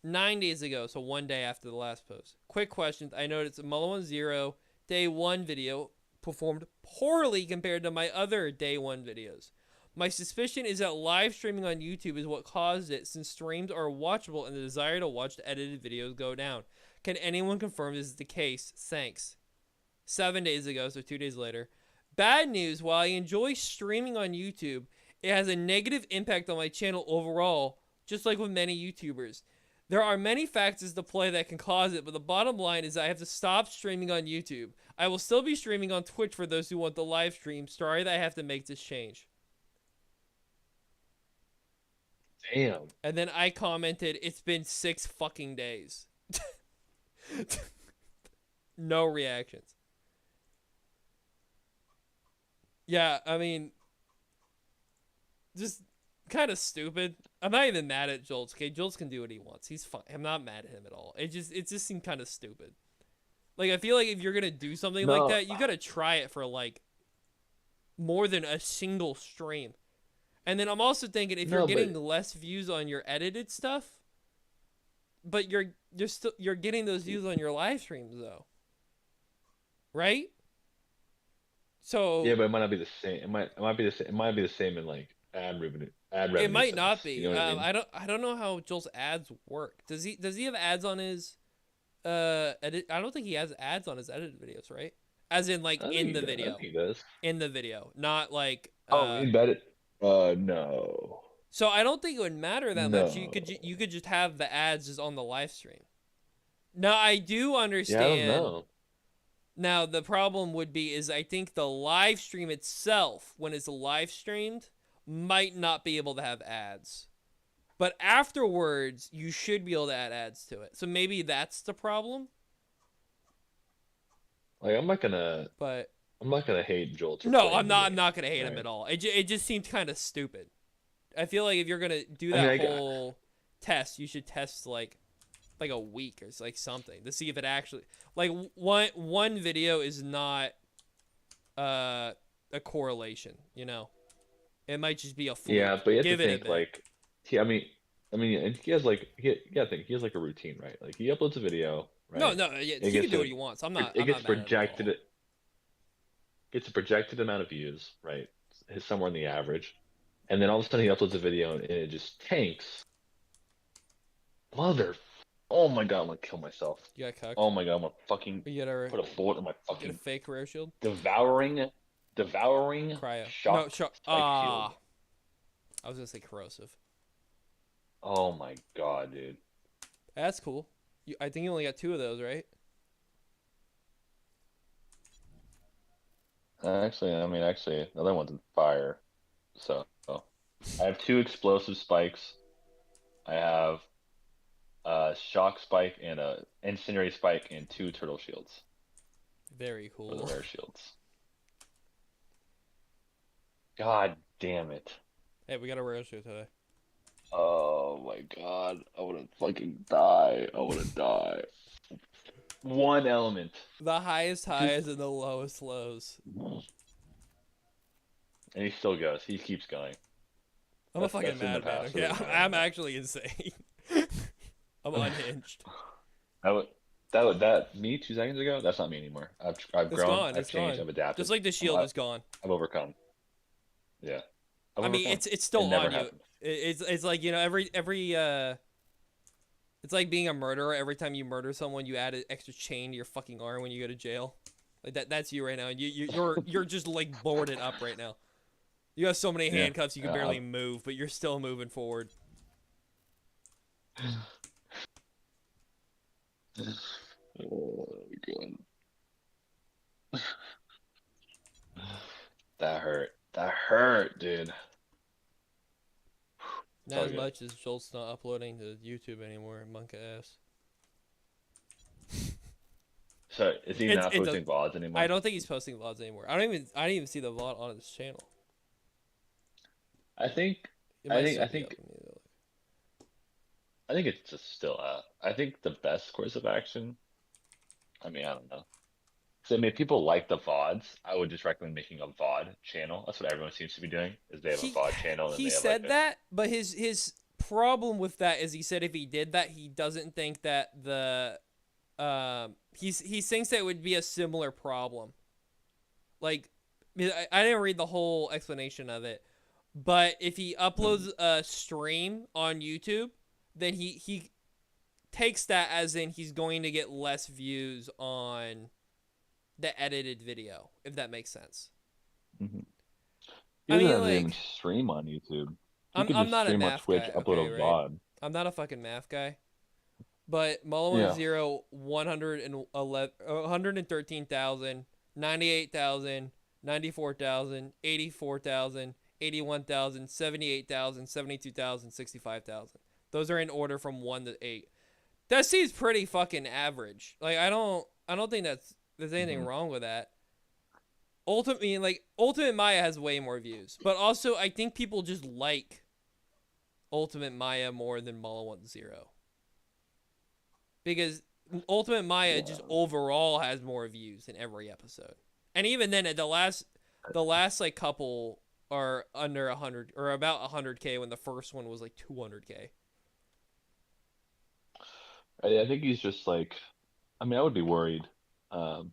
9 days ago, so 1 day after the last post. Quick questions. I noticed Mulligan 0 Day 1 video performed poorly compared to my other Day 1 videos. My suspicion is that live streaming on YouTube is what caused it, since streams are watchable and the desire to watch the edited videos go down. Can anyone confirm this is the case? Thanks. 7 days ago, so 2 days later. Bad news, while I enjoy streaming on YouTube, it has a negative impact on my channel overall, just like with many YouTubers. There are many factors to play that can cause it, but the bottom line is I have to stop streaming on YouTube. I will still be streaming on Twitch for those who want the live stream. Sorry that I have to make this change. Damn. And then I commented, it's been 6 fucking days. No reactions. Yeah, I mean, just kind of stupid. I'm not even mad at Jolts. Okay, Jolts can do what he wants. He's fine. I'm not mad at him at all. It just seemed kind of stupid. Like, I feel like if you're gonna do something like No. that, you gotta try it for like more than a single stream. And then I'm also thinking if you're No, getting but less views on your edited stuff, but you're getting those views on your live streams though, right? yeah, So but it might not be the same. It might be the same. It might be the same in like ad it revenue might not sense. You be. know what I mean? I don't know how Joel's ads work. Does he have ads on his edit? I don't think he has ads on his edited videos, right? As in like in the I think video, he does. in the video, not like Oh, embedded. No. So I don't think it would matter that much. No. You could just have the ads just on the live stream. Now I do Yeah, I don't understand. know. Now the problem would be is I think the live stream itself, when it's live streamed, might not be able to have ads. But afterwards, you should be able to add ads to it. So maybe that's the problem. Like But I'm not gonna hate Jolt for no, playing the I'm game. not gonna hate him Right? at all. It just seemed kind of stupid. I feel like if you're gonna do I mean, that whole test, you should test like a week or like something to see if it actually like one video is not a correlation. You know, it might just be a yeah, fluke. but you have to Give it a think bit. like, I mean, and he has like you gotta think he has like a routine, right? Like he uploads a video, No, right? no, yeah, It he can gets do a what he wants. it I'm gets not mad at him at all. gets a projected amount of views, right? It's somewhere in the average, and then all of a sudden he uploads a video and it just tanks. Mother, oh my god, I'm gonna kill myself. You got cucked. Oh my god, I'm gonna fucking You gotta put a bullet in my get a fucking fake rare shield. devouring Cryo. No, shock spike shield. ah. I was gonna say corrosive. Oh my god, dude. That's cool. I think you only got 2 of those, right? Actually, the other one's in fire. So I have 2 explosive spikes. I have a shock spike and a incendiary spike and 2 turtle shields Very for the cool. rare shields. God damn it. Hey, we got a rare shield today. Oh my god. I wanna fucking die. I wanna die. One element. The highest highs and the lowest lows. And he still goes. He keeps going. I'm a fucking That's in the madman. past, Okay, so it's I'm fine. actually insane. I'm unhinged. That me 2 seconds ago. That's not me anymore. I've It's grown. gone. I've It's changed. gone. I've adapted. Just like the shield is gone. I've overcome. Yeah. I've I mean, overcome. it's It still never on you. happened. It's like, you know, every it's like being a murderer. Every time you murder someone, you add an extra chain to your fucking arm when you go to jail. Like that's you right now. You're just like boarded up right now. You have so many Yeah. handcuffs you can barely move, but you're still moving forward. Oh my god. That hurt. That hurt, dude. It's Not all as good. much as Jolt's not uploading to YouTube anymore, monk ass. So is he not It's posting VODs anymore? I don't think he's posting VODs anymore. I didn't even see the VOD on his channel. I think It I might think still I be think up in the- I think it's just still out. I think the best course of action. I mean, I don't know. So I mean, if people like the VODs, I would just recommend making a VOD channel. That's what everyone seems to be doing. Is they have a He VOD channel and he they have like said that, but his problem with that is he said if he did that, he doesn't think that the he thinks that it would be a similar problem. Like I didn't read the whole explanation of it, but if he uploads a stream on YouTube, then he takes that as in he's going to get less views on the edited video, if that makes sense. Mhm. I He doesn't mean, have to even like, stream on YouTube. He could I'm just not a stream on math Twitch, guy, upload okay, a right? VOD. I'm not a fucking math guy. But Yeah. 0, 111, 113,000, 98,000, 94,000, 84,000, 81,000, 78,000, 72,000, 65,000. Those are in order from 1 to 8. That seems pretty fucking average. Like I don't think there's anything Mhm. wrong with that. Ultimate Maya has way more views, but also I think people just like Ultimate Maya more than Mala 1-0. Because Ultimate Maya just overall has more views in every episode. And even then the last like couple are under 100 or about 100K when the first one was like 200K. I think he's just like, I mean, I would be worried um,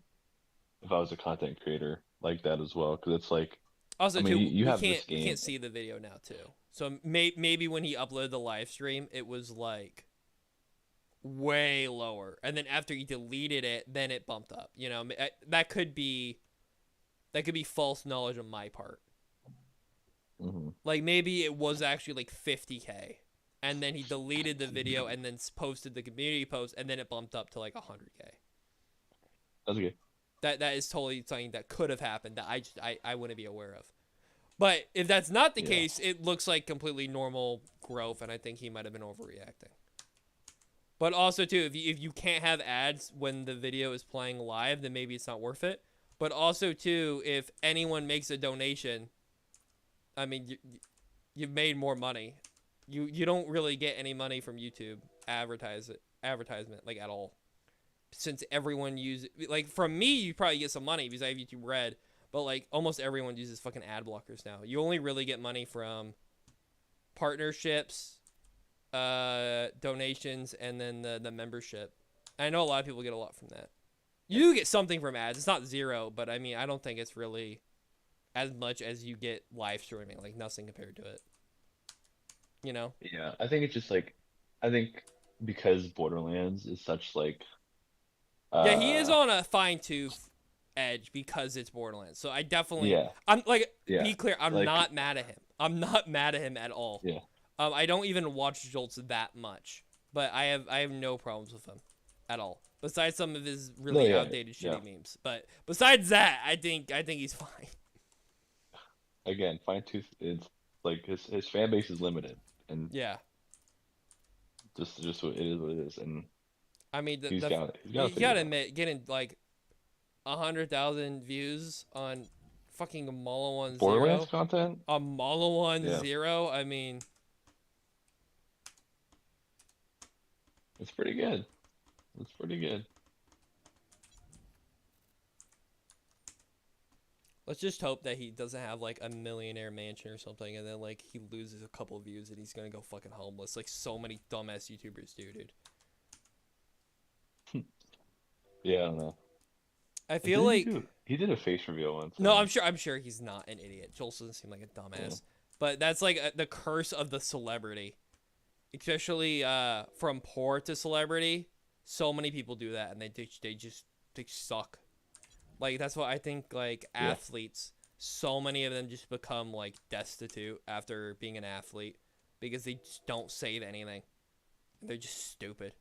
if I was a content creator like that as well, because it's like, Also I mean, too, you we have this we game. can't see the video now too. So maybe when he uploaded the live stream, it was like way lower, and then after he deleted it, then it bumped up. You know, that could be false knowledge on my part. Mhm. Like maybe it was actually like 50K, and then he deleted the video and then posted the community post, and then it bumped up to like 100K. That's okay. That is totally something that could have happened that I wouldn't be aware of. But if that's not the Yeah. case, it looks like completely normal growth, and I think he might have been overreacting. But also too, if you can't have ads when the video is playing live, then maybe it's not worth it. But also too, if anyone makes a donation, I mean, you've made more money. You don't really get any money from YouTube advertisement like at all, since everyone uses, like, from me you probably get some money because I have YouTube Red, but like almost everyone uses fucking ad blockers now. You only really get money from partnerships, donations, and then the membership. I know a lot of people get a lot from that. You do get something from ads. It's not zero, but I mean, I don't think it's really as much as you get live streaming. Like, nothing compared to it. You know? Yeah, I think it's just like, I think because Borderlands is such like, Yeah, he is uh, on a fine tooth edge because it's Borderlands. So I definitely, yeah, I'm like, yeah, be clear, I'm like, not mad at him. I'm not mad at him at all. yeah, I don't even watch Jolts that much, but I have no problems with him at all. Besides some of his no, really yeah, outdated yeah. shitty memes, but besides that, I think he's fine. Again, fine tooth. It's like his fan base is limited, and Yeah, just what it is, what it is, and I mean he's got it. He's got you it figured gotta out. admit, getting like 100,000 views on fucking Mala One Borderlands Zero, content? on Mala One Yeah, Zero. I mean, it's pretty good. It's pretty good. let's just hope that he doesn't have like a millionaire mansion or something, and then like he loses a couple of views and he's gonna go fucking homeless, like so many dumbass YouTubers do, dude. Yeah, I don't know. I Did feel like he did a face reveal once, no, right? I'm sure he's not an idiot. Joel doesn't seem like a Yeah. dumbass, but that's like the curse of the celebrity, especially from poor to celebrity. So many people do that, and they suck. Like, that's what I think, like, Yeah. athletes, so many of them just become, like, destitute after being an athlete because they just don't say anything. They're just stupid.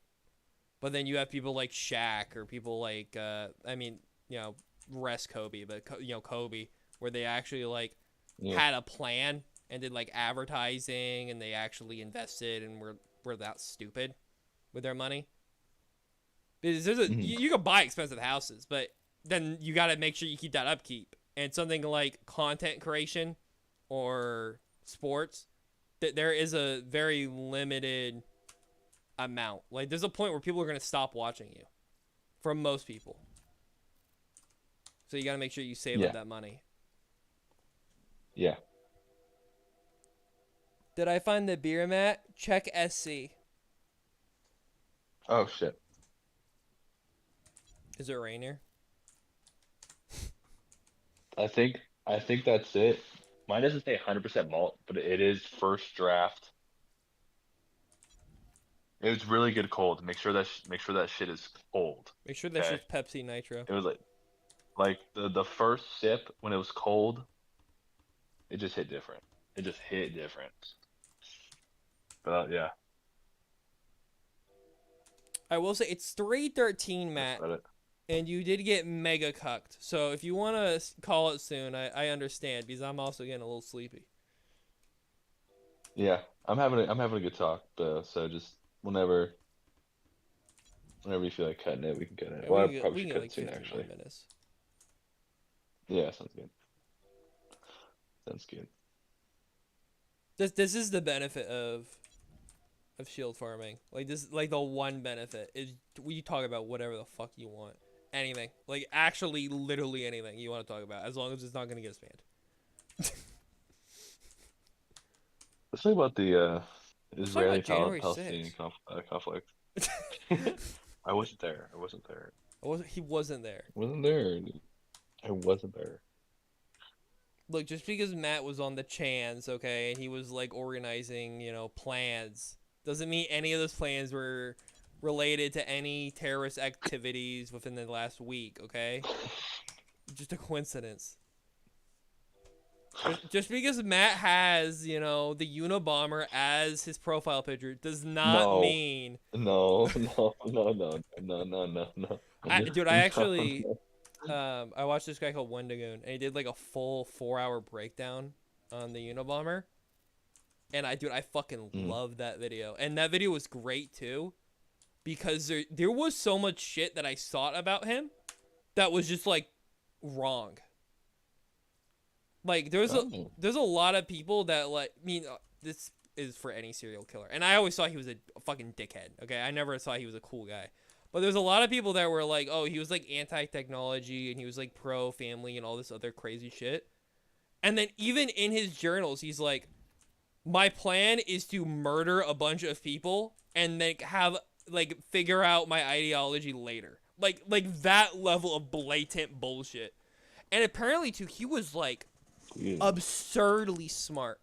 But then you have people like Shaq or people like, I mean, you know, rest Kobe, but, you know, Kobe, where they actually, like, Yeah. had a plan and did, like, advertising, and they actually invested and were that stupid with their money. Because Mhm. you can buy expensive houses, but then you got to make sure you keep that upkeep. And something like content creation or sports, that there is a very limited amount. Like, there's a point where people are going to stop watching you, from most people. So you got to make sure you save Yeah. up that money. Yeah. Did I find the beer mat? Check SC. Oh shit. Is it Rainier? I think that's it. Mine doesn't say 100% malt, but it is first draft. It was really good cold. Make sure that shit is cold. Make sure that Okay. shit's Pepsi Nitro. It was like the first sip when it was cold, it just hit different. It just hit different. But yeah, I will say it's 313, that's Matt. about it. And you did get mega cucked. So if you want to call it soon, I understand, because I'm also getting a little sleepy. Yeah, I'm having a good talk though. So just whenever you feel like cutting it, we can cut it. Yeah, Well, I we probably can should get cut like it soon 15 actually. more minutes. Yeah, sounds good. Sounds good. This is the benefit of shield farming. Like, this, like, the one benefit is we talk about whatever the fuck you want. Anything. Like, actually, literally anything you want to talk about, as long as it's not going to get us banned. Let's talk about the Let's talk about January Israeli-Palestinian 6th. conflict. I wasn't there. I wasn't there. He wasn't there. I wasn't there. I wasn't there. Look, just because Matt was on the Chans, okay, and he was, like, organizing, you know, plans, doesn't mean any of those plans were related to any terrorist activities within the last week, okay? Just a coincidence. Just because Matt has, you know, the Unabomber as his profile picture does not No. mean... No. Dude, I actually... I watched this guy called Wendigoon, and he did, like, a full 4-hour breakdown on the Unabomber. And I fucking love that video. And that video was great, too, because there was so much shit that I thought about him that was just like wrong. Like there's a lot of people that like this is for any serial killer, and I always thought he was a fucking dickhead. Okay, I never thought he was a cool guy. But there's a lot of people that were like, oh, he was like anti-technology and he was like pro-family and all this other crazy shit. And then even in his journals, he's like, my plan is to murder a bunch of people and then figure out my ideology later. Like that level of blatant bullshit. And apparently too, he was like absurdly smart.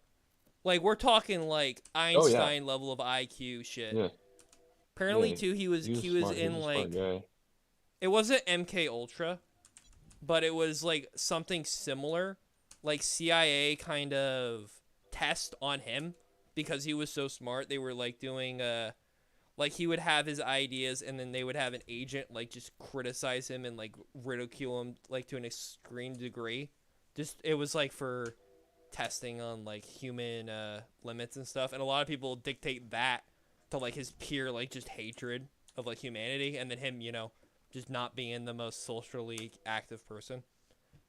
Like we're talking like Einstein level of IQ shit. Yeah. Apparently too, he was smart. in He was a like, smart guy. it wasn't MK Ultra, but it was like something similar, like CIA kind of test on him because he was so smart. They were like doing like he would have his ideas and then they would have an agent like just criticize him and like ridicule him like to an extreme degree. Just it was like for testing on like human limits and stuff, and a lot of people dictate that to like his pure like just hatred of like humanity, and then him, you know, just not being the most socially active person.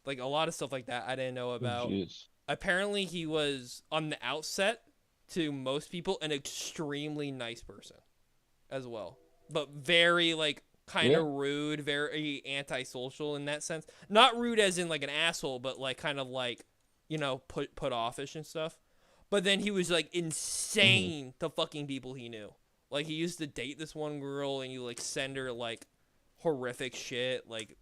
Like a lot of stuff like that I didn't know about. Apparently he was on the outset to most people an extremely nice person as well, but very like kind of rude, very antisocial in that sense. Not rude as in like an asshole, but like kind of like, you know, put offish and stuff. But then he was like insane to fucking people he knew. Like he used to date this one girl and you like send her like horrific shit, like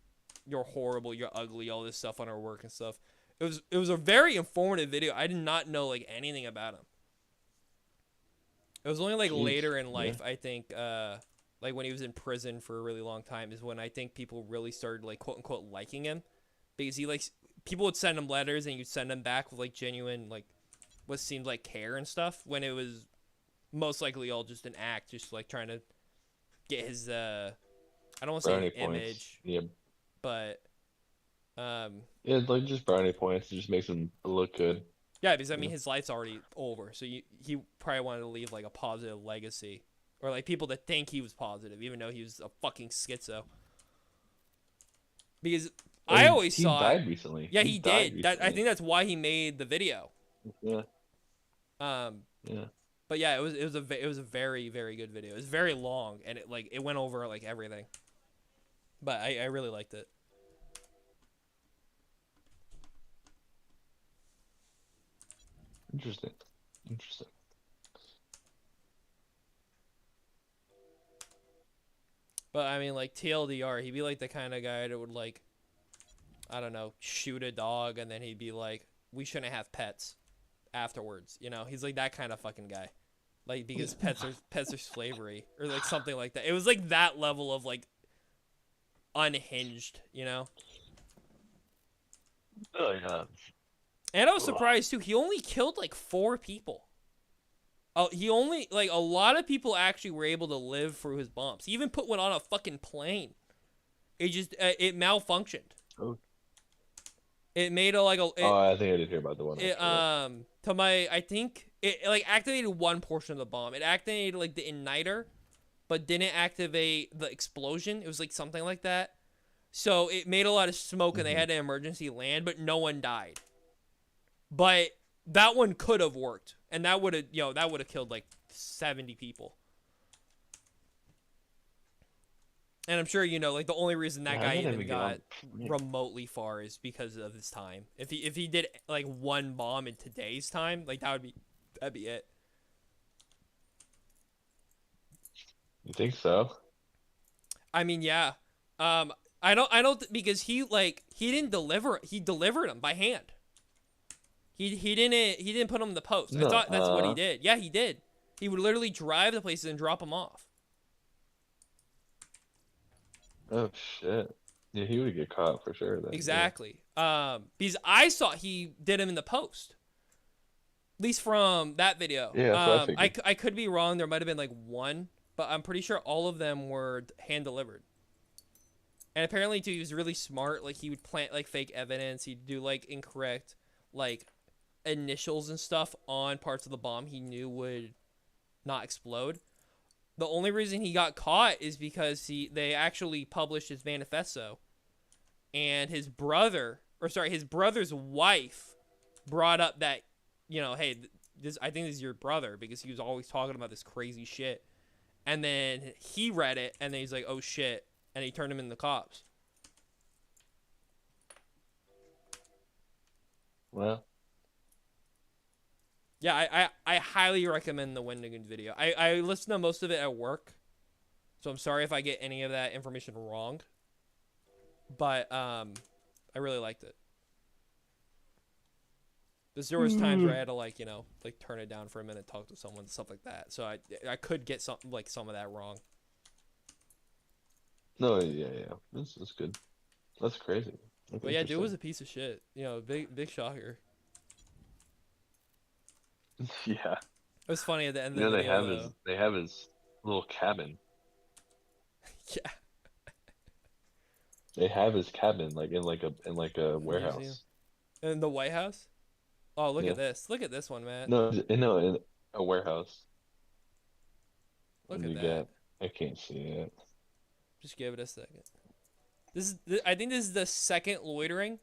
you're horrible, you're ugly, all this stuff on her work and stuff. It was a very informative video. I did not know like anything about him. It was only like later in life, I think, like when he was in prison for a really long time is when I think people really started like quote unquote liking him, because he like people would send him letters and you'd send them back with like genuine like what seemed like care and stuff, when it was most likely all just an act, just like trying to get his I don't want to say image, but yeah, like just brownie points. It just makes him look good. Yeah, because I mean his life's already over, so he probably wanted to leave like a positive legacy, or like people to think he was positive, even though he was a fucking schizo. Because I always saw he died recently. Yeah, he did. I think that's why he made the video. Yeah. Yeah. But yeah, it was a very, very good video. It was very long and it went over like everything. But I really liked it. Interesting. But I mean, like TLDR, he'd be like the kind of guy that would like, I don't know, shoot a dog and then he'd be like, we shouldn't have pets afterwards. You know, he's like that kind of fucking guy. Like, because pets are slavery or like something like that. It was like that level of like unhinged, you know? Oh yeah. And I was surprised too. He only killed like 4 people. Oh, he only like a lot of people actually were able to live through his bombs. He even put one on a fucking plane. It just it malfunctioned. Oh. It made a like a. I think I did hear about the one. I think it like activated one portion of the bomb. It activated like the igniter, but didn't activate the explosion. It was like something like that. So it made a lot of smoke and they had to emergency land, but no one died. But that one could have worked, and that would have killed like 70 people. And I'm sure you know, like the only reason that guy even got remotely far is because of his time. If he did like one bomb in today's time, like that'd be it. You think so? I mean, yeah. I don't because he didn't deliver. He delivered them by hand. He didn't put them in the post. I thought that's what he did. Yeah, he did. He would literally drive to places and drop them off. Oh shit! Yeah, he would get caught for sure. Then. Exactly. Yeah. Because I saw he did him in the post. At least from that video. Yeah, I could be wrong. There might have been like one, but I'm pretty sure all of them were hand delivered. And apparently, too, he was really smart. Like he would plant like fake evidence. He'd do like incorrect like initials and stuff on parts of the bomb he knew would not explode. The only reason he got caught is because they actually published his manifesto, and his brother's wife brought up that, hey, this I think this is your brother because he was always talking about this crazy shit, and then he read it and then he's like, oh shit, and he turned him in the cops. Well, Yeah, I highly recommend the Wendigoon video. I listen to most of it at work, so I'm sorry if I get any of that information wrong. But I really liked it. Because there was times where I had to like turn it down for a minute, talk to someone, stuff like that. So I could get some of that wrong. no, yeah. This is good. That's crazy. That's But yeah, dude was interesting. a piece of shit. Big shocker. Yeah. It was funny at the end You of know the video though. they have his little cabin. Yeah. They have his cabin like in like a Museum. warehouse. In the White House. Oh, look Yeah. at this. Look at this one, man. No, in a warehouse. Look What at do you that. get? I can't see it. Just give it a second. I think this is the second loitering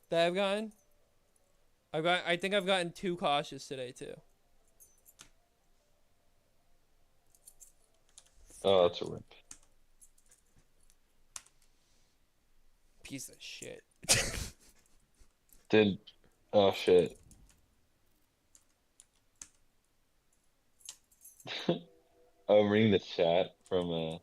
that I've gotten. I think I've gotten 2 cautious today too. Oh, that's a rip. Piece of shit. Oh shit. I'm reading the chat from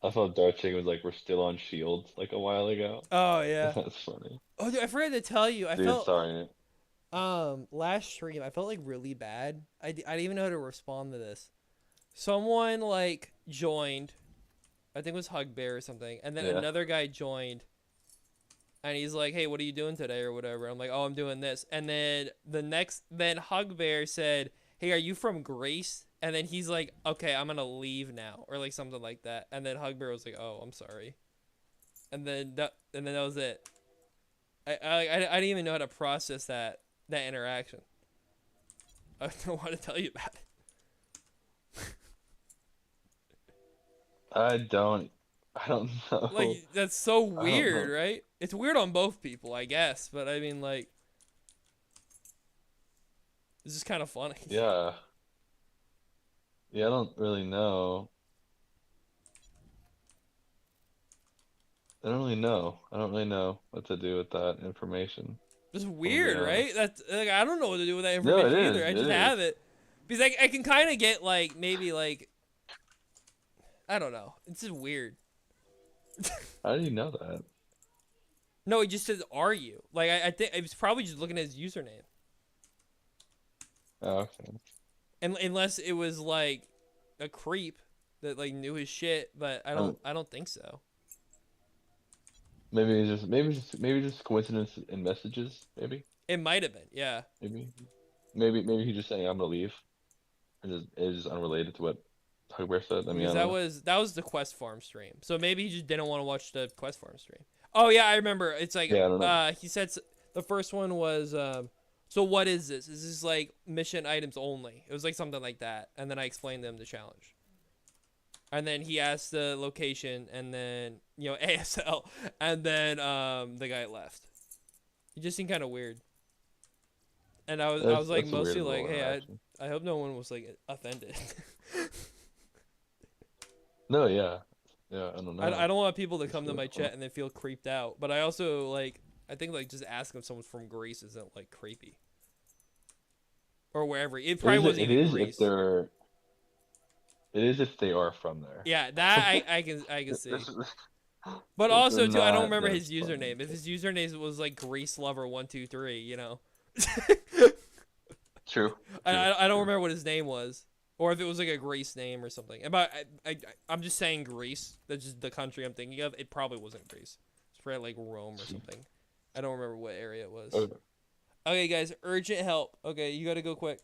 I thought Dark Chicken was like, we're still on Shield like a while ago. Oh yeah. That's funny. Oh dude, I forgot to tell you. I Dude, felt sorry. last stream I felt like really bad. I didn't even know how to respond to this. Someone like joined, I think it was Hugbear or something, and then Yeah. another guy joined, and he's like, "Hey, what are you doing today or whatever?" I'm like, "Oh, I'm doing this." And then then Hugbear said, "Hey, are you from Greece?" And then he's like, "Okay, I'm gonna leave now," or like something like that. And then Hugbear was like, "Oh, I'm sorry." And then that was it. I didn't even know how to process that interaction. I don't want to tell you about it. I don't know. Like that's so I don't weird, know. right? It's weird on both people, I guess, but I mean like it's just kind of funny. Yeah. Yeah, I don't really know. I don't really know. I don't really know what to do with that information. It's I'm gonna be weird, right? honest. That's like I don't know what to do with that No, it information is. either. I It just is. have it because I can kind of get like maybe like I don't know. It's just weird. How do you know that? No, he just says "Are you?" Like I think I was probably just looking at his username, Oh, okay. and unless it was like a creep that like knew his shit, but I don't think so. Maybe just coincidence in messages. Maybe. It might have been, yeah. Maybe he's just saying I'm gonna leave, and it's just unrelated to what Hugbear said. I mean, I Because don't know. that was the Quest Farm stream. So maybe he just didn't want to watch the Quest Farm stream. Oh yeah, I remember. It's like Yeah, I don't know. he said the first one was so what is this? Is this like mission items only? It was like something like that. And then I explained to him the challenge. And then he asked the location and then, ASL, and then the guy left. He just seemed kind of weird. And I was like That's a mostly weird like, little "Hey, interaction. I hope no one was like offended." No, yeah, I don't know. I don't want people to It's come to really my funny. chat and then feel creeped out. But I also I think like just asking if someone's from Greece isn't like creepy or wherever. It probably wasn't It even is Greece. it is if they are from there. Yeah, that I can see. This is- But If also they're too, I don't not, remember then his it's funny. username. If his username was like Grease Lover 123, True. I don't remember what his name was, or if it was like a Greece name or something. But I'm just saying Greece. That's just the country I'm thinking of. It probably wasn't Greece. It's probably like Rome or something. I don't remember what area it was. Okay. Okay, guys, urgent help. Okay, you gotta go quick.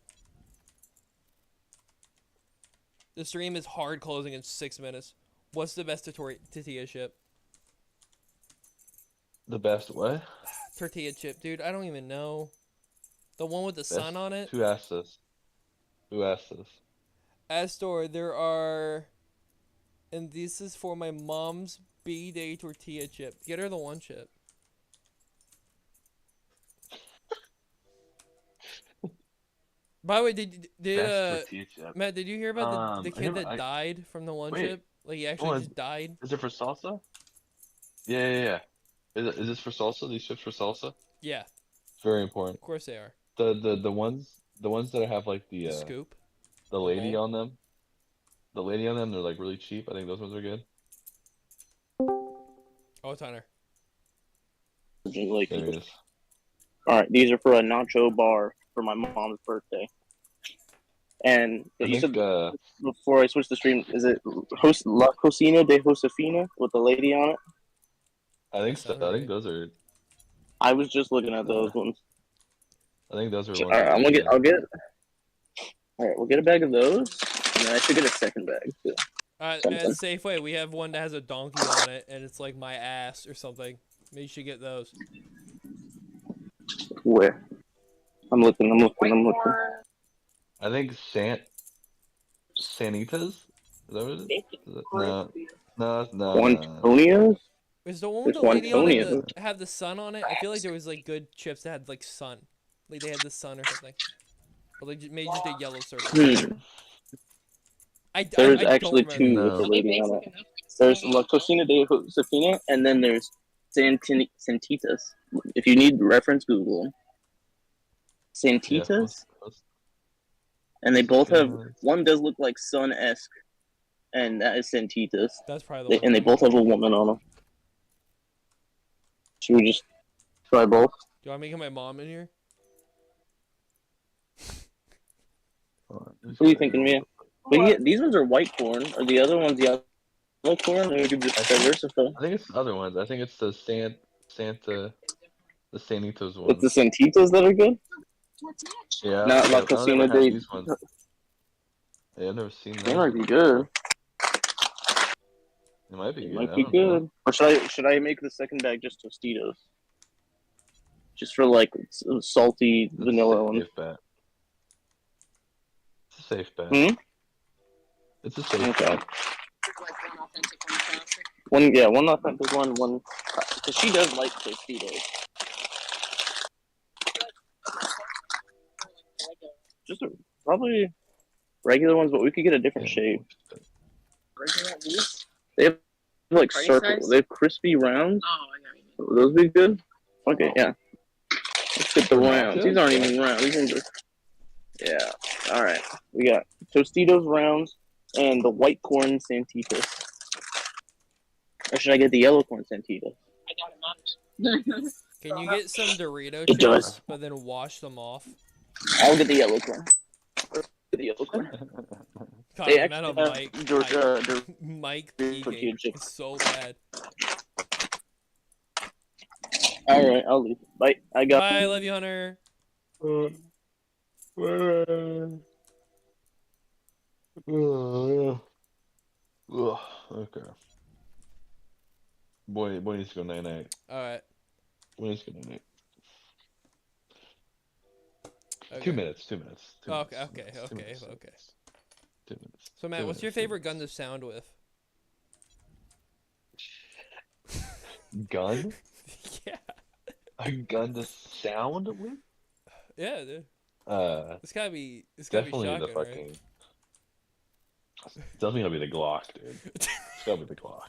The stream is hard closing in 6 minutes. What's the best tortilla chip? The best way? Tortilla chip, dude. I don't even know. The one with the sun on it. Who asked this? Who asked this? Astor, there are, and this is for my mom's B-Day tortilla chip. Get her the one chip. By the way, Best tortilla chip. Matt, did you hear about the I kid never. that died from the one Wait. chip? Like he actually Oh, just died. is it for salsa? Yeah. Is this for salsa? These chips for salsa? Yeah, It's very important. of course they are. The ones that have like The scoop, the the lady bowl. on them. The lady on them, they're like really cheap. I think those ones are good. Oh, Tanner. Like, There it is. all right, these are for a nacho bar for my mom's birthday. And I you think said before I switch the stream, is it host La Cocina de Josefina with the lady on it? I think so. Sounds I right. think those are. I was just looking at those ones. I think those are All ones. right, that are good. I'll get. All right, we'll get a bag of those, and then I should get a second bag too. At Something. Safeway, we have one that has a donkey on it, and it's like my ass or something. Maybe you should get those. Where? I'm looking. I think Sanitas. Is that what it is? No. Juantonios? Is the one with There's the lady on it Juantonios. that had the sun on it? I feel like there was like good chips that had like sun, like they had the sun or something, or like maybe just a yellow circle. There's I actually don't two remember. with the lady on it. There's La Cocina de Josefina, and then there's Santitas. If you need reference, Google them. Yeah. Santitas, and they both have. One does look like Sun-esque, and that is Santitas. That's probably the one. And they both have a woman on them. Should we just try both? Do I make my mom in here? What are you thinking, Mia? These ones are white corn. Are the other ones yellow corn? Or we could just diversify. I think it's the other ones. I think it's the Santa, the Sanitas ones. It's the Santitas that are good? Yeah. Not La I don't Cocina ever have de. these ones. Yeah, I've never seen They those. might be good. It might be It good. might I be don't know. good. Or should I make the second bag just Tostitos? Just for like salty It's vanilla a ones. safe bet. It's a safe bet. Hmm? It's a safe Okay. bet. One authentic one, because she does like Tostitos. Just probably regular ones, but we could get a different shape. They have like circle. They have crispy rounds. Would those be good? Okay, yeah. Let's get the rounds. These aren't even round. These ones are. Yeah. All right. We got Tostitos rounds and the white corn Santitas. Or should I get the yellow corn Santitas? Can you get some Dorito It does. chips, but then wash them off? I'll get the yellow corn. The yellow corn. God, They I met a actually have Mike tortilla Peagate. chips. It's so bad. All right, I'll leave. Bye. I got. Bye, love you, Hunter. Okay. Boy needs to go night night. All right. Boy needs to go night night. Okay. 2 minutes. 2 minutes. Okay. 2 Okay. minutes, 2 Okay. minutes, Okay. 2 minutes. So Matt, 2 what's your minutes, 2 favorite gun to minutes. sound with? Gun? Yeah. A gun to sound with? Yeah, dude. Uh, It's gotta be definitely shotgun, the fucking. Definitely gotta be the Glock, dude. It's gotta be the Glock.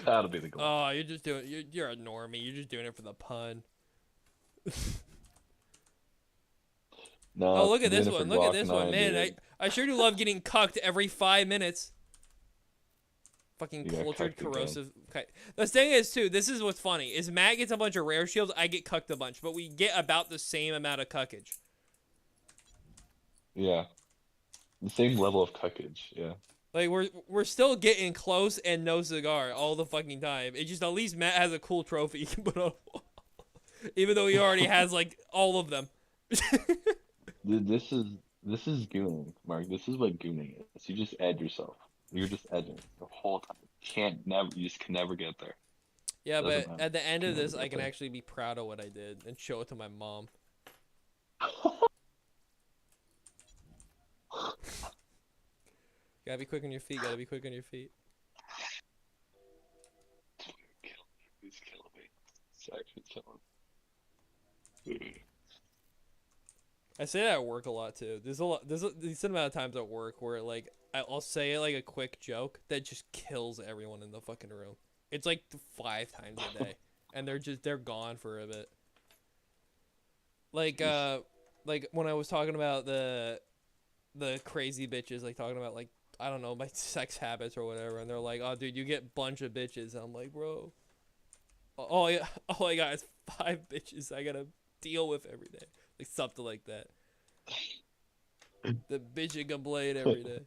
Gotta be the Glock. Oh, you're just doing. You're a normie. You're just doing it for the pun. No, Oh, look I'm at this doing it one. for Look at Glock this 9, one, man. dude. I sure do love getting cucked every 5 minutes. Fucking You got cultured, cucked again. corrosive. Okay. The thing is, too, this is what's funny. Is Matt gets a bunch of rare shields, I get cucked a bunch, but we get about the same amount of cuckage. Yeah. The same level of cuckage, yeah. Like we're still getting close and no cigar all the fucking time. It just at least Matt has a cool trophy he can put on, even though he already has like all of them. Dude, this is gooning, Mark. This is what gooning is. You just edge yourself. You're just edging the whole time. You just can never get there. Yeah, Doesn't but matter. at the end of Can this, never I get can there. actually be proud of what I did and show it to my mom. Gotta be quick on your feet. Gotta be quick on your feet. He's killing me. It's actually killing me. I say that at work a lot too. There's a decent amount of times at work where like I'll say like a quick joke that just kills everyone in the fucking room. It's like 5 times a day, and they're gone for a bit. Like when I was talking about the crazy bitches, like talking about like I don't know my sex habits or whatever, and they're like, "Oh, dude, you get bunch of bitches." And I'm like, "Bro, all I got is 5 bitches I gotta deal with every day." Like something like that. The bitch can blade every day.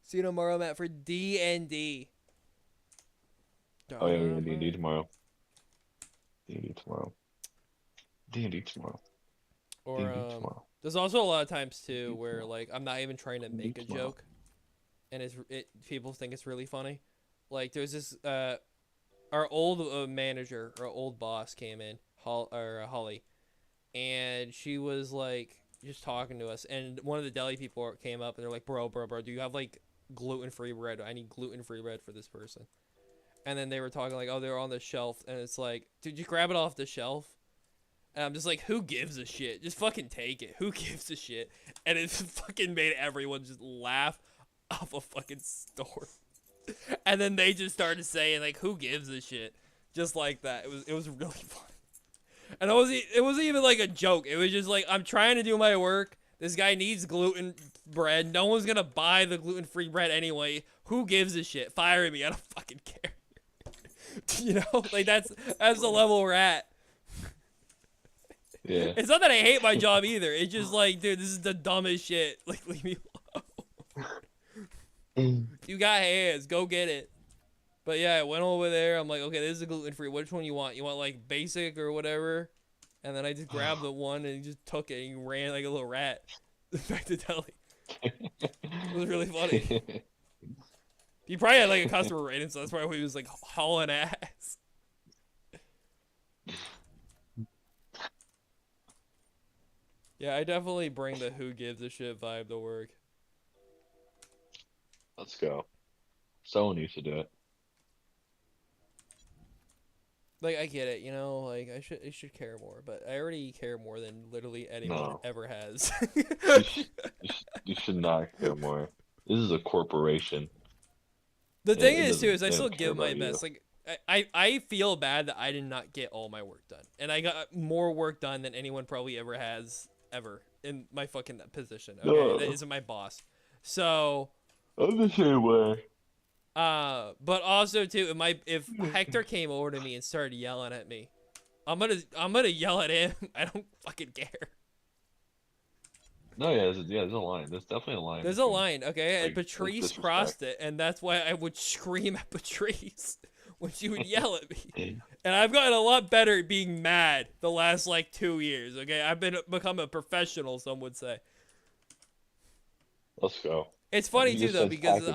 See you tomorrow, Matt, for D&D. Oh yeah, we're gonna D&D tomorrow. D&D tomorrow. D&D tomorrow. Or D&D tomorrow. there's also a lot of times too where like I'm not even trying to make a joke, and people think it's really funny. Like there's this our old manager, our old boss came in, Holly, and she was like just talking to us, and one of the deli people came up and they're like, bro, do you have like gluten-free bread? I need gluten-free bread for this person. And then they were talking like, oh, they're on the shelf, and it's like, dude, you grab it off the shelf. And I'm just like, who gives a shit? Just fucking take it. Who gives a shit? And it fucking made everyone just laugh off a fucking store. And then they just started saying like, who gives a shit? Just like that. It was really fun. And it wasn't even like a joke. It was just like, I'm trying to do my work. This guy needs gluten bread. No one's gonna buy the gluten-free bread anyway. Who gives a shit? Fire me. I don't fucking care. You know, like that's the level we're at. Yeah. It's not that I hate my job either. It's just like, dude, this is the dumbest shit. Like, leave me alone. You got hands, go get it. But yeah, I went over there. I'm like, okay, this is a gluten-free. Which one you want? You want like basic or whatever? And then I just grabbed the one and just took it and ran like a little rat back to deli. It was really funny. He probably had like a customer rating, so that's probably why he was like hauling ass. Yeah, I definitely bring the who gives a shit vibe to work. Let's go. Someone needs to do it. Like I get it, you know, like I should care more, but I already care more than literally anyone ever has. You should not care more. This is a corporation. The thing is too is I still give my best. Like I feel bad that I did not get all my work done, and I got more work done than anyone probably ever has ever in my fucking position. Okay, that isn't my boss. So I'm the same way. but also too, if Hector came over to me and started yelling at me, I'm gonna yell at him. I don't fucking care. No, yeah, there's a line. There's definitely a line. There's a line, okay? And like, Patrice crossed it, and that's why I would scream at Patrice when she would yell at me. And I've gotten a lot better at being mad the last like 2 years, okay? I've become a professional, some would say. Let's go. It's funny too though, because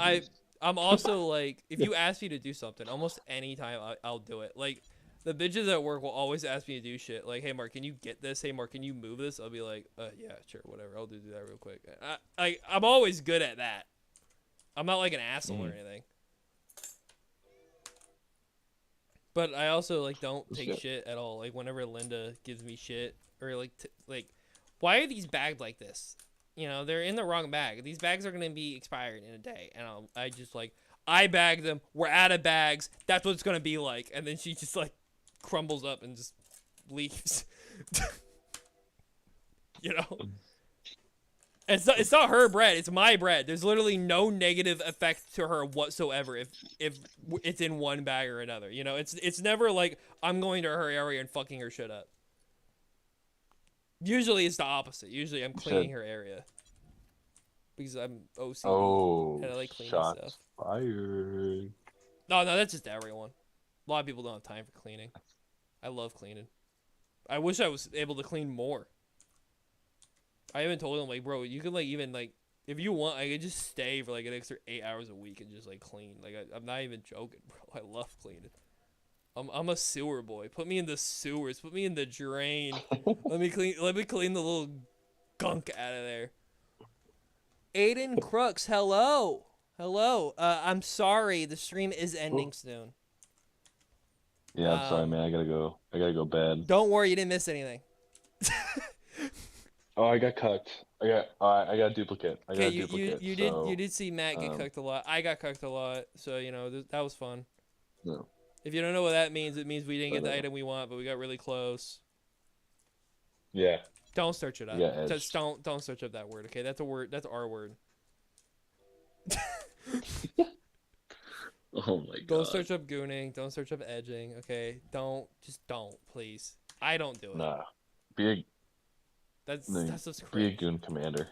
I'm also like, if you ask me to do something, almost any time I'll do it. Like the bitches at work will always ask me to do shit. Like, hey Mark, can you get this? Hey Mark, can you move this? I'll be like, yeah, sure, whatever. I'll do that real quick. I'm always good at that. I'm not like an asshole or anything. But I also like don't take shit at all. Like whenever Linda gives me shit or like why are these bagged like this? You know, they're in the wrong bag. These bags are gonna be expired in a day, and I just like I bag them. We're out of bags. That's what it's gonna be like. And then she just like crumbles up and just leaves. You know, it's not her bread. It's my bread. There's literally no negative effect to her whatsoever if it's in one bag or another. You know, it's never like I'm going to her area and fucking her shit up. Usually it's the opposite. Usually I'm cleaning her area because I'm OCD and I like cleaning stuff. Fired. No, that's just everyone. A lot of people don't have time for cleaning. I love cleaning. I wish I was able to clean more. I even told him like, bro, you can like even like if you want, I could just stay for like an extra 8 hours a week and just like clean. Like I'm not even joking, bro. I love cleaning. I'm a sewer boy. Put me in the sewers. Put me in the drain. Let me clean the little skunk out of there. Aiden Crooks, hello. Hello. I'm sorry. The stream is ending soon. Yeah, I'm sorry, man. I gotta go. I gotta go bed. Don't worry, you didn't miss anything. Oh, I got cucked. I got a duplicate. I got Okay, a duplicate. you did see Matt get cucked a lot. I got cucked a lot, so you know that was fun. No. If you don't know what that means, it means we didn't get the item we want, but we got really close. Yeah. Don't search it up. You got edged. Just don't search up that word. Okay, that's a word. That's our word. Oh my god. Don't search up gooning. Don't search up edging. Okay, just don't, please. I don't do it. Nah. Be That's just a crazy. goon commander.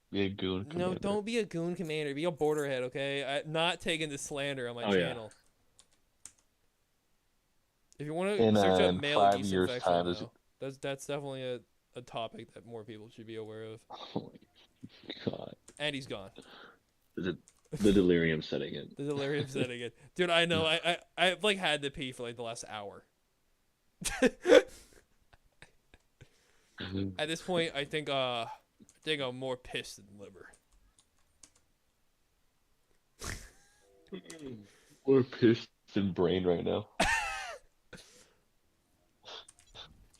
Be a goon commander. No, don't be a goon commander. Be a borderhead, okay? I'm not taking the slander on my channel. Yeah. If you want to search up In male 5 yeast years' infection, time, though, that's definitely a topic that more people should be aware of. Oh my god. And he's gone. The delirium setting in. The delirium setting in. Dude, I know. I've like had to pee for like the last hour. At this point, I think I'm more pissed than liver. We're pissed in brain right now.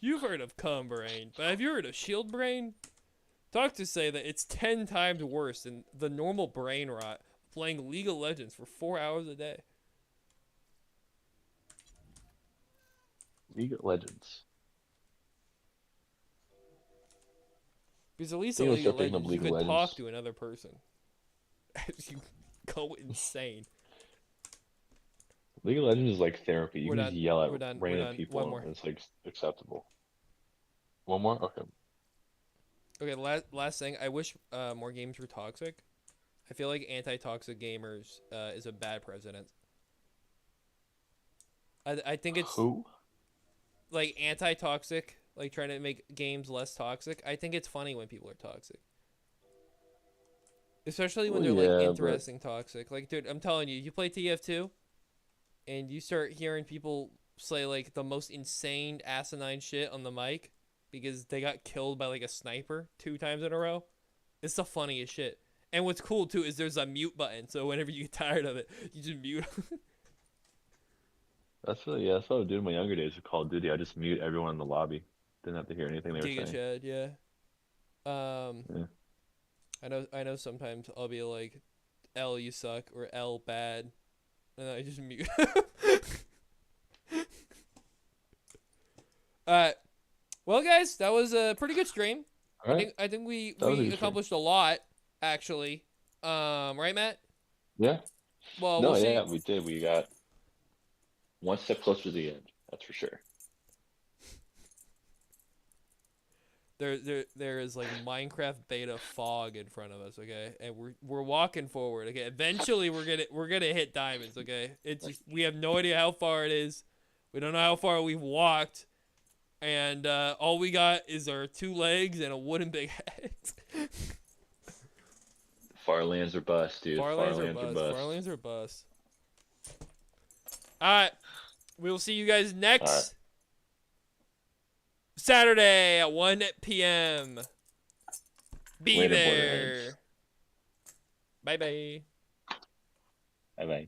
You've heard of cum brain, but have you heard of shield brain? Doctors say that it's 10 times worse than the normal brain rot playing League of Legends for 4 hours a day. League of Legends. Because at least I in think League I'll of start picking up Legends, you League of can talk Legends. to another person. As you go insane. League of Legends is like therapy. You We're can done. just yell We're at done. random We're done. people One more. and it's like acceptable. One more? Okay. Okay, last thing. I wish more games were toxic. I feel like anti-toxic gamers is a bad precedent. I think it's Who? like anti-toxic, like trying to make games less toxic. I think it's funny when people are toxic. Especially when they're like interesting toxic. Like, dude, I'm telling you, you play TF2 and you start hearing people say like the most insane asinine shit on the mic because they got killed by like a sniper 2 times in a row. It's the funniest shit. And what's cool too is there's a mute button, so whenever you get tired of it, you just mute. That's what I would do in my younger days of Call of Duty. I just mute everyone in the lobby. Didn't have to hear anything they were Giga saying. Chad, yeah. Yeah. I know sometimes I'll be like, L you suck or L bad, and I just mute. Alright. Well guys, that was a pretty good stream. All right. I think we That was a good accomplished a lot, actually. Right, Matt? Yeah. Well, No, we'll see. yeah, we did. We got one step closer to the end. That's for sure. There is like Minecraft beta fog in front of us, okay, and we're walking forward, okay. Eventually, we're gonna hit diamonds, okay. It's just, we have no idea how far it is. We don't know how far we've walked, and all we got is our 2 legs and a wooden big head. Far lands are bust, dude. Far lands are bust. Far lands are bust. All right, we will see you guys next Saturday at 1 p.m. Be Later, there. Bye bye. Bye bye.